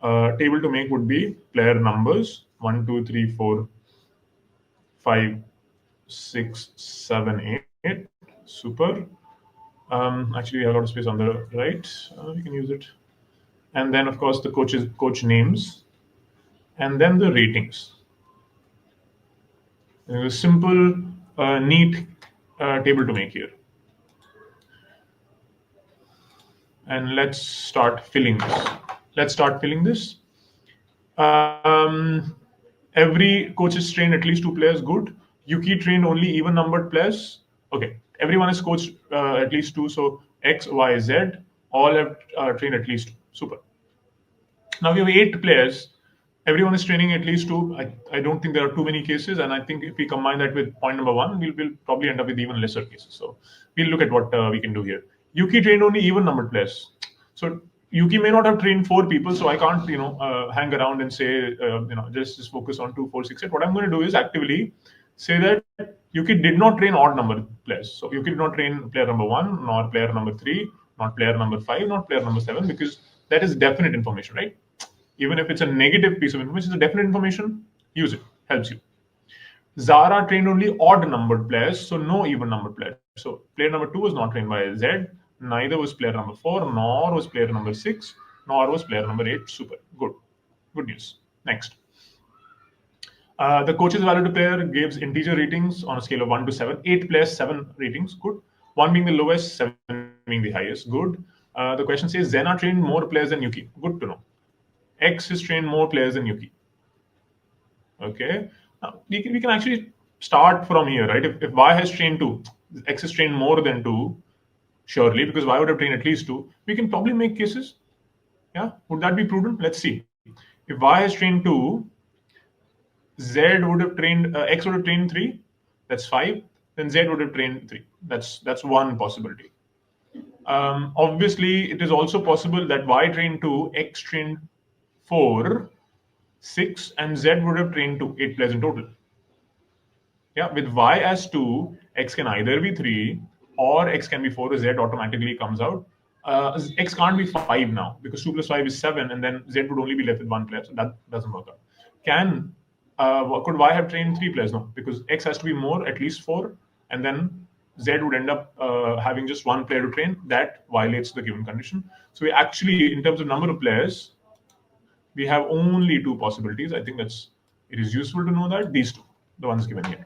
table to make would be player numbers 1, 2, 3, 4, 5, 6, 7, 8. Super. Actually, we have a lot of space on the right. We can use it. And then, of course, the coach names, and then the ratings. There's a simple, neat table to make here. And let's start filling this. Every coach is trained at least 2 players. Good. Yuki trained only even numbered players. Okay. Everyone is coached at least two. So X, Y, Z all have trained at least two. Super. Now we have 8 players. Everyone is training at least two. I don't think there are too many cases, and I think if we combine that with point number one, we'll probably end up with even lesser cases. So we'll look at what we can do here. Yuki trained only even numbered players. So Yuki may not have trained 4 people, so I can't hang around and say just focus on 2, 4, 6, 8. What I'm going to do is actively say that Yuki did not train odd number players. So Yuki did not train player number one, nor player number three, not player number five, not player number seven, because that is definite information, right? Even if it's a negative piece of information, it's a definite information, use it, helps you. Zara trained only odd numbered players, so no even numbered players. So player number 2 was not trained by Z, neither was player number 4, nor was player number 6, nor was player number 8. Super, good. Good news. Next. The coach's value to player gives integer ratings on a scale of 1 to 7. 8 players, 7 ratings, good. 1 being the lowest, 7 being the highest, good. The question says Zen are trained more players than Yuki. Good to know. X has trained more players than Yuki. Okay. Now, we can actually start from here, right? If Y has trained 2, X has trained more than 2, surely, because Y would have trained at least 2, we can probably make cases. Yeah. Would that be prudent? Let's see. If Y has trained 2, Z would have trained, X would have trained 3, that's 5, then Z would have trained 3. That's one possibility. Obviously, it is also possible that Y trained 2, X trained 4, 6, and Z would have trained 2, 8 players in total. Yeah, with Y as 2, X can either be 3 or X can be 4, Z automatically comes out. X can't be 5 now because 2 plus 5 is 7, and then Z would only be left with 1 player, so that doesn't work out. Could Y have trained 3 players? No, because X has to be more, at least 4, and then Z would end up having just 1 player to train. That violates the given condition. So we actually, in terms of number of players, we have only 2 possibilities. I think it is useful to know that these 2, the ones given here.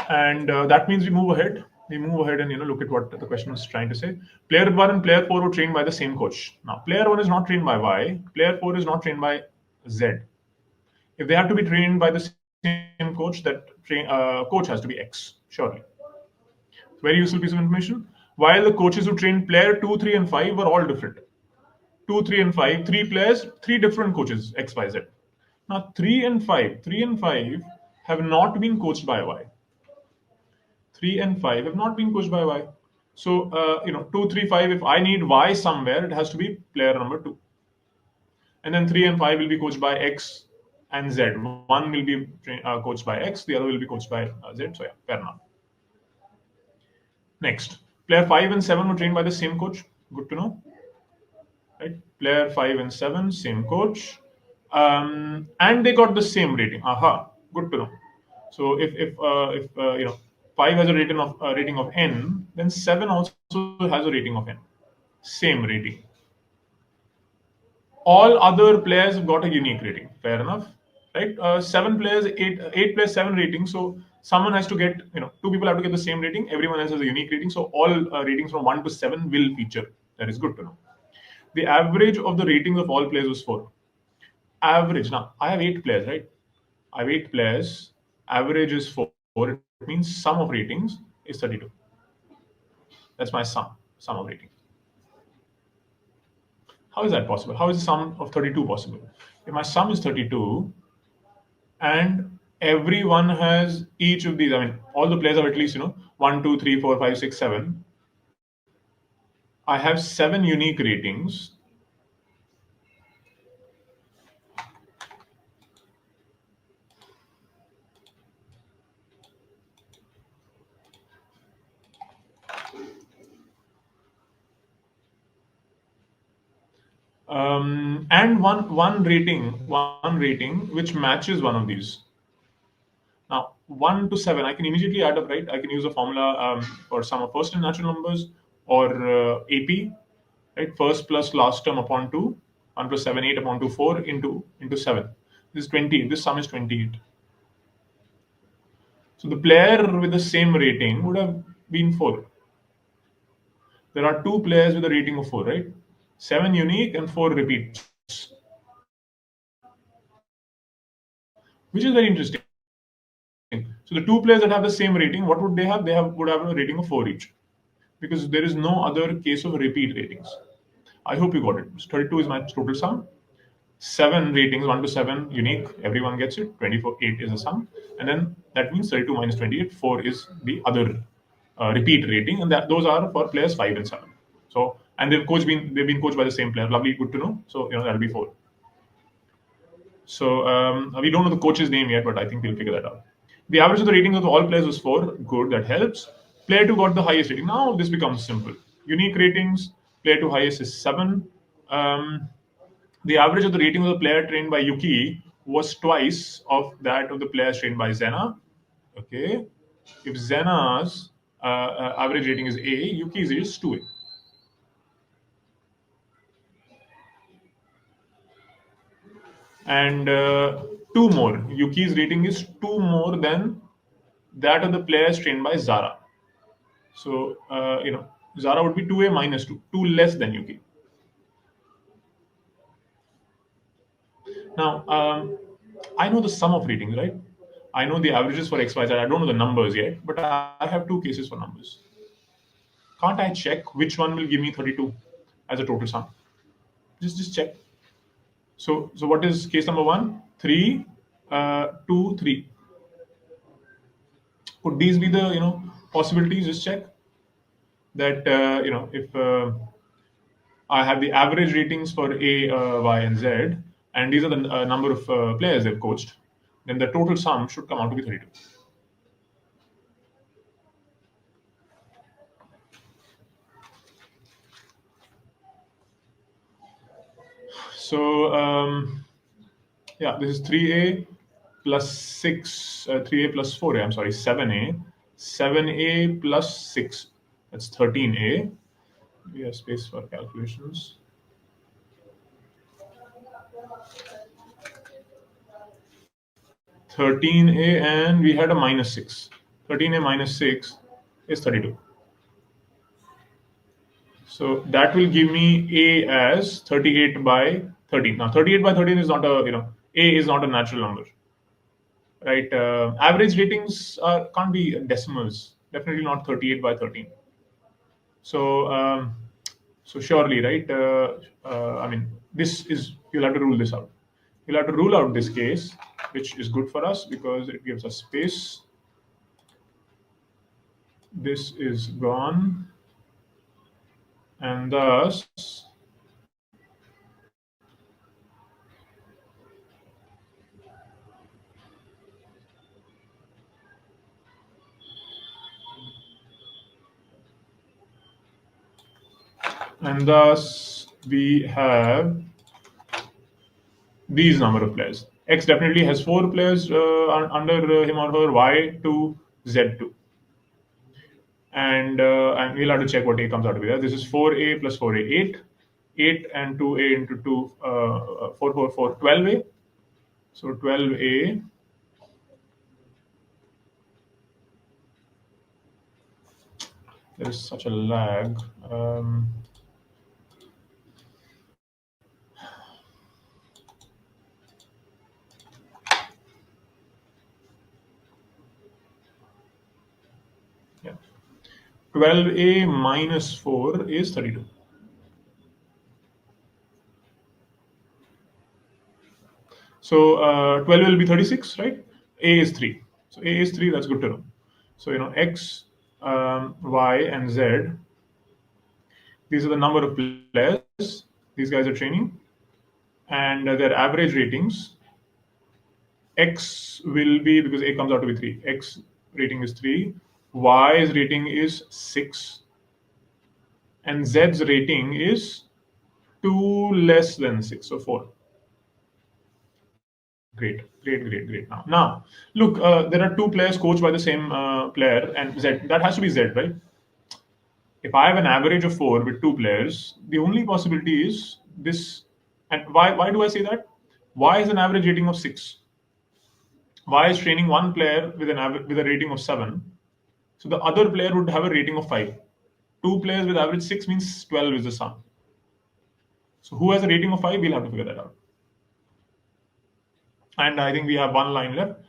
And that means we move ahead. We move ahead and look at what the question was trying to say. Player 1 and player 4 were trained by the same coach. Now, player 1 is not trained by Y. Player 4 is not trained by Z. If they have to be trained by the same coach, that coach has to be X, surely. Very useful piece of information. While the coaches who trained player 2, 3, and 5 were all different. 2, 3, and 5, 3 players, 3 different coaches, X, Y, Z. Now, 3 and 5 have not been coached by Y. 3 and 5 have not been coached by Y. So, 2, 3, 5, if I need Y somewhere, it has to be player number 2. And then 3 and 5 will be coached by X and Z. One will be coached by X, the other will be coached by Z. So, yeah, fair enough. Next, player 5 and 7 were trained by the same coach. Good to know. Right? Player 5 and 7, same coach. And they got the same rating. Aha, good to know. So if 5 has a rating of n, then 7 also has a rating of n. Same rating. All other players have got a unique rating. Fair enough, right? 7 players, 8 plus 7 rating. So someone has to get 2 people have to get the same rating. Everyone else has a unique rating. So all ratings from 1 to 7 will feature. That is good to know. The average of the ratings of all players was 4. Average. Now I have 8 players, right? I have 8 players. Average is 4. It means sum of ratings is 32. That's my sum of ratings. How is that possible? How is the sum of 32 possible? If my sum is 32 and everyone has each of these, I mean, all the players have at least 1, 2, 3, 4, 5, 6, 7. I have 7 unique ratings. And one rating which matches one of these. Now 1 to 7, I can immediately add up, right? I can use a formula for sum of first and natural numbers, or AP, right? First plus last term upon 2, 1 plus 7, 8 upon 2, 4 into 7. This is 20. This sum is 28. So the player with the same rating would have been 4. There are 2 players with a rating of 4, right? 7 unique and 4 repeats, which is very interesting. So the two players that have the same rating, what would they have? Would have a rating of 4 each, because there is no other case of repeat ratings. I hope you got it. 32 is my total sum. 7 ratings, 1 to 7 unique, everyone gets it. 24, 8 is a sum, and then that means 32 minus 28, 4 is the other repeat rating, and those are for players 5 and 7. So, and they've been coached by the same player. Lovely, good to know. So that'll be 4. So we don't know the coach's name yet, but I think we'll figure that out. The average of the ratings of all players was 4. Good, that helps. Player 2 got the highest rating. Now this becomes simple. Unique ratings, player 2 highest is 7. The average of the rating of the player trained by Yuki was twice of that of the players trained by Zena. Okay. If Zena's average rating is A, Yuki's is 2A. And 2 more. Yuki's rating is 2 more than that of the players trained by Zara. So, Zara would be 2A minus 2, 2 less than Yuki. Now, I know the sum of ratings, right? I know the averages for X, Y, Z. I don't know the numbers yet, but I have 2 cases for numbers. Can't I check which one will give me 32 as a total sum? Just check. So what is case number 1? 3, 2, 3. Could these be the possibilities? Just check that if I have the average ratings for A, Y, and Z, and these are the number of players they've coached, then the total sum should come out to be 32. So yeah, this is 3A plus 6, 3A plus 4A, I'm sorry, 7A. 7A plus 6, that's 13A. We have space for calculations. 13A, and we had a minus 6. 13A minus 6 is 32. So that will give me A as 38 by 13. Now 38 by 13 is not A is not a natural number, right? Average ratings can't be decimals. Definitely not 38 by 13. So so surely, right? I mean, you'll have to rule this out. You'll have to rule out this case, which is good for us because it gives us space. This is gone, and thus we have these number of players. X definitely has 4 players under him or her, Y to Z2. And we'll have to check what A comes out to be. This is 4A plus 4A, 8. 8 and 2A into 2, 4, 4, 4, 12A. So 12A. There is such a lag. Yeah. 12A minus 4 is 32. So 12 will be 36, right? A is 3. So A is 3, that's good to know. So, X, Y, and Z, these are the number of players these guys are training, and their average ratings. X will be, because A comes out to be 3. X rating is 3. Y's rating is 6. And Z's rating is 2 less than 6, so 4. Great. Now, look, there are 2 players coached by the same player, and Z. That has to be Z, right? If I have an average of 4 with 2 players, the only possibility is this. And why do I say that? Y is an average rating of 6. Y is training one player with a rating of 7. So the other player would have a rating of 5. 2 players with average 6 means 12 is the sum. So who has a rating of 5? We'll have to figure that out. And I think we have one line left.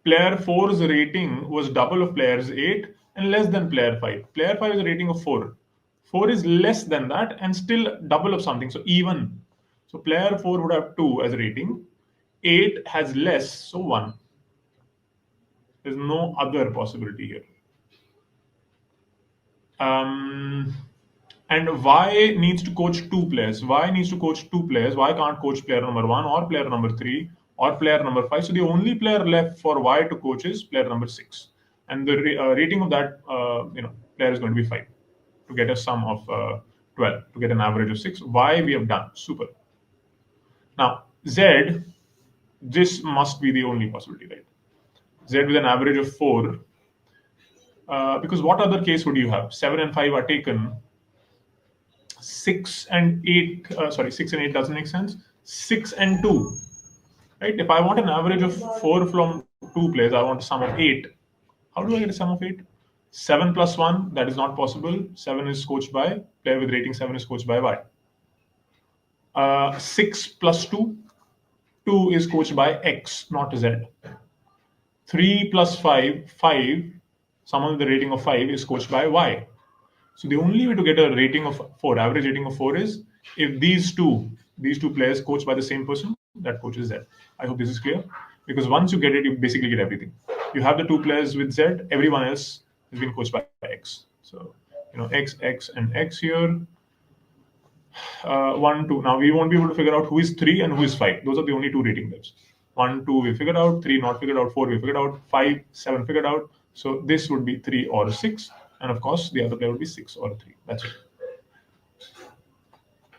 Player 4's rating was double of player's 8 and less than player 5. Player 5 is a rating of 4. 4 is less than that and still double of something, so even. So player 4 would have 2 as a rating. 8 has less, so 1. There's no other possibility here. And Y needs to coach 2 players. Y needs to coach 2 players. Y can't coach player number 1 or player number 3 or player number 5. So the only player left for Y to coach is player number 6. And the rating of that player is going to be 5 to get a sum of 12, to get an average of 6. Y we have done. Super. Now, Z, this must be the only possibility, right? Z with an average of 4. Because what other case would you have? 7 and 5 are taken. 6 and 8, 6 and 8 doesn't make sense. 6 and 2, right? If I want an average of 4 from 2 players, I want a sum of 8. How do I get a sum of 8? 7 plus 1, that is not possible. 7 is coached by, player with rating 7 is coached by Y. 6 plus 2, 2 is coached by X, not Z. 3 plus 5, 5, someone with the rating of 5 is coached by Y. So the only way to get a rating of 4, average rating of 4, is if these two players coached by the same person, that coaches Z. I hope this is clear, because once you get it, you basically get everything. You have the 2 players with Z, everyone else has been coached by X. So, X, X, and X here. 1, 2. Now we won't be able to figure out who is 3 and who is 5. Those are the only 2 rating types. 1, 2 we figured out, 3 not figured out, 4 we figured out, 5, 7 figured out. So this would be 3 or 6. And of course, the other player would be 6 or 3. That's it.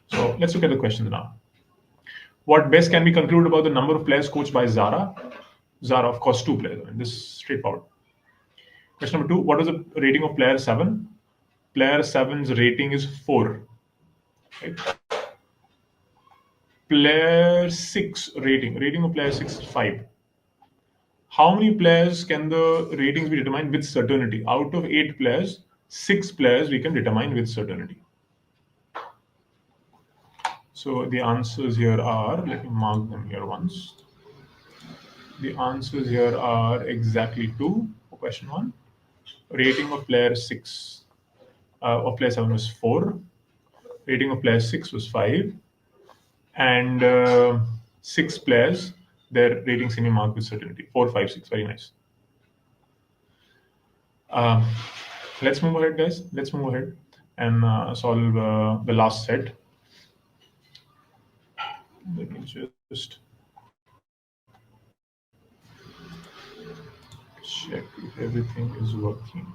So let's look at the questions now. What best can be concluded about the number of players coached by Zara? Zara, of course, 2 players. This is straightforward. Question number 2. What is the rating of player 7? Player 7's rating is 4. Right? Player 6 rating of player 6 is 5. How many players can the ratings be determined with certainty? Out of 8 players, 6 players we can determine with certainty. So the answers here are, let me mark them here once. The answers here are exactly 2 for question 1. Rating of player 6 of player 7 was 4. Rating of player 6 was 5. And 6 players, their ratings can be marked with certainty. 4, 5, 6. Very nice. Let's move ahead, guys. Let's move ahead and solve the last set. Let me just check if everything is working.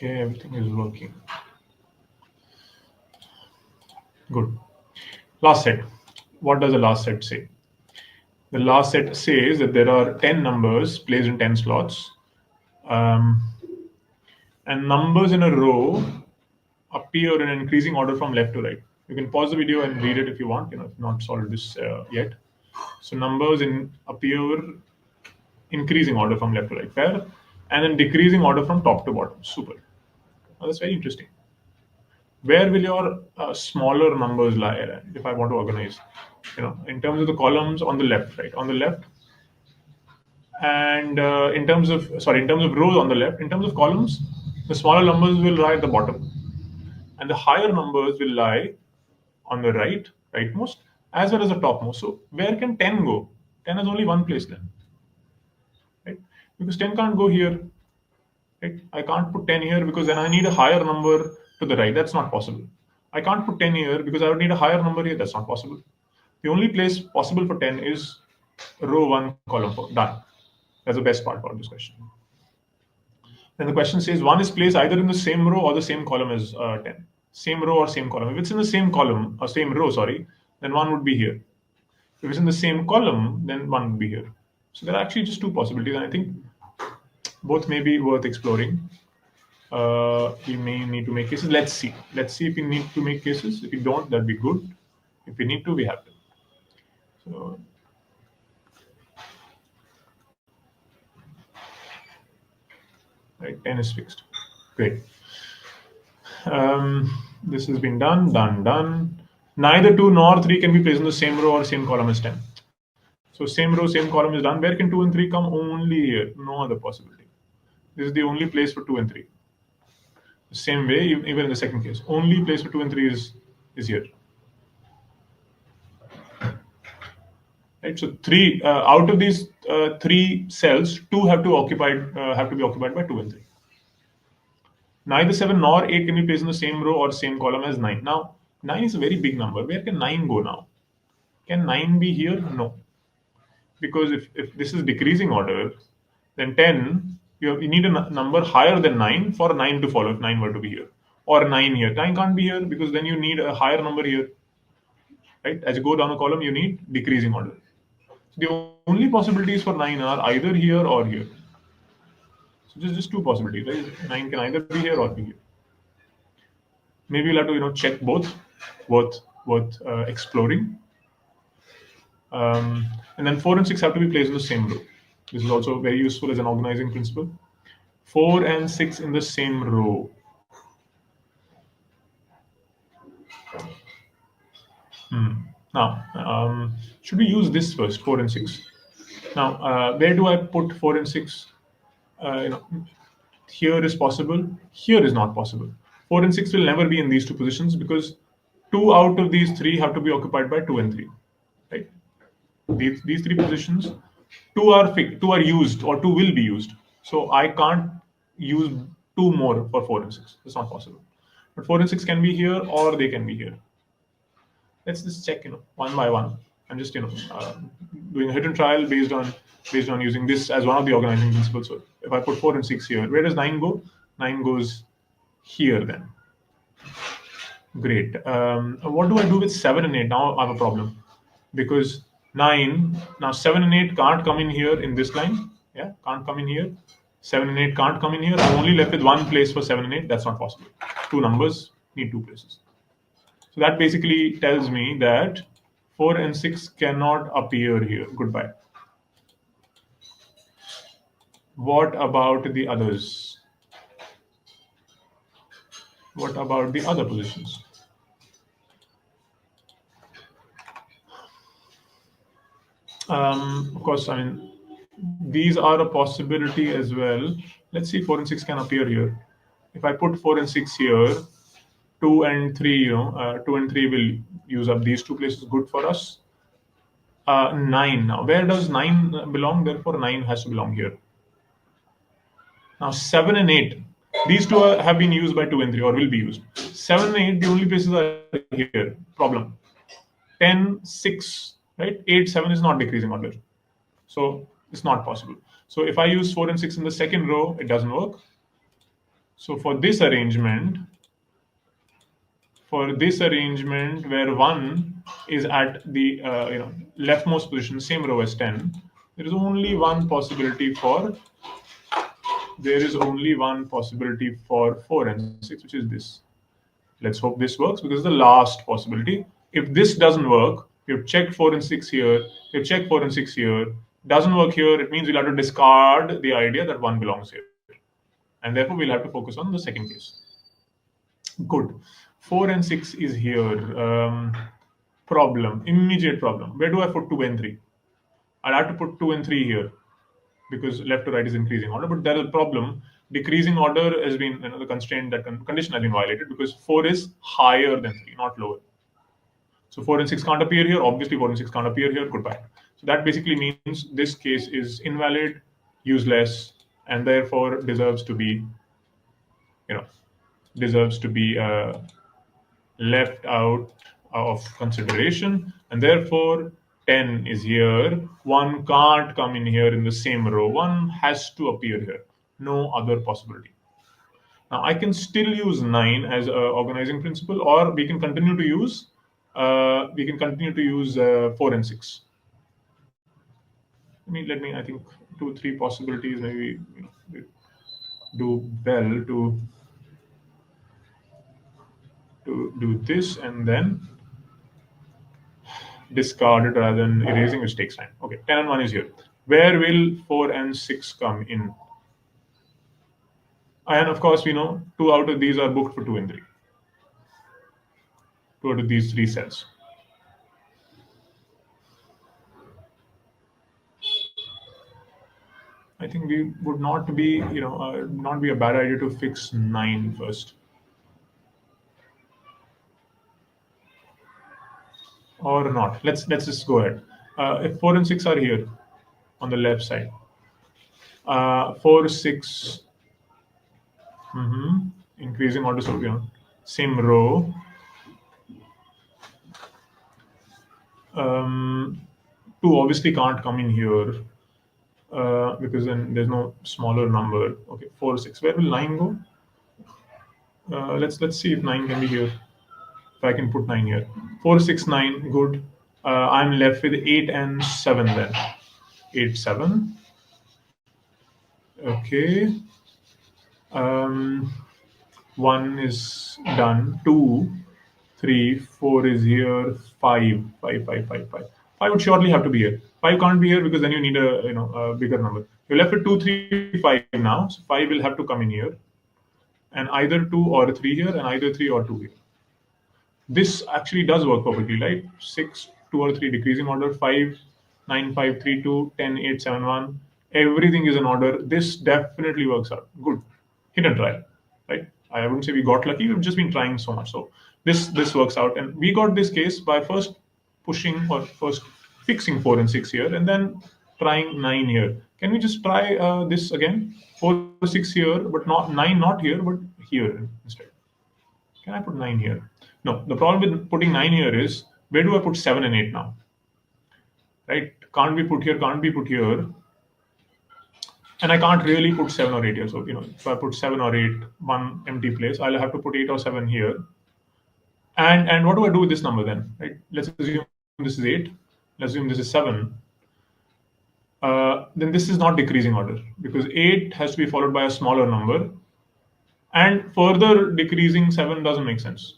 Okay, everything is working. Good. Last set. What does the last set say? The last set says that there are 10 numbers placed in 10 slots. And numbers in a row appear in increasing order from left to right. You can pause the video and read it if you want, if not solved this yet. So numbers appear increasing order from left to right, fair, and then decreasing order from top to bottom. Super. Now, that's very interesting. Where will your smaller numbers lie if I want to organize? In terms of the columns on the left, right? On the left. And in terms of rows on the left. In terms of columns, the smaller numbers will lie at the bottom. And the higher numbers will lie on the rightmost, as well as the topmost. So where can 10 go? 10 has only one place then. Right? Because 10 can't go here. Right? I can't put 10 here because then I need a higher number to the right. That's not possible. I can't put 10 here because I would need a higher number here. That's not possible. The only place possible for 10 is row 1, column 4. Done. That's the best part about this question. Then the question says 1 is placed either in the same row or the same column as 10. Same row or same column. If it's in the same column or same row, then 1 would be here. If it's in the same column, then 1 would be here. So there are actually just 2 possibilities, and I think both may be worth exploring. We may need to make cases. Let's see. Let's see if we need to make cases. If we don't, that'd be good. If we need to, we have to. So right, 10 is fixed. Great. This has been done. Neither 2 nor 3 can be placed in the same row or same column as 10. So same row, same column is done. Where can 2 and 3 come? Only here. No other possibility. This is the only place for 2 and 3. The same way, even in the second case. Only place for 2 and 3 is here. Right. So 3 out of these 3 cells, 2 have to be occupied by 2 and 3. Neither 7 nor 8 can be placed in the same row or same column as 9. Now, 9 is a very big number. Where can 9 go now? Can 9 be here? No. Because if this is decreasing order, then 10, you need a number higher than 9 for 9 to follow if 9 were to be here. Or 9 here. 9 can't be here because then you need a higher number here. Right? As you go down a column, you need decreasing order. So the only possibilities for 9 are either here or here. So just 2 possibilities, right? 9 can either be here or be here. Maybe you'll have to check both, worth exploring. And then 4 and 6 have to be placed in the same row. This is also very useful as an organizing principle. 4 and 6 in the same row. Now, should we use this first, 4 and 6? Now, where do I put 4 and 6? Here is possible, here is not possible. 4 and 6 will never be in these 2 positions because 2 out of these 3 have to be occupied by 2 and 3. Right? These 3 positions, 2 are used or 2 will be used. So I can't use 2 more for 4 and 6. It's not possible. But 4 and 6 can be here or they can be here. Let's just check, one by one. I'm just, doing a hit and trial based on using this as one of the organizing principles. So if I put 4 and 6 here, where does 9 go? 9 goes here then. Great. What do I do with 7 and 8? Now I have a problem because 9, now 7 and 8 can't come in here in this line. Yeah, can't come in here. 7 and 8 can't come in here. I'm only left with one place for 7 and 8. That's not possible. 2 numbers need 2 places. So that basically tells me that 4 and 6 cannot appear here. Goodbye. What about the others? What about the other positions? Of course, I mean, these are a possibility as well. Let's see, 4 and 6 can appear here. If I put 4 and 6 here, 2 and 3, 2 and 3 will use up these 2 places. Good for us. 9 now. Where does 9 belong? Therefore, 9 has to belong here. Now, 7 and 8. These 2 have been used by 2 and 3 or will be used. 7 and 8, the only places are here. Problem. 10, 6, right? 8, 7 is not decreasing order. So it's not possible. So if I use 4 and 6 in the second row, it doesn't work. So for this arrangement where 1 is at the leftmost position, same row as 10, there is only one possibility for 4 and 6, which is this. Let's hope this works because it's the last possibility. If this doesn't work, you've checked 4 and 6 here, you've checked 4 and 6 here, doesn't work here, it means we'll have to discard the idea that 1 belongs here. And therefore, we'll have to focus on the second case. Good. 4 and 6 is here. Problem, immediate problem. Where do I put 2 and 3? I'll have to put 2 and 3 here because left to right is increasing order. But there is a problem. Decreasing order has been, the constraint, that condition has been violated because 4 is higher than 3, not lower. So 4 and 6 can't appear here. Obviously, 4 and 6 can't appear here. Goodbye. So that basically means this case is invalid, useless, and therefore deserves to be, left out of consideration. And therefore, 10 is here. 1 can't come in here in the same row. 1 has to appear here. No other possibility. Now, I can still use 9 as an organizing principle, or we can continue to use 4 and 6. Let me. I think 2, 3 possibilities. Maybe do well to do this, and then discard it rather than erasing, which takes time. Okay, 10 and 1 is here. Where will 4 and 6 come in? And of course, we know 2 out of these are booked for 2 and 3. 2 out of these 3 cells. I think we would not be, not be a bad idea to fix 9 first. Or not. Let's just go ahead. If 4 and 6 are here on the left side, 4, 6, increasing order, so same row. 2 obviously can't come in here because then there's no smaller number. Okay, 4, 6. Where will 9 go? Let's see if 9 can be here. If I can put 9 here. 4, 6, 9. Good. I'm left with 8 and 7 then. 8, 7. Okay. 1 is done. 2, 3, 4 is here. 5. 5 would surely have to be here. 5 can't be here because then you need a bigger number. You're left with 2, 3, 5 now. So 5 will have to come in here. And either 2 or 3 here, and either 3 or 2 here. This actually does work perfectly, right? 6, 2 or 3 decreasing order, 5, 9, 5, 3, 2, 10, 8, 7, 1. Everything is in order. This definitely works out. Good. Hit and try, right? I wouldn't say we got lucky. We've just been trying so much. So this works out. And we got this case by first pushing or first fixing 4 and 6 here and then trying 9 here. Can we just try this again? 4, 6 here, but not 9, not here, but here instead. Can I put 9 here? No, the problem with putting 9 here is, where do I put 7 and 8 now? Right? Can't be put here, can't be put here. And I can't really put 7 or 8 here. So, if I put 7 or 8, one empty place, I'll have to put 8 or 7 here. And what do I do with this number then? Right? Let's assume this is 8. Let's assume this is 7. Then this is not decreasing order because 8 has to be followed by a smaller number. And further decreasing 7 doesn't make sense.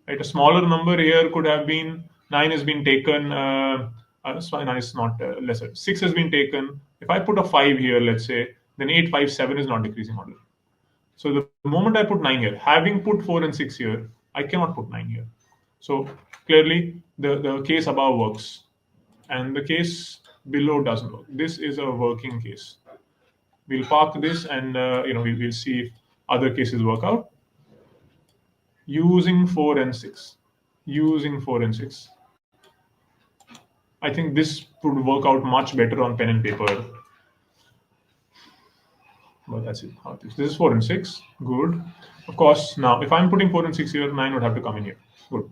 Right? A smaller number here could have been 9 has been taken. 9 is not lesser. 6 has been taken. If I put a 5 here, let's say, then 8, 5, 7 is not decreasing order. So the moment I put 9 here, having put 4 and 6 here, I cannot put 9 here. So clearly the case above works and the case below doesn't work. This is a working case. We'll park this and we'll see if other cases work out. Using 4 and 6. Using 4 and 6. I think this would work out much better on pen and paper. But that's it. This is 4 and 6. Good. Of course, now if I'm putting 4 and 6 here, 9 would have to come in here. Good.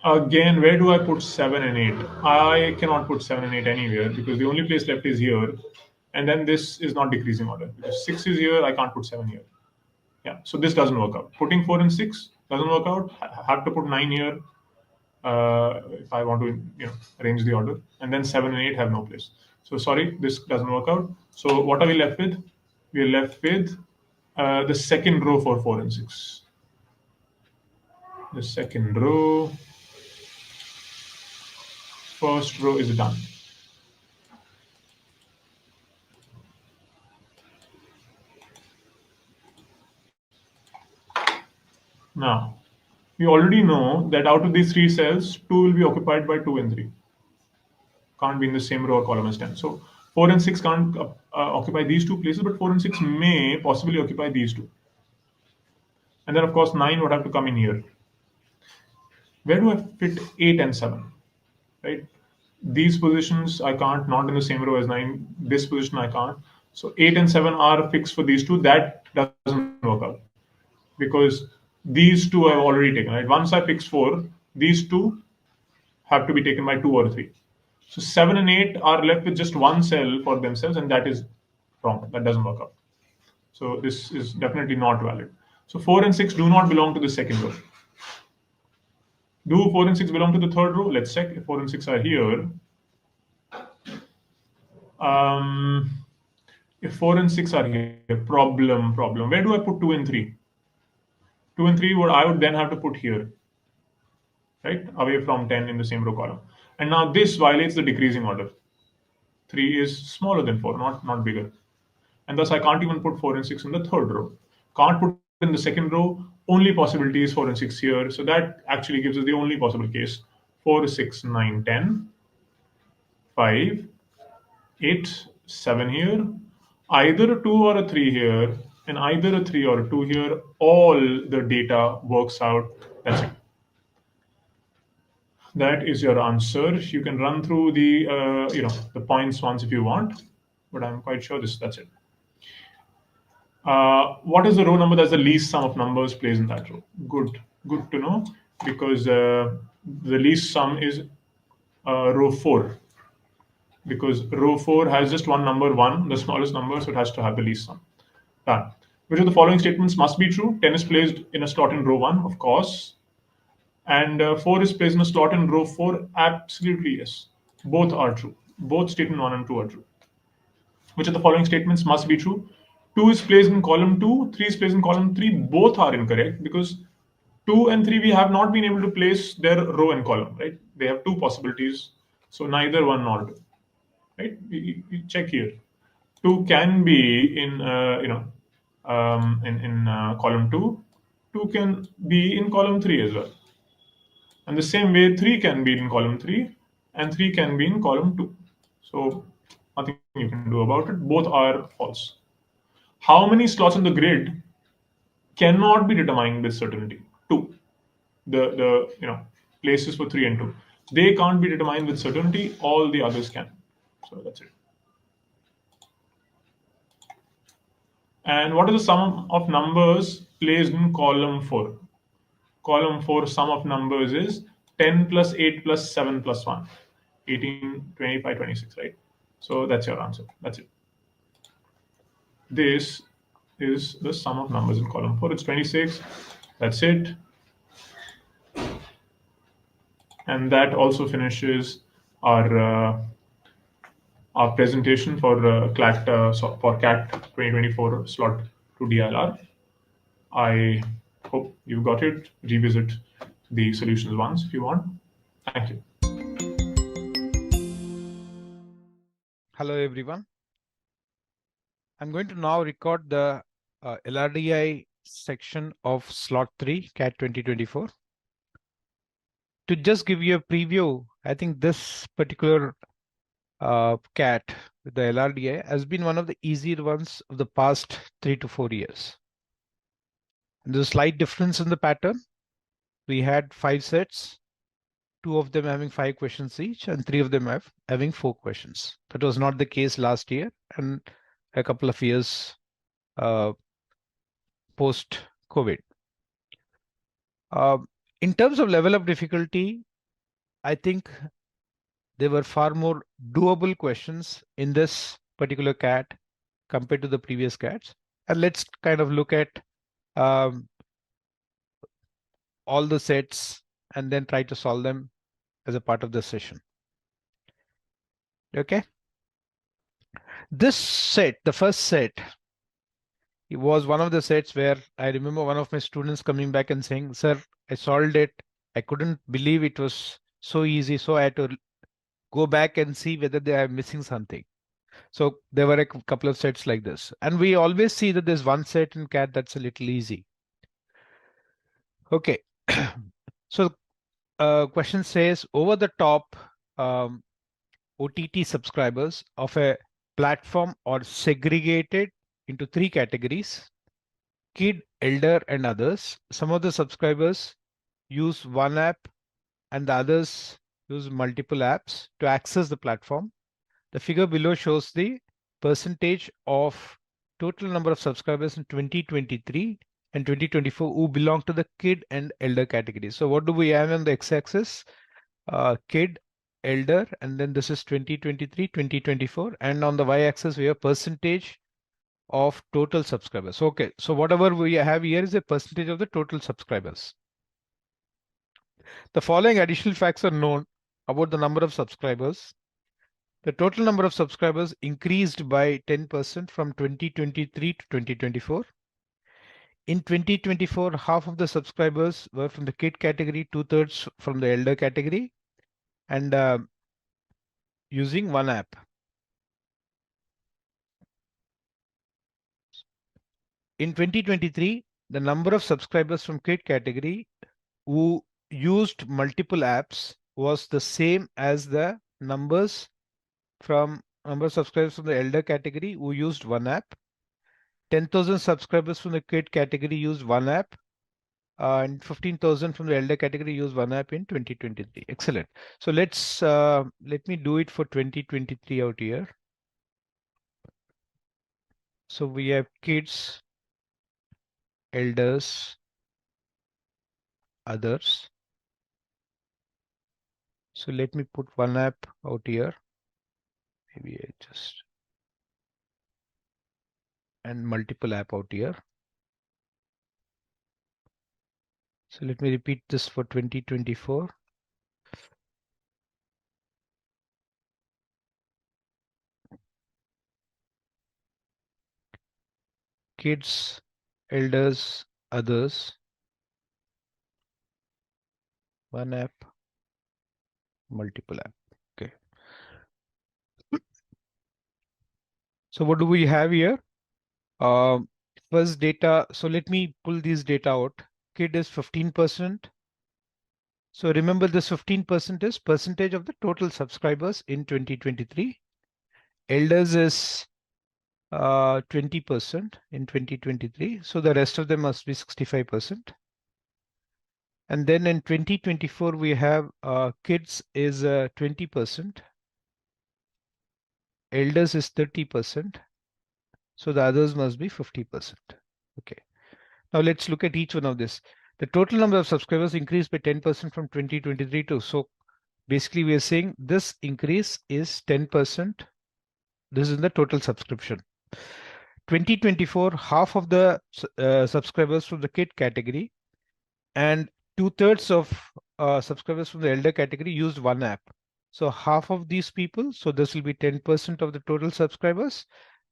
Again, where do I put 7 and 8? I cannot put 7 and 8 anywhere because the only place left is here. And then this is not decreasing order. Because 6 is here, I can't put 7 here. Yeah, so this doesn't work out. Putting 4 and 6 doesn't work out. I have to put 9 here if I want to arrange the order. And then 7 and 8 have no place. So sorry, this doesn't work out. So what are we left with? We are left with the second row for 4 and 6. The second row. First row is done. Now, we already know that out of these 3 cells, 2 will be occupied by 2 and 3. Can't be in the same row or column as 10. So 4 and 6 can't occupy these 2 places, but 4 and 6 may possibly occupy these 2. And then, of course, 9 would have to come in here. Where do I fit 8 and 7? Right? These positions I can't, not in the same row as 9. This position I can't. So 8 and 7 are fixed for these 2. That doesn't work out because these 2 I've already taken. Right? Once I fix 4, these 2 have to be taken by 2 or 3. So 7 and 8 are left with just one cell for themselves, and that is wrong. That doesn't work out. So this is definitely not valid. So 4 and 6 do not belong to the second row. Do 4 and 6 belong to the third row? Let's check if 4 and 6 are here. If 4 and 6 are here, problem. Where do I put 2 and 3? 2 and 3, what I would then have to put here. right? Away from 10 in the same row column. And now this violates the decreasing order. 3 is smaller than 4, not bigger. And thus I can't even put 4 and 6 in the third row. Can't put in the second row. Only possibility is 4 and 6 here. So that actually gives us the only possible case. 4, 6, 9, 10, 5, 8, 7 here, either a 2 or a 3 here, and either a 3 or a 2 here. All the data works out. That's it. That is your answer. You can run through the the points once if you want, but I'm quite sure that's it. What is the row number that's the least sum of numbers placed in that row? Good to know, because the least sum is row 4, because row 4 has just one number 1, the smallest number, so it has to have the least sum. Done. Which of the following statements must be true? 10 is placed in a slot in row 1, of course. And 4 is placed in a slot in row 4. Absolutely yes. Both are true. Both statement 1 and 2 are true. Which of the following statements must be true? 2 is placed in column 2, 3 is placed in column 3. Both are incorrect, because 2 and 3 we have not been able to place their row and column, right? They have two possibilities. So neither 1 nor 2. Right? We check here. 2 can be in column 2. 2 can be in column 3 as well. And the same way, 3 can be in column 3 and 3 can be in column 2. So nothing you can do about it. Both are false. How many slots on the grid cannot be determined with certainty? 2. The places for 3 and 2. They can't be determined with certainty. All the others can. So that's it. And what is the sum of numbers placed in column 4? Column 4 sum of numbers is 10 plus 8 plus 7 plus 1. 18, 25, 26, right? So that's your answer. That's it. This is the sum of numbers in column 4. It's 26. That's it. And that also finishes our presentation for CAT 2024 slot to DILR. I hope you got it. Revisit the solutions once if you want. Thank you. Hello everyone. I'm going to now record the LRDI section of slot 3 CAT 2024. To just give you a preview, I think this particular CAT with the LRDI has been one of the easier ones of the past 3 to 4 years. And there's a slight difference in the pattern. We had 5 sets, 2 of them having 5 questions each, and 3 of them having 4 questions. That was not the case last year and a couple of years post-COVID. In terms of level of difficulty, I think there were far more doable questions in this particular CAT compared to the previous CATs. And let's kind of look at all the sets and then try to solve them as a part of the session. Okay. This set, the first set, it was one of the sets where I remember one of my students coming back and saying, "Sir, I solved it. I couldn't believe it was so easy. So I had to go back and see whether they are missing something." So there were a couple of sets like this. And we always see that there's one set in CAT that's a little easy. Okay. So question says, over the top OTT subscribers of a platform are segregated into 3 categories: kid, elder, and others. Some of the subscribers use one app and the others use multiple apps to access the platform. The figure below shows the percentage of total number of subscribers in 2023 and 2024 who belong to the kid and elder categories. So what do we have on the x-axis? Kid, elder, and then this is 2023, 2024. And on the y-axis, we have percentage of total subscribers. Okay, so whatever we have here is a percentage of the total subscribers. The following additional facts are known about the number of subscribers. The total number of subscribers increased by 10% from 2023 to 2024. In 2024, half of the subscribers were from the kid category, 2/3 from the elder category, and using one app. In 2023, the number of subscribers from kid category who used multiple apps was the same as the number of subscribers from the elder category who used one app. 10,000 subscribers from the kid category used one app, and 15,000 from the elder category used one app in 2023. Excellent. So let me do it for 2023 out here. So we have kids, elders, others. So let me put one app out here. Maybe I just, and multiple app out here. So let me repeat this for 2024. Kids, elders, others. One app, multiple app. Okay. So what do we have here? First data. So let me pull these data out. Kid is 15%. So remember this 15% is percentage of the total subscribers in 2023. Elders is 20% in 2023. So the rest of them must be 65%. And then in 2024, we have kids is 20%. Elders is 30%. So the others must be 50%. Okay. Now let's look at each one of this. The total number of subscribers increased by 10% from 2023 to. So basically we are saying this increase is 10%. This is the total subscription. 2024, half of the subscribers from the kid category and 2/3 of subscribers from the elder category used one app. So half of these people, so this will be 10% of the total subscribers.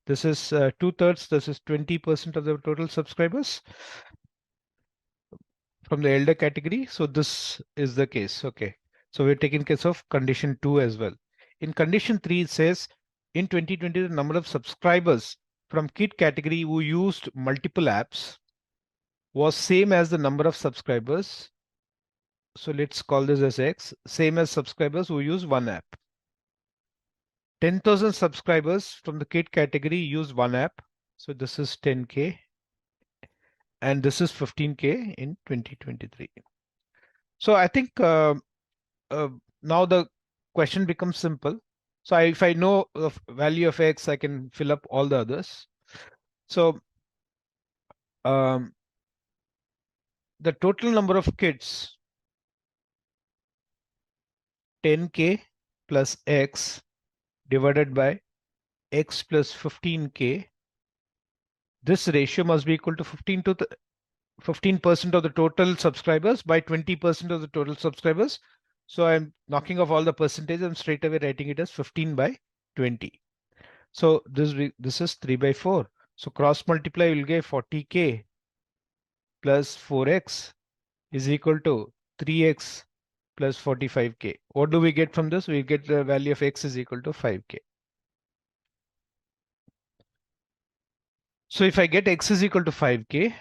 This is 2/3, this is 20% of the total subscribers from the elder category. So this is the case. Okay. So we're taking case of condition 2 as well. In condition 3, it says in 2020, the number of subscribers from kid category who used multiple apps was same as the number of subscribers. So let's call this as X, same as subscribers who use one app. 10,000 subscribers from the kid category use one app. So this is 10K. And this is 15K in 2023. So I think now the question becomes simple. So if I know the value of X, I can fill up all the others. So the total number of kids, 10K plus X divided by X plus 15K. This ratio must be equal to 15% of the total subscribers by 20% of the total subscribers. So I'm knocking off all the percentage and straight away writing it as 15 by 20. So this is 3 by 4. So cross multiply will get 40K plus 4X is equal to 3X plus 45K. What do we get from this? We get the value of X is equal to 5K. So if I get X is equal to 5K,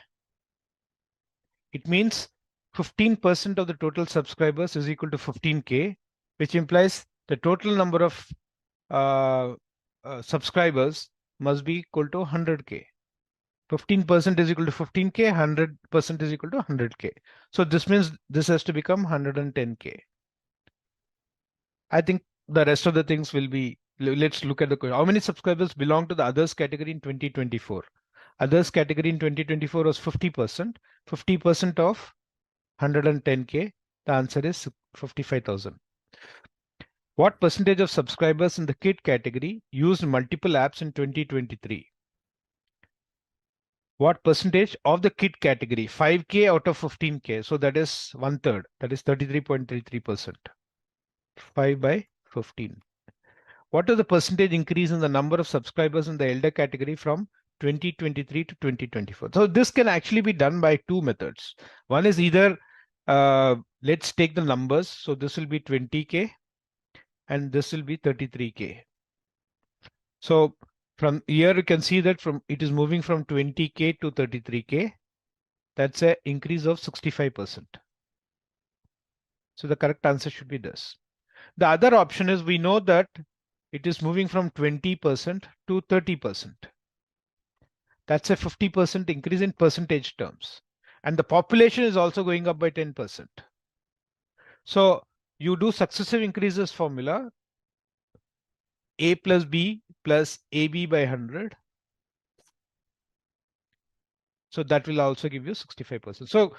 it means 15% of the total subscribers is equal to 15K, which implies the total number of subscribers must be equal to 100K. 15% is equal to 15K, 100% is equal to 100K. So this means this has to become 110K. I think the rest of the things will be, let's look at the question. How many subscribers belong to the others category in 2024? Others category in 2024 was 50%. 50% of 110K. The answer is 55,000. What percentage of subscribers in the kid category used multiple apps in 2023? What percentage of the kid category? 5K out of 15K. So that is 1/3. That is 33.33%. 5 by 15. What is the percentage increase in the number of subscribers in the elder category from 2023 to 2024. So this can actually be done by two methods. One is either, let's take the numbers. So this will be 20K and this will be 33K. So from here you can see that it is moving from 20K to 33K. That's an increase of 65%. So the correct answer should be this. The other option is we know that it is moving from 20% to 30%. That's a 50% increase in percentage terms. And the population is also going up by 10%. So you do successive increases formula, A plus B plus AB by 100. So that will also give you 65%. So,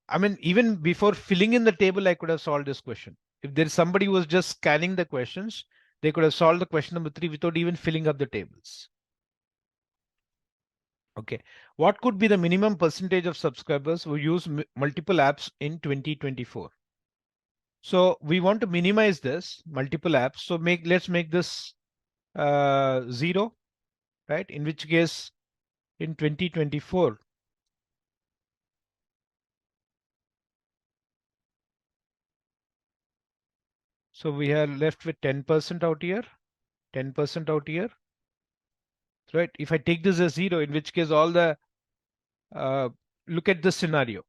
I mean, even before filling in the table, I could have solved this question. If there is somebody who was just scanning the questions, they could have solved the question number 3 without even filling up the tables. Okay. What could be the minimum percentage of subscribers who use multiple apps in 2024? So we want to minimize this multiple apps. So let's make this 0, right? In which case in 2024, so we are left with 10% out here, 10% out here, right? If I take this as 0, in which case all the, look at this scenario,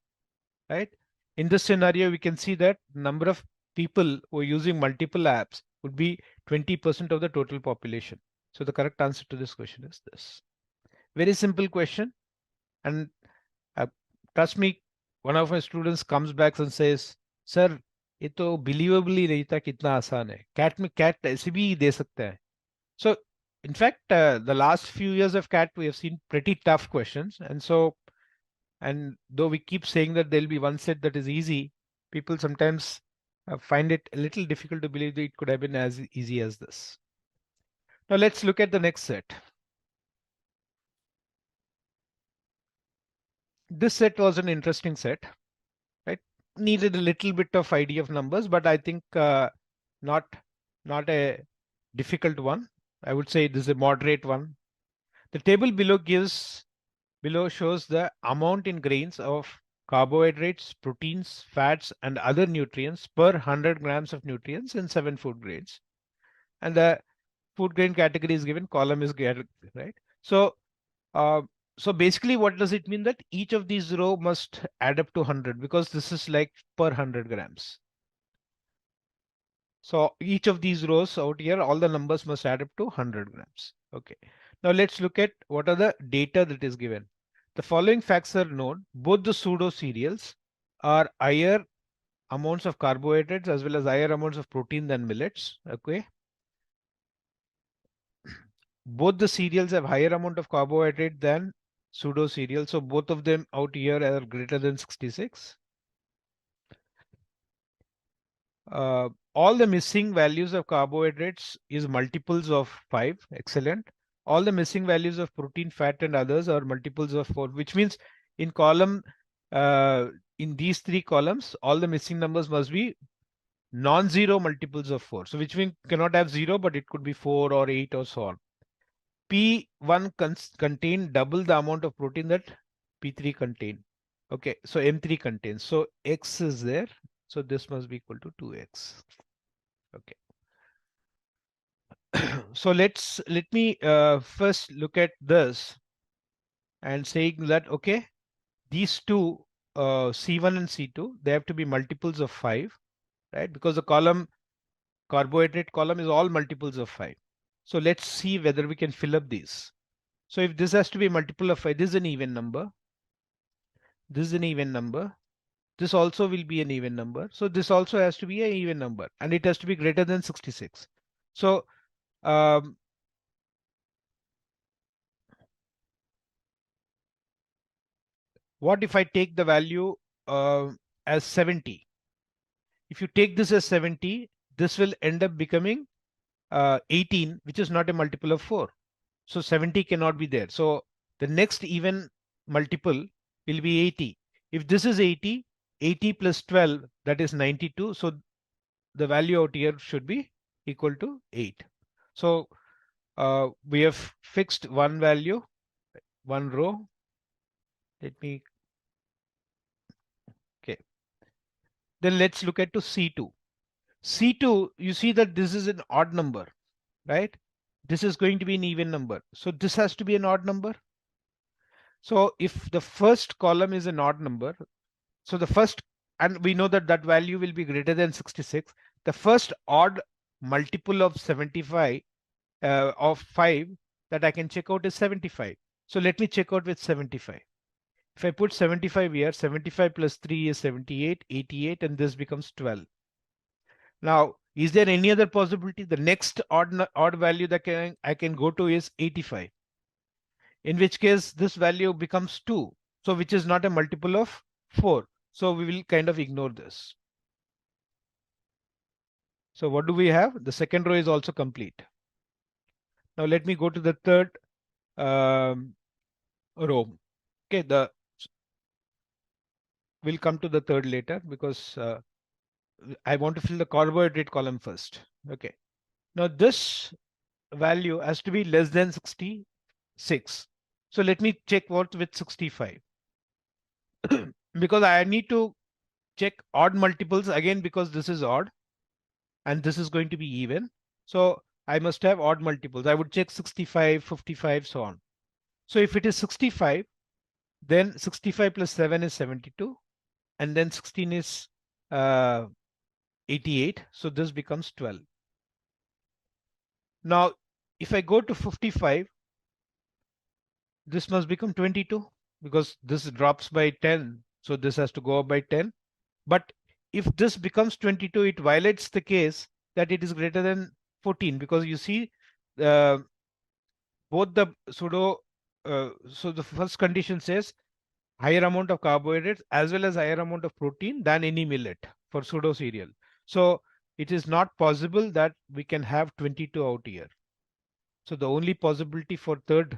right? In this scenario, we can see that number of people who are using multiple apps would be 20% of the total population. So the correct answer to this question is this. Very simple question. And trust me, one of my students comes back and says, sir, ये तो believably नहीं था कितना आसान है. Cat में cat ऐसे भी दे सकता है. So in fact, the last few years of CAT, we have seen pretty tough questions. And so, and though we keep saying that there'll be one set that is easy, people sometimes find it a little difficult to believe that it could have been as easy as this. Now let's look at the next set. This set was an interesting set, right? Needed a little bit of idea of numbers, but I think not a difficult one. I would say this is a moderate one. The table below shows the amount in grains of carbohydrates, proteins, fats, and other nutrients per 100 grams of nutrients in 7 food grains. And the food grain category is given, column is given, right? So, so basically what does it mean? That each of these row must add up to 100 because this is like per 100 grams. So each of these rows out here, all the numbers must add up to 100 grams. Okay. Now let's look at what are the data that is given. The following facts are known. Both the pseudo cereals are higher amounts of carbohydrates as well as higher amounts of protein than millets. Okay. Both the cereals have higher amount of carbohydrate than pseudo cereals. So both of them out here are greater than 66. All the missing values of carbohydrates is multiples of 5. Excellent. All the missing values of protein, fat, and others are multiples of 4, which means in column, in these 3 columns, all the missing numbers must be non-zero multiples of 4. So which means cannot have 0, but it could be 4 or 8 or so on. P1 contain double the amount of protein that P3 contain. Okay, so M3 contains. So X is there. So this must be equal to 2X. Okay. So let me first look at this and saying that, okay, these two, C1 and C2, they have to be multiples of 5, right? Because the column, carbohydrate column is all multiples of 5. So let's see whether we can fill up these. So if this has to be a multiple of 5, this is an even number. This is an even number. This also will be an even number. So this also has to be an even number and it has to be greater than 66. So what if I take the value as 70? If you take this as 70, this will end up becoming 18, which is not a multiple of 4. So 70 cannot be there. So the next even multiple will be 80. If this is 80, 80 plus 12, that is 92. So the value out here should be equal to 8. So we have fixed one value, one row. Let me, okay. Then let's look at to C2. C2, you see that this is an odd number, right? This is going to be an even number. So this has to be an odd number. So if the first column is an odd number, so the first, and we know that that value will be greater than 66, the first odd multiple of 75 of 5 that I can check out is 75. So let me check out with 75. If I put 75 here, 75 plus 3 is 78, 88, and this becomes 12. Now, is there any other possibility? The next odd value that I can go to is 85. In which case this value becomes 2. So which is not a multiple of 4. So we will kind of ignore this. So what do we have? The second row is also complete. Now let me go to the third row. Okay, we'll come to the third later because I want to fill the carbohydrate column first. Okay. Now this value has to be less than 66. So let me check what with 65. Because I need to check odd multiples again because this is odd and this is going to be even. So I must have odd multiples. I would check 65, 55, so on. So if it is 65, then 65 plus 7 is 72. And then 16 is 88. So this becomes 12. Now, if I go to 55, this must become 22 because this drops by 10. So this has to go up by 10. But if this becomes 22, it violates the case that it is greater than 14 because you see both the so the first condition says higher amount of carbohydrates as well as higher amount of protein than any millet for pseudo cereal. So it is not possible that we can have 22 out here. So the only possibility for third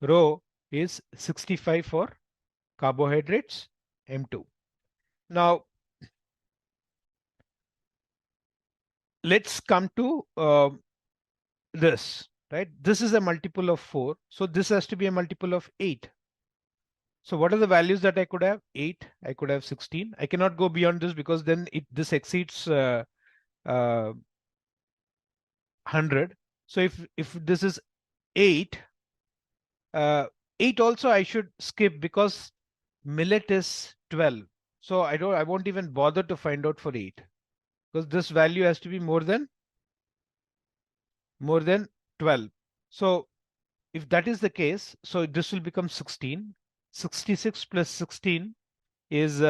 row is 65 for carbohydrates, M2. Now, let's come to this, right? This is a multiple of 4. So this has to be a multiple of 8. So what are the values that I could have? 8, I could have 16. I cannot go beyond this because then this exceeds 100. So if this is 8, 8 also I should skip because millet is 12. So I won't even bother to find out for 8 because this value has to be more than 12. So if that is the case, so this will become 16. 66 plus 16 is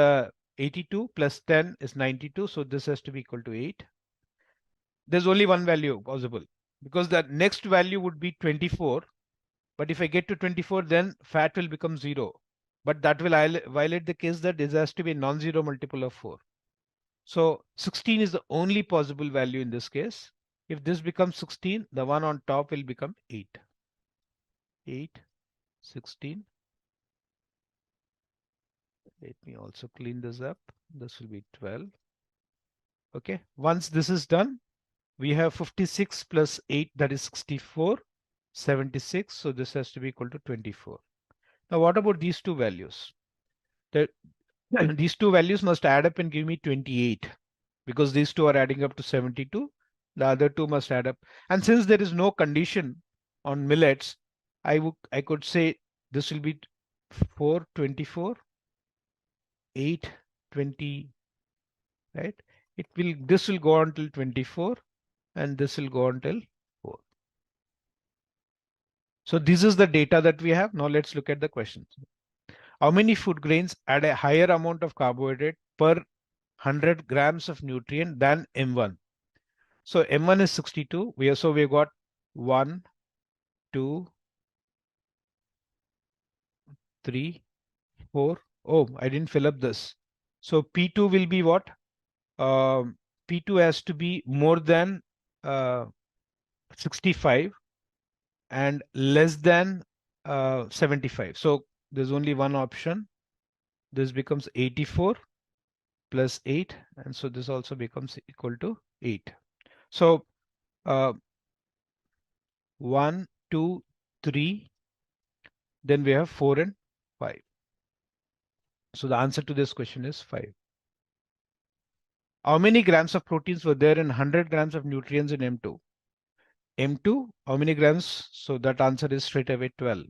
82 plus 10 is 92. So this has to be equal to 8. There's only one value possible because the next value would be 24. But if I get to 24, then fat will become 0. But that will violate the case that this has to be a non-zero multiple of 4. So 16 is the only possible value in this case. If this becomes 16, the one on top will become 8. 8, 16. Let me also clean this up. This will be 12. Okay. Once this is done, we have 56 plus 8, that is 64, 76. So this has to be equal to 24. Now, what about these two values? These two values must add up and give me 28 because these two are adding up to 72. The other two must add up. And since there is no condition on millets, I could say this will be 4, 24, 8, 20, right? This will go on till 24 and this will go on till 4. So this is the data that we have. Now let's look at the questions. How many food grains add a higher amount of carbohydrate per 100 grams of nutrient than M1? So M1 is 62. We've got 1, 2, 3, 4. Oh, I didn't fill up this. So P2 will be what? P2 has to be more than 65 and less than 75. So there's only one option. This becomes 84 plus 8. And so this also becomes equal to 8. So 1, 2, 3, Then we have 4 and 5. So the answer to this question is 5. How many grams of proteins were there in 100 grams of nutrients in M2? M2, how many grams? So that answer is straight away 12.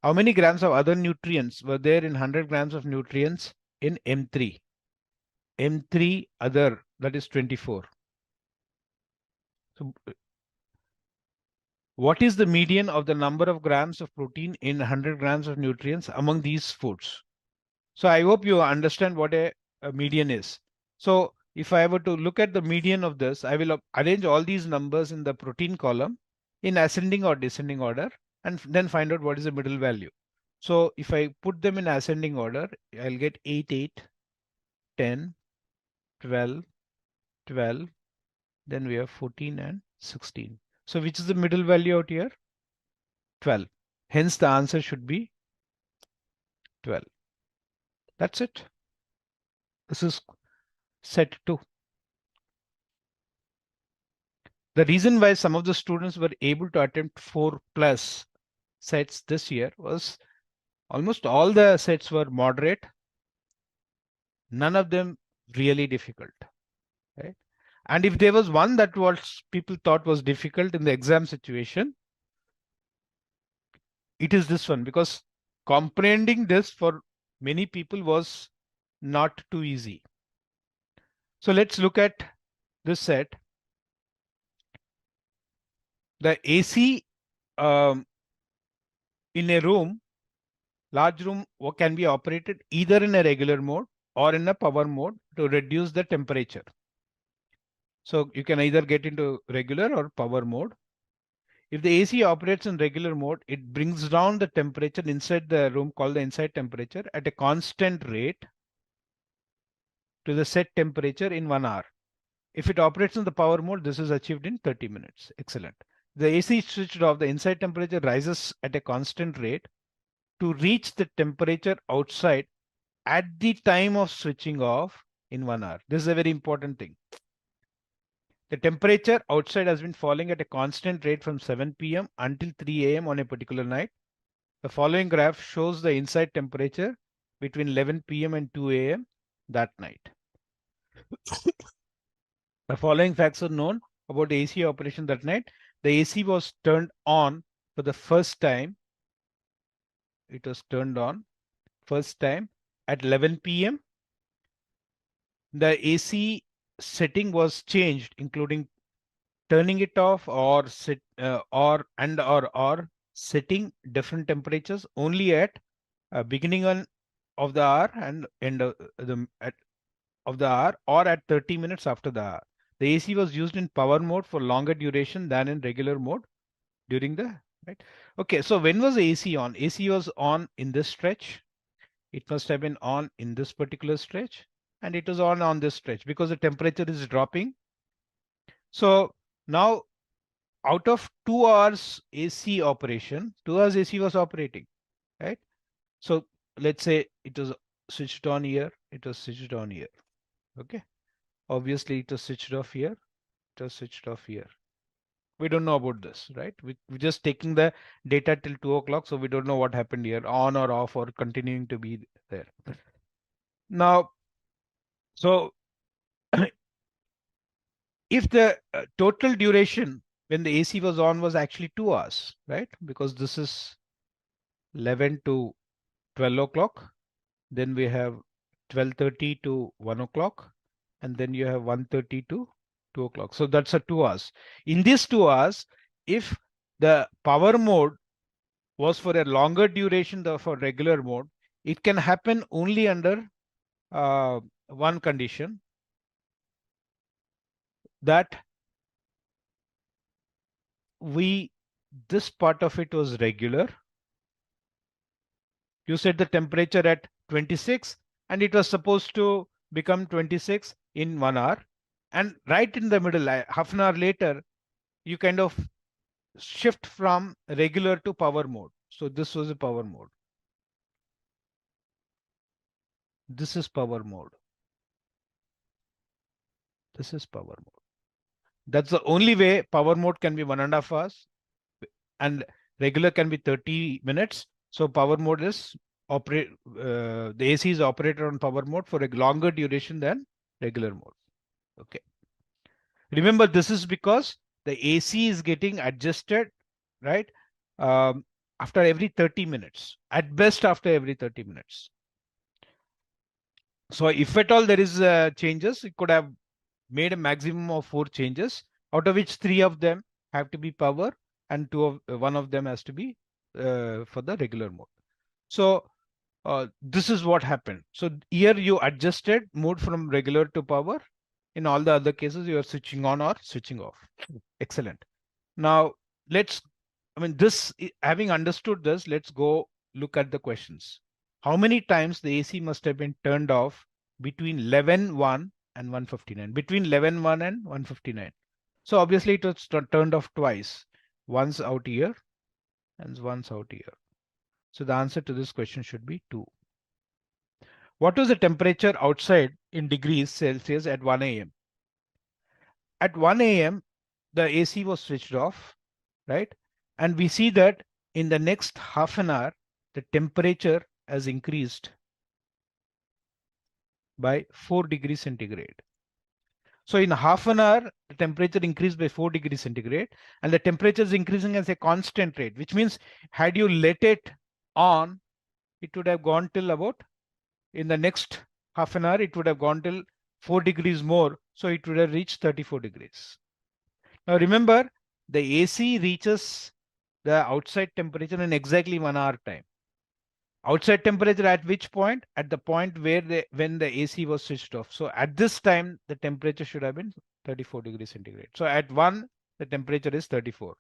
How many grams of other nutrients were there in 100 grams of nutrients in M3? M3 other, that is 24. So what is the median of the number of grams of protein in 100 grams of nutrients among these foods? So I hope you understand what a median is. So if I were to look at the median of this, I will arrange all these numbers in the protein column in ascending or descending order and then find out what is the middle value. So if I put them in ascending order, I'll get 8, 8, 10, 12, 12, then we have 14 and 16. So which is the middle value out here? 12. Hence the answer should be 12. That's it. This is set 2. The reason why some of the students were able to attempt 4+ sets this year was almost all the sets were moderate. None of them really difficult. Right? And if there was one that was people thought was difficult in the exam situation, it is this one, because comprehending this for many people was not too easy. So let's look at this set. The AC in a room, large room, can be operated either in a regular mode or in a power mode to reduce the temperature. So you can either get into regular or power mode. If the AC operates in regular mode, it brings down the temperature inside the room, called the inside temperature, at a constant rate to the set temperature in 1 hour. If it operates in the power mode, this is achieved in 30 minutes. Excellent. The AC switched off, the inside temperature rises at a constant rate to reach the temperature outside at the time of switching off in 1 hour. This is a very important thing. The temperature outside has been falling at a constant rate from 7 p.m. until 3 a.m. on a particular night. The following graph shows the inside temperature between 11 p.m. and 2 a.m. that night. The following facts are known about the AC operation that night. The AC was turned on for the first time. It was turned on first time at 11 p.m. The AC setting was changed, including turning it off or setting different temperatures only at beginning of the hour and end of the hour, or at 30 minutes after the hour. The AC was used in power mode for longer duration than in regular mode during the right. Okay, so when was the AC on? AC was on in this stretch. It must have been on in this particular stretch, and it was on this stretch because the temperature is dropping. So now, out of 2 hours AC operation, 2 hours AC was operating, right? So let's say it was switched on here, it was switched on here. Okay. Obviously, it was switched off here, it was switched off here. We don't know about this, right? We're just taking the data till 2 o'clock, so we don't know what happened here, on or off or continuing to be there. Now, so if the total duration when the AC was on was actually 2 hours, right? Because this is 11 to 12 o'clock. Then we have 12:30 to 1 o'clock. And then you have 1:30 to 2 o'clock. So that's a 2 hours. In these 2 hours, if the power mode was for a longer duration than for regular mode, it can happen only under one condition, that this part of it was regular. You set the temperature at 26 and it was supposed to become 26 in 1 hour. And right in the middle, half an hour later, you kind of shift from regular to power mode. So this was a power mode. This is power mode. This is power mode. That's the only way power mode can be 1.5 hours and regular can be 30 minutes. So power mode is the AC is operated on power mode for a longer duration than regular mode. Okay. Remember, this is because the AC is getting adjusted, right? After every 30 minutes, at best after every 30 minutes. So if at all there is changes, it could have made a maximum of 4 changes, out of which 3 of them have to be power and one of them has to be for the regular mode. So this is what happened. So here you adjusted mode from regular to power. In all the other cases, you are switching on or switching off. Excellent. Now having understood this, let's go look at the questions. How many times the AC must have been turned off between 11:1 and 1:59? Between 11:1 and 1:59. So obviously it was turned off twice. Once out here and once out here. So the answer to this question should be 2. What was the temperature outside in degrees Celsius at 1 a.m.? At 1 a.m., the AC was switched off, right? And we see that in the next half an hour, the temperature has increased by 4 degrees centigrade. So in half an hour, the temperature increased by 4 degrees centigrade, and the temperature is increasing as a constant rate, which means had you let it on, it would have gone till about, in the next half an hour, it would have gone till 4 degrees more. So it would have reached 34 degrees. Now remember, the AC reaches the outside temperature in exactly 1 hour time. Outside temperature at which point? At the point where when the AC was switched off. So at this time, the temperature should have been 34 degrees centigrade. So at 1, the temperature is 34.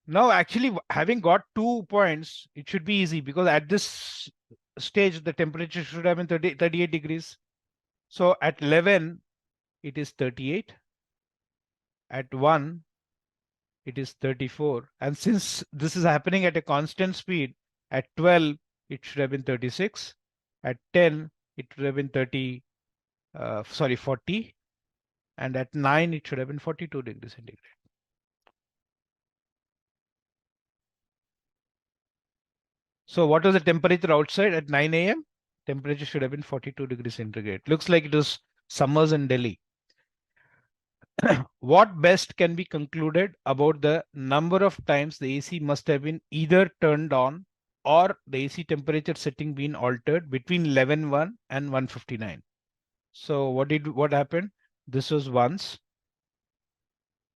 Now, actually, having got 2 points, it should be easy because at this stage, the temperature should have been 38 degrees. So at 11, it is 38. At 1, it is 34. And since this is happening at a constant speed, at 12, it should have been 36. At 10, it should have been 40. And at 9, it should have been 42 degrees centigrade. So what was the temperature outside at 9 a.m.? Temperature should have been 42 degrees centigrade. Looks like it was summers in Delhi. What best can be concluded about the number of times the AC must have been either turned on or the AC temperature setting been altered between 11:1 and 1:59? So what happened? This was once.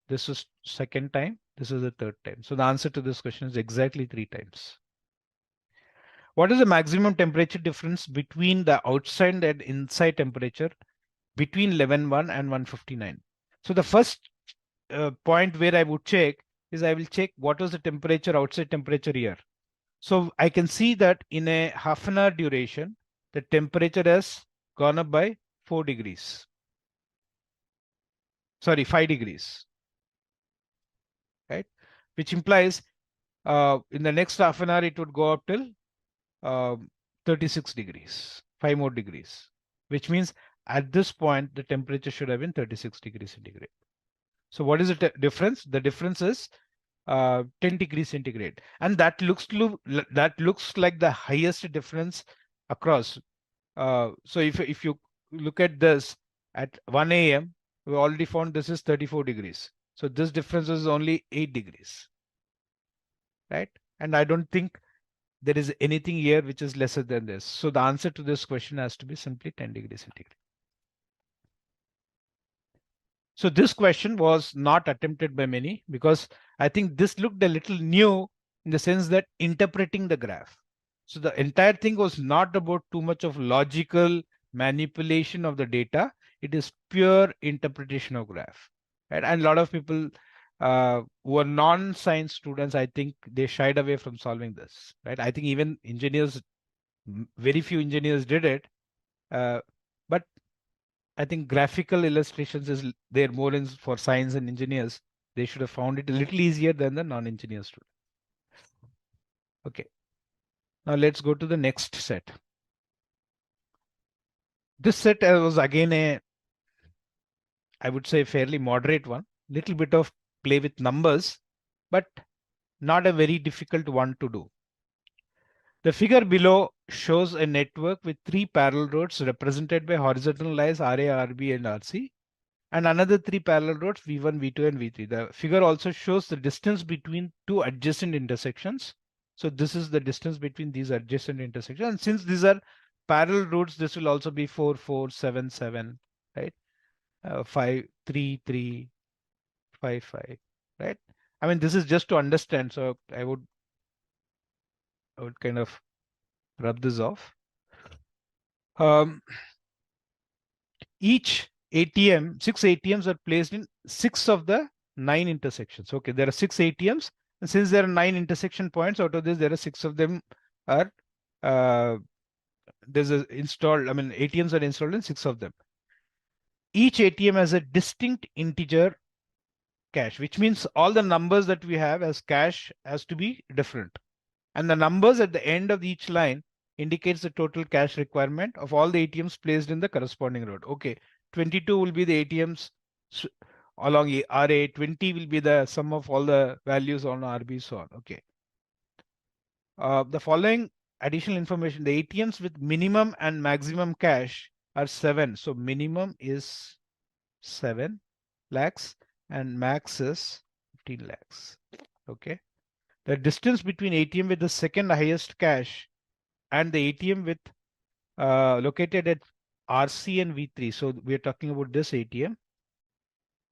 This was second time. This is the third time. So the answer to this question is exactly 3 times. What is the maximum temperature difference between the outside and inside temperature between 11:1 and 1:59? So the first point where I would check is I will check what was the temperature outside temperature here. So I can see that in a half an hour duration, the temperature has gone up by 4 degrees. Sorry, 5 degrees. Right? Which implies in the next half an hour, it would go up till 36 degrees, 5 more degrees, which means at this point, the temperature should have been 36 degrees centigrade. So what is the difference? The difference is 10 degrees centigrade. And that looks like the highest difference across. So if you look at this at 1 a.m., we already found this is 34 degrees. So this difference is only 8 degrees, right? And I don't think there is anything here which is lesser than this. So the answer to this question has to be simply 10 degrees centigrade. So this question was not attempted by many because I think this looked a little new in the sense that interpreting the graph. So the entire thing was not about too much of logical manipulation of the data. It is pure interpretation of graph. Right? And a lot of people who are non-science students, I think they shied away from solving this. Right? I think even engineers, very few engineers did it. But I think graphical illustrations is there more in for science and engineers. They should have found it a little easier than the non-engineer student. Okay. Now let's go to the next set. This set was again a I would say fairly moderate one, little bit of play with numbers, but not a very difficult one to do. The figure below shows a network with 3 parallel roads represented by horizontal lines RA, RB, and RC, and another 3 parallel roads V1, V2, and V3. The figure also shows the distance between 2 adjacent intersections. So this is the distance between these adjacent intersections. And since these are parallel roads, this will also be 4, 4, 7, 7, right? 5, 3, 3, 5, 5, right? I mean, this is just to understand. So I would kind of rub this off. Each ATM, 6 ATMs are placed in 6 of the 9 intersections. Okay, there are 6 ATMs, and since there are 9 intersection points, out of this, there are 6 of them are there's a installed. I mean, ATMs are installed in 6 of them. Each ATM has a distinct integer cache, which means all the numbers that we have as cache has to be different. And the numbers at the end of each line indicates the total cache requirement of all the ATMs placed in the corresponding road. Okay, 22 will be the ATMs along RA, 20 will be the sum of all the values on RB, so on. Okay. The following additional information, the ATMs with minimum and maximum cache are 7. So minimum is 7 lakhs and max is 15 lakhs. Okay. The distance between ATM with the second highest cache and the ATM with located at RC and V3. So we are talking about this ATM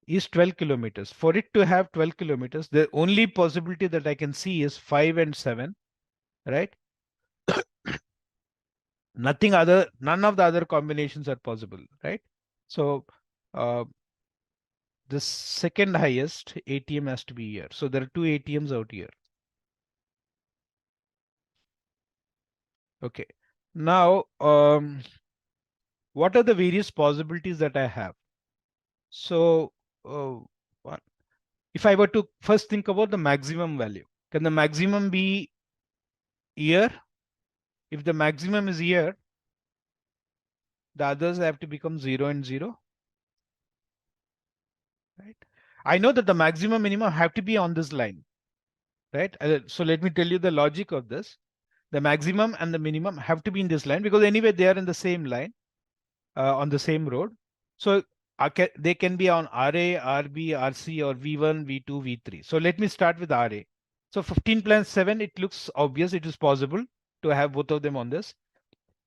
is 12 kilometers. For it to have 12 kilometers, the only possibility that I can see is 5 and 7, right? None of the other combinations are possible, right? So the second highest ATM has to be here. So there are 2 ATMs out here. Okay. Now, what are the various possibilities that I have? So, if I were to first think about the maximum value, can the maximum be here? If the maximum is here, the others have to become 0 and 0. Right? I know that the maximum minimum have to be on this line. Right? So let me tell you the logic of this. The maximum and the minimum have to be in this line because anyway they are in the same line on the same road. So they can be on RA, RB, RC, or V1, V2, V3. So let me start with RA. So 15 plus 7, it looks obvious. It is possible to have both of them on this.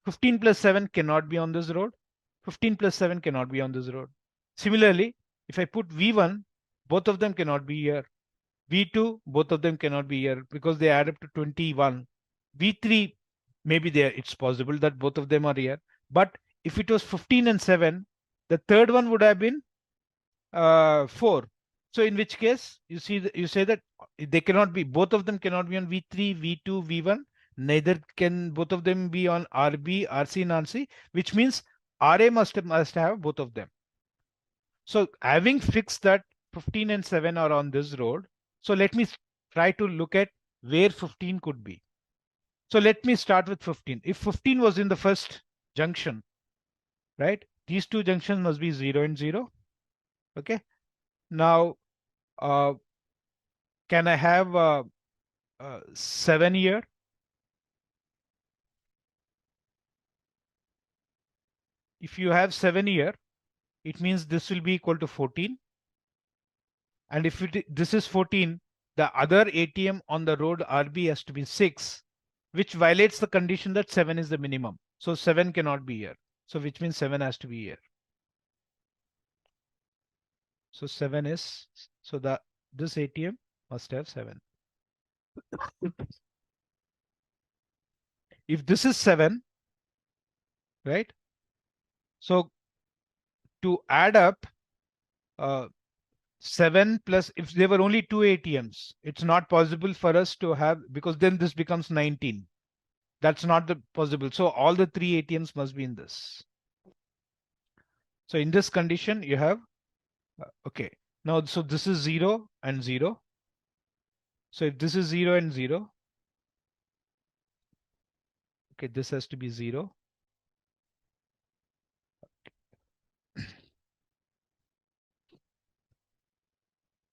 15 plus 7 cannot be on this road. 15 plus 7 cannot be on this road. Similarly, if I put V1, both of them cannot be here. V2, both of them cannot be here because they add up to 21. V3, maybe there it's possible that both of them are here. But if it was 15 and 7, the third one would have been 4. So in which case, you say that they cannot be, both of them cannot be on V3, V2, V1. Neither can both of them be on RB, RC, and RC, which means RA must have both of them. So having fixed that 15 and 7 are on this road, so let me try to look at where 15 could be. So let me start with 15. If 15 was in the first junction, right? These two junctions must be 0 and 0. Okay. Now, can I have 7 here? If you have 7 here, it means this will be equal to 14. And if this is 14, the other ATM on the road RB has to be 6, which violates the condition that 7 is the minimum. So 7 cannot be here. So which means 7 has to be here. So 7 is, so this ATM must have 7. If this is 7, right? So to add up 7 plus, if there were only 2 ATMs, it's not possible for us to have, because then this becomes 19. That's not the possible. So all the 3 ATMs must be in this. So in this condition, you have, okay. Now, so this is 0 and 0. So if this is 0 and 0, okay, this has to be 0.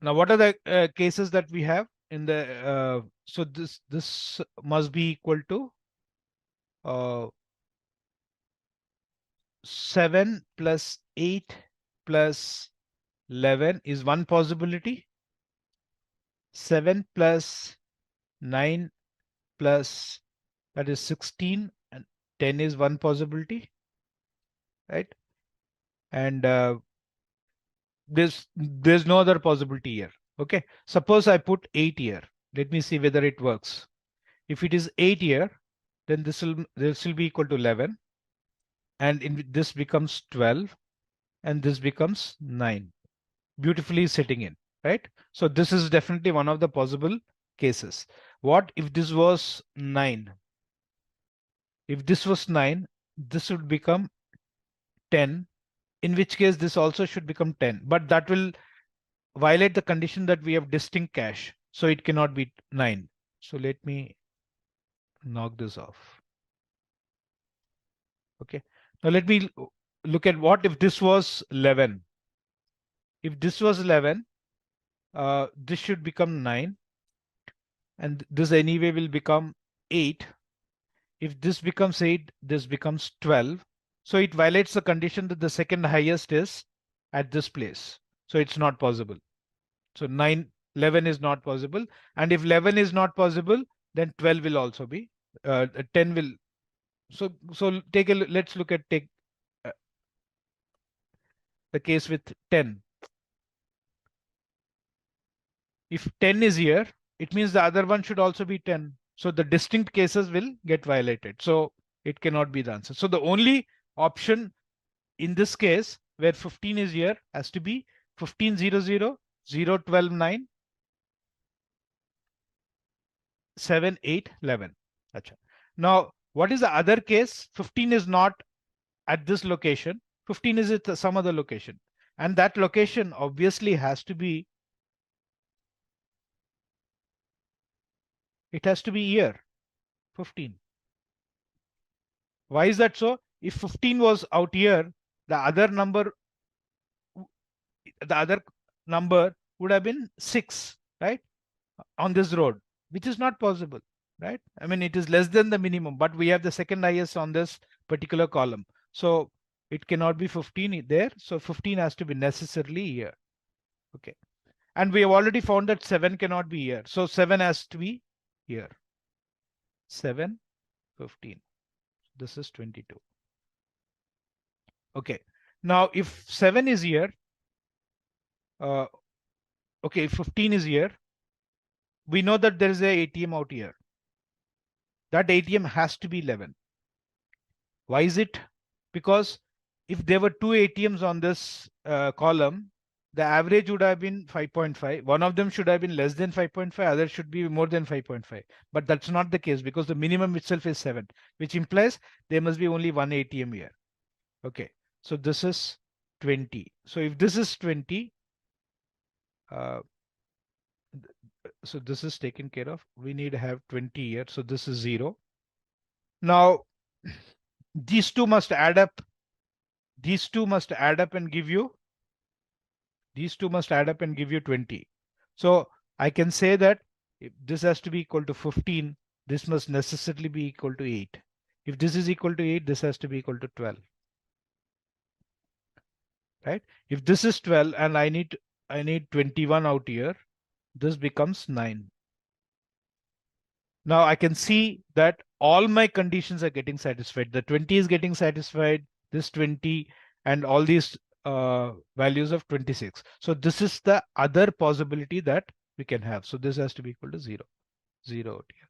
Now, what are the cases that we have in the? So this must be equal to 7 plus 8 plus 11 is one possibility. 7 plus 9 plus, that is 16, and 10 is one possibility, right? And there's no other possibility here. Okay, suppose I put 8 here. Let me see whether it works. If it is 8 here, then this will be equal to 11, and this becomes 12, and this becomes 9, beautifully sitting in, right? So this is definitely one of the possible cases. What if this was 9? If this was 9, this would become 10, in which case this also should become 10, but that will violate the condition that we have distinct cache, so it cannot be 9. So let me knock this off. Okay, now let me look at what if this was 11. If this was 11, this should become 9, and this anyway will become 8. If this becomes 8, this becomes 12. So it violates the condition that the second highest is at this place. So it's not possible. So 11 is not possible. And if 11 is not possible, then 12 will also be, 10 will. So let's look at uh, the case with 10. If 10 is here, it means the other one should also be 10. So the distinct cases will get violated. So it cannot be the answer. So the only option in this case where 15 is here has to be 15, 0, 0, 0, 12, 9, 7, 8, 11. Achha. Now, what is the other case? 15 is not at this location. 15 is at some other location. And that location obviously has to be, it has to be here, 15. Why is that so? If 15 was out here, the other number would have been 6, right? On this road, which is not possible, right? I mean, it is less than the minimum, but we have the second highest on this particular column. So it cannot be 15 there. So 15 has to be necessarily here. Okay. And we have already found that 7 cannot be here. So 7 has to be here. 7, 15. This is 22. Okay. Now, if 7 is here, okay, if 15 is here, we know that there is a ATM out here. That ATM has to be 11. Why is it? Because if there were two ATMs on this column, the average would have been 5.5. One of them should have been less than 5.5, other should be more than 5.5. But that's not the case because the minimum itself is 7, which implies there must be only one ATM here. Okay, so this is 20. So if this is 20, so this is taken care of. We need to have 20 here. So this is 0. Now, these two must add up. These two must add up and give you 20. So I can say that if this has to be equal to 15, this must necessarily be equal to 8. If this is equal to 8, this has to be equal to 12. Right? If this is 12 and I need 21 out here, this becomes 9. Now I can see that all my conditions are getting satisfied. The 20 is getting satisfied, this 20, and all these values of 26. So this is the other possibility that we can have. So this has to be equal to 0. 0 out here.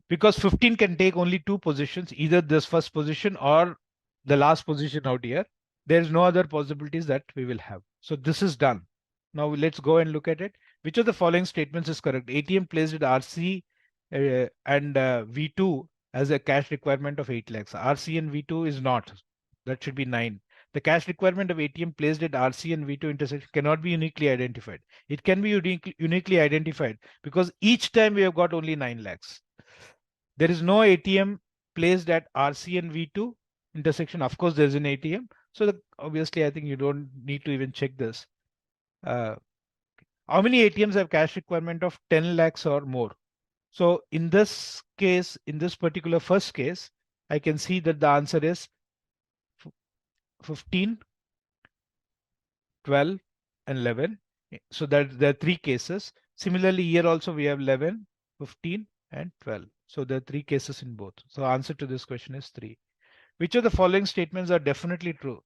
Because 15 can take only two positions, either this first position or the last position out here. There is no other possibilities that we will have. So this is done. Now let's go and look at it. Which of the following statements is correct? ATM placed at RC and V2 as a cash requirement of 8 lakhs. RC and V2 is not. That should be 9. The cash requirement of ATM placed at RC and V2 intersection cannot be uniquely identified. It can be uniquely identified because each time we have got only 9 lakhs. There is no ATM placed at RC and V2 intersection. Of course, there's an ATM. So obviously, I think you don't need to even check this. How many ATMs have cash requirement of 10 lakhs or more? So in this case, in this particular first case, I can see that the answer is 15, 12, and 11. So that there are three cases. Similarly, here also we have 11, 15, and 12. So there are three cases in both. So answer to this question is 3. Which of the following statements are definitely true?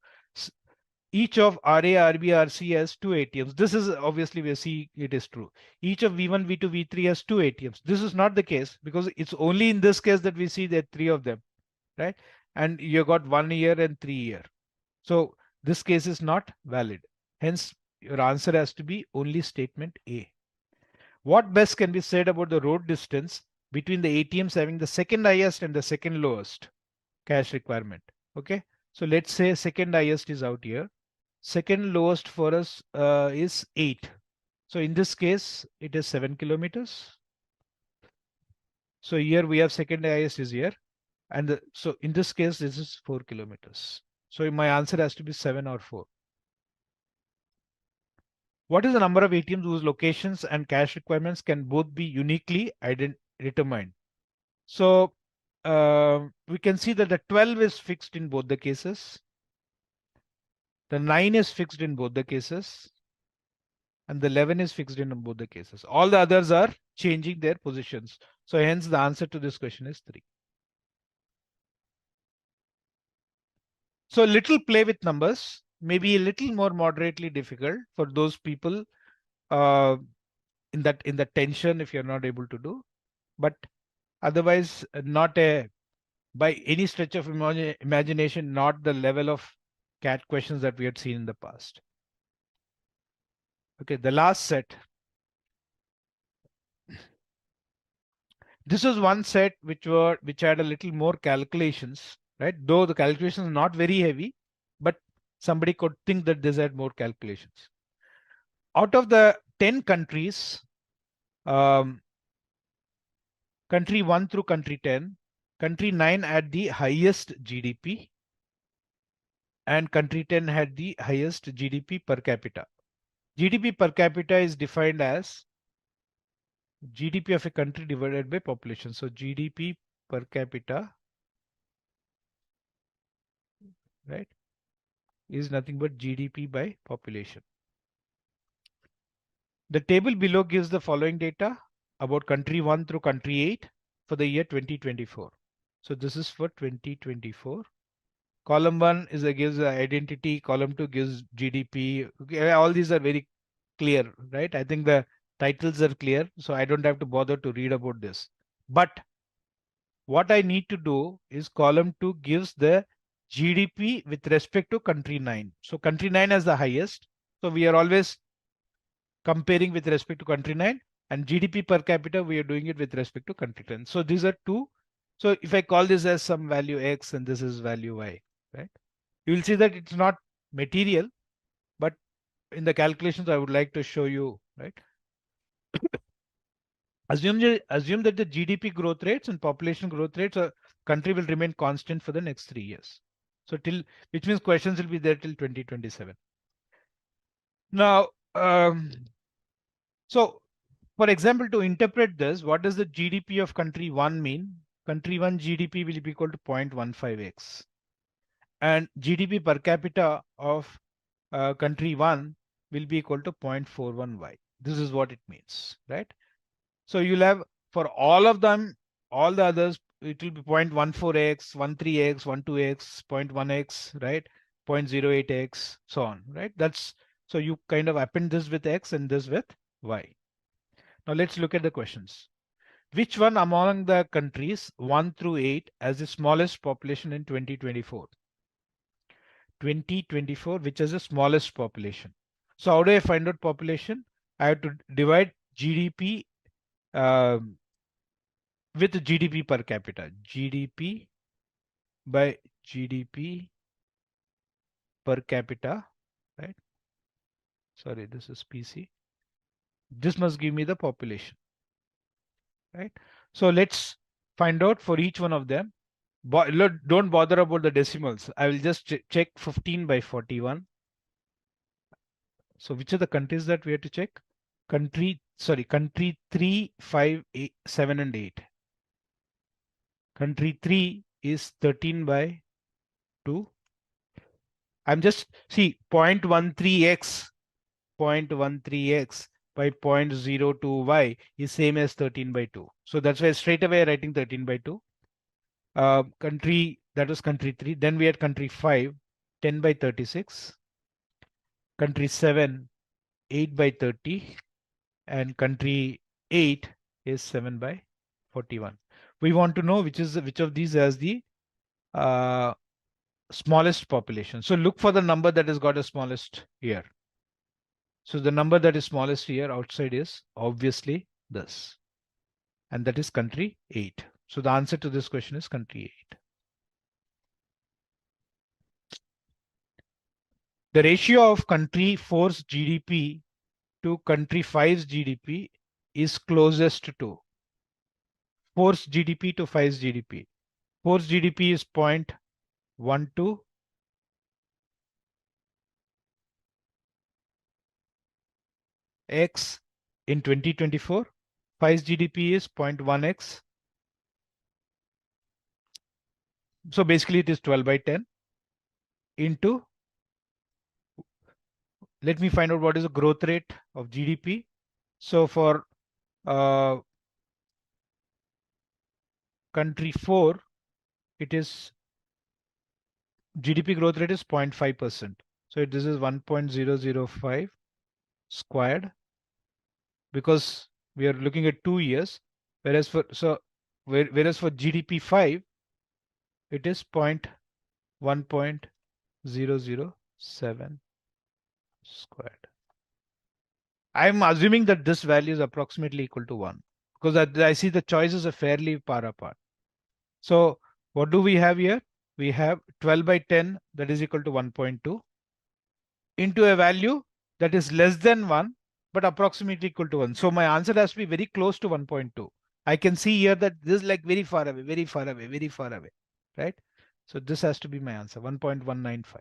Each of RA, RB, RC has 2 ATMs. This is obviously we see it is true. Each of V1, V2, V3 has 2 ATMs. This is not the case because it's only in this case that we see that 3 of them, right? And you got 1 year and 3 year. So this case is not valid. Hence, your answer has to be only statement A. What best can be said about the road distance between the ATMs having the second highest and the second lowest cash requirement? Okay, so let's say second highest is out here. Second lowest for us is 8. So in this case, it is 7 kilometers. So here we have second highest is here. And so in this case, this is 4 kilometers. So my answer has to be 7 or 4. What is the number of ATMs whose locations and cash requirements can both be uniquely determined? So we can see that the 12 is fixed in both the cases. The 9 is fixed in both the cases. And the 11 is fixed in both the cases. All the others are changing their positions. So hence the answer to this question is 3. So little play with numbers may be a little more moderately difficult for those people in the tension if you're not able to do, but otherwise not by any stretch of imagination, not the level of CAT questions that we had seen in the past. Okay, the last set. This is one set which had a little more calculations, right? Though the calculations are not very heavy, but somebody could think that this had more calculations. Out of the 10 countries, country 1 through country 10, country 9 had the highest GDP and country 10 had the highest GDP per capita. GDP per capita is defined as GDP of a country divided by population. So GDP per capita, right, is nothing but GDP by population. The table below gives the following data about country 1 through country 8 for the year 2024. So this is for 2024. Column 1 gives the identity, column 2 gives GDP. Okay, all these are very clear, right? I think the titles are clear, so I don't have to bother to read about this. But what I need to do is column 2 gives the GDP with respect to country 9. So country 9 has the highest. So we are always comparing with respect to country 9, and GDP per capita, we are doing it with respect to country 10. So these are two. So if I call this as some value X and this is value Y, right? You will see that it's not material, but in the calculations, I would like to show you, right? Assume that the GDP growth rates and population growth rates of country will remain constant for the next 3 years. So which means questions will be there till 2027. Now, so for example, to interpret this, what does the GDP of country 1 mean? Country 1 GDP will be equal to 0.15x. And GDP per capita of country 1 will be equal to 0.41y. This is what it means, right? So you'll have for all of them, all the others, it will be 0.14x, 13x, 12x, 0.1x, right? 0.08x, so on, right? So you kind of append this with x and this with y. Now let's look at the questions. Which one among the countries 1 through 8 has the smallest population in 2024? 2024, which has the smallest population. So how do I find out population? I have to divide GDP with GDP per capita. GDP by GDP per capita, right? Sorry, this is PC. This must give me the population, right? So let's find out for each one of them. Don't bother about the decimals. I will just check 15 by 41. So which are the countries that we have to check? Country 3, 5, 8, 7 and 8. Country 3 is 13 by 2. I'm just, see, 0.13x by 0.02y is same as 13 by 2. So that's why straight away writing 13 by 2. Country, that was country 3. Then we had country 5, 10 by 36. Country 7, 8 by 30. And country 8 is 7 by 41. We want to know which of these has the smallest population. So look for the number that has got the smallest here. So the number that is smallest here outside is obviously this. And that is country 8. So the answer to this question is country 8. The ratio of country 4's GDP to country 5's GDP is closest to 4's GDP to 5's GDP. 4's GDP is 0.12. X in 2024. 5's GDP is 0.1x. So basically it is 12 by 10 into, let me find out what is the growth rate of GDP. So for country 4, it is GDP growth rate is 0.5%. So this is 1.005 squared, because we are looking at 2 years, whereas for GDP 5, it is 1.007 squared. I'm assuming that this value is approximately equal to 1, because I see the choices are fairly far apart. So what do we have here? We have 12 by 10, that is equal to 1.2, into a value that is less than 1, but approximately equal to 1. So my answer has to be very close to 1.2. I can see here that this is like very far away, very far away, very far away, right? So this has to be my answer, 1.195.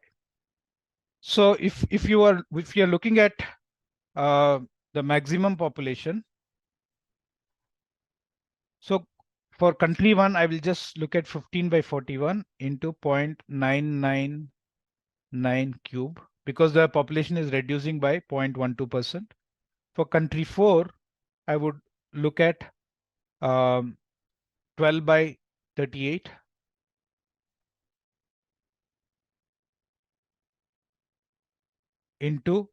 So if you are looking at the maximum population, so for country 1, I will just look at 15 by 41 into 0.999 cube, because the population is reducing by 0.12%. For country 4, I would look at 12 by 38 into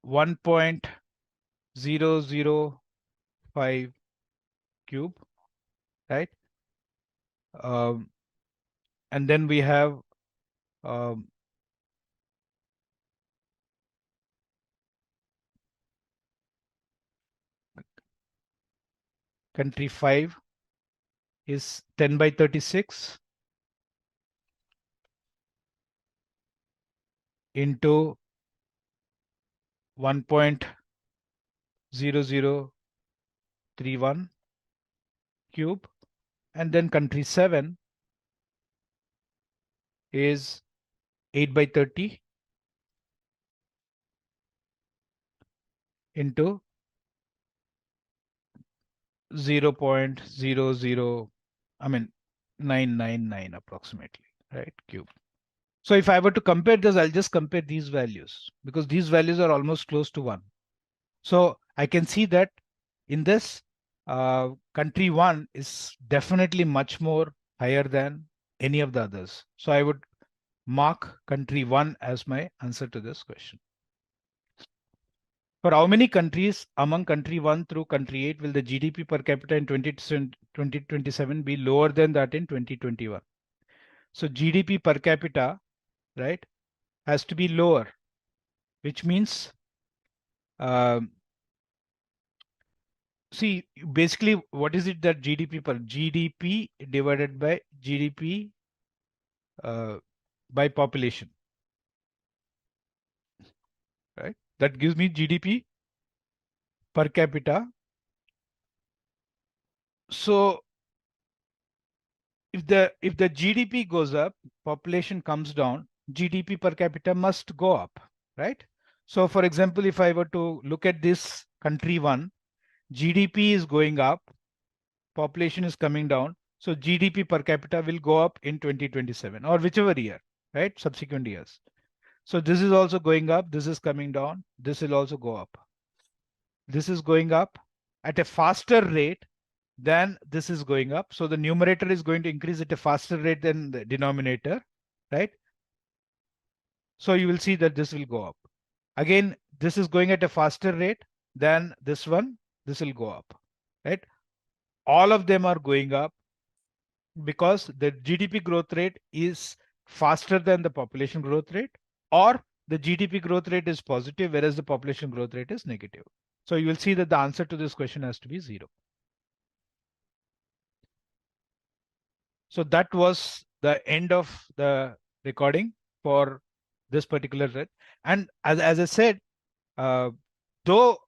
1.005 cube, right? And then we have country 5 is 10 by 36 into 1.0031 cube, and then country 7 is 8 by 30 into 999 approximately, right, cube. So if I were to compare this, I'll just compare these values, because these values are almost close to 1. So I can see that in this, country 1 is definitely much more higher than any of the others. So I would mark country 1 as my answer to this question. For how many countries among country 1 through country 8 will the GDP per capita in 2027 be lower than that in 2021? So GDP per capita, right, has to be lower, which means, see, basically, what is it that GDP divided by GDP by population, right? That gives me GDP per capita. So if the GDP goes up, population comes down, GDP per capita must go up, right? So for example, if I were to look at this country one, GDP is going up, population is coming down. So GDP per capita will go up in 2027 or whichever year, right? Subsequent years. So this is also going up, this is coming down, this will also go up. This is going up at a faster rate than this is going up. So the numerator is going to increase at a faster rate than the denominator, right? So you will see that this will go up. Again, this is going at a faster rate than this one, this will go up, right? All of them are going up because the GDP growth rate is faster than the population growth rate, or the GDP growth rate is positive, whereas the population growth rate is negative. So you will see that the answer to this question has to be 0. So that was the end of the recording for this particular thread. And as I said, though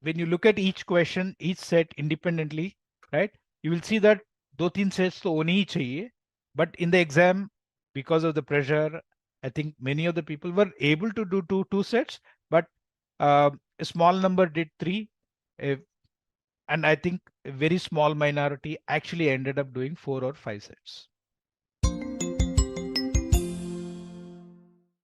when you look at each question, each set independently, right, you will see that दो तीन sets तो होने ही चाहिए. But in the exam, because of the pressure, I think many of the people were able to do two sets, but a small number did 3. And I think a very small minority actually ended up doing 4 or 5 sets.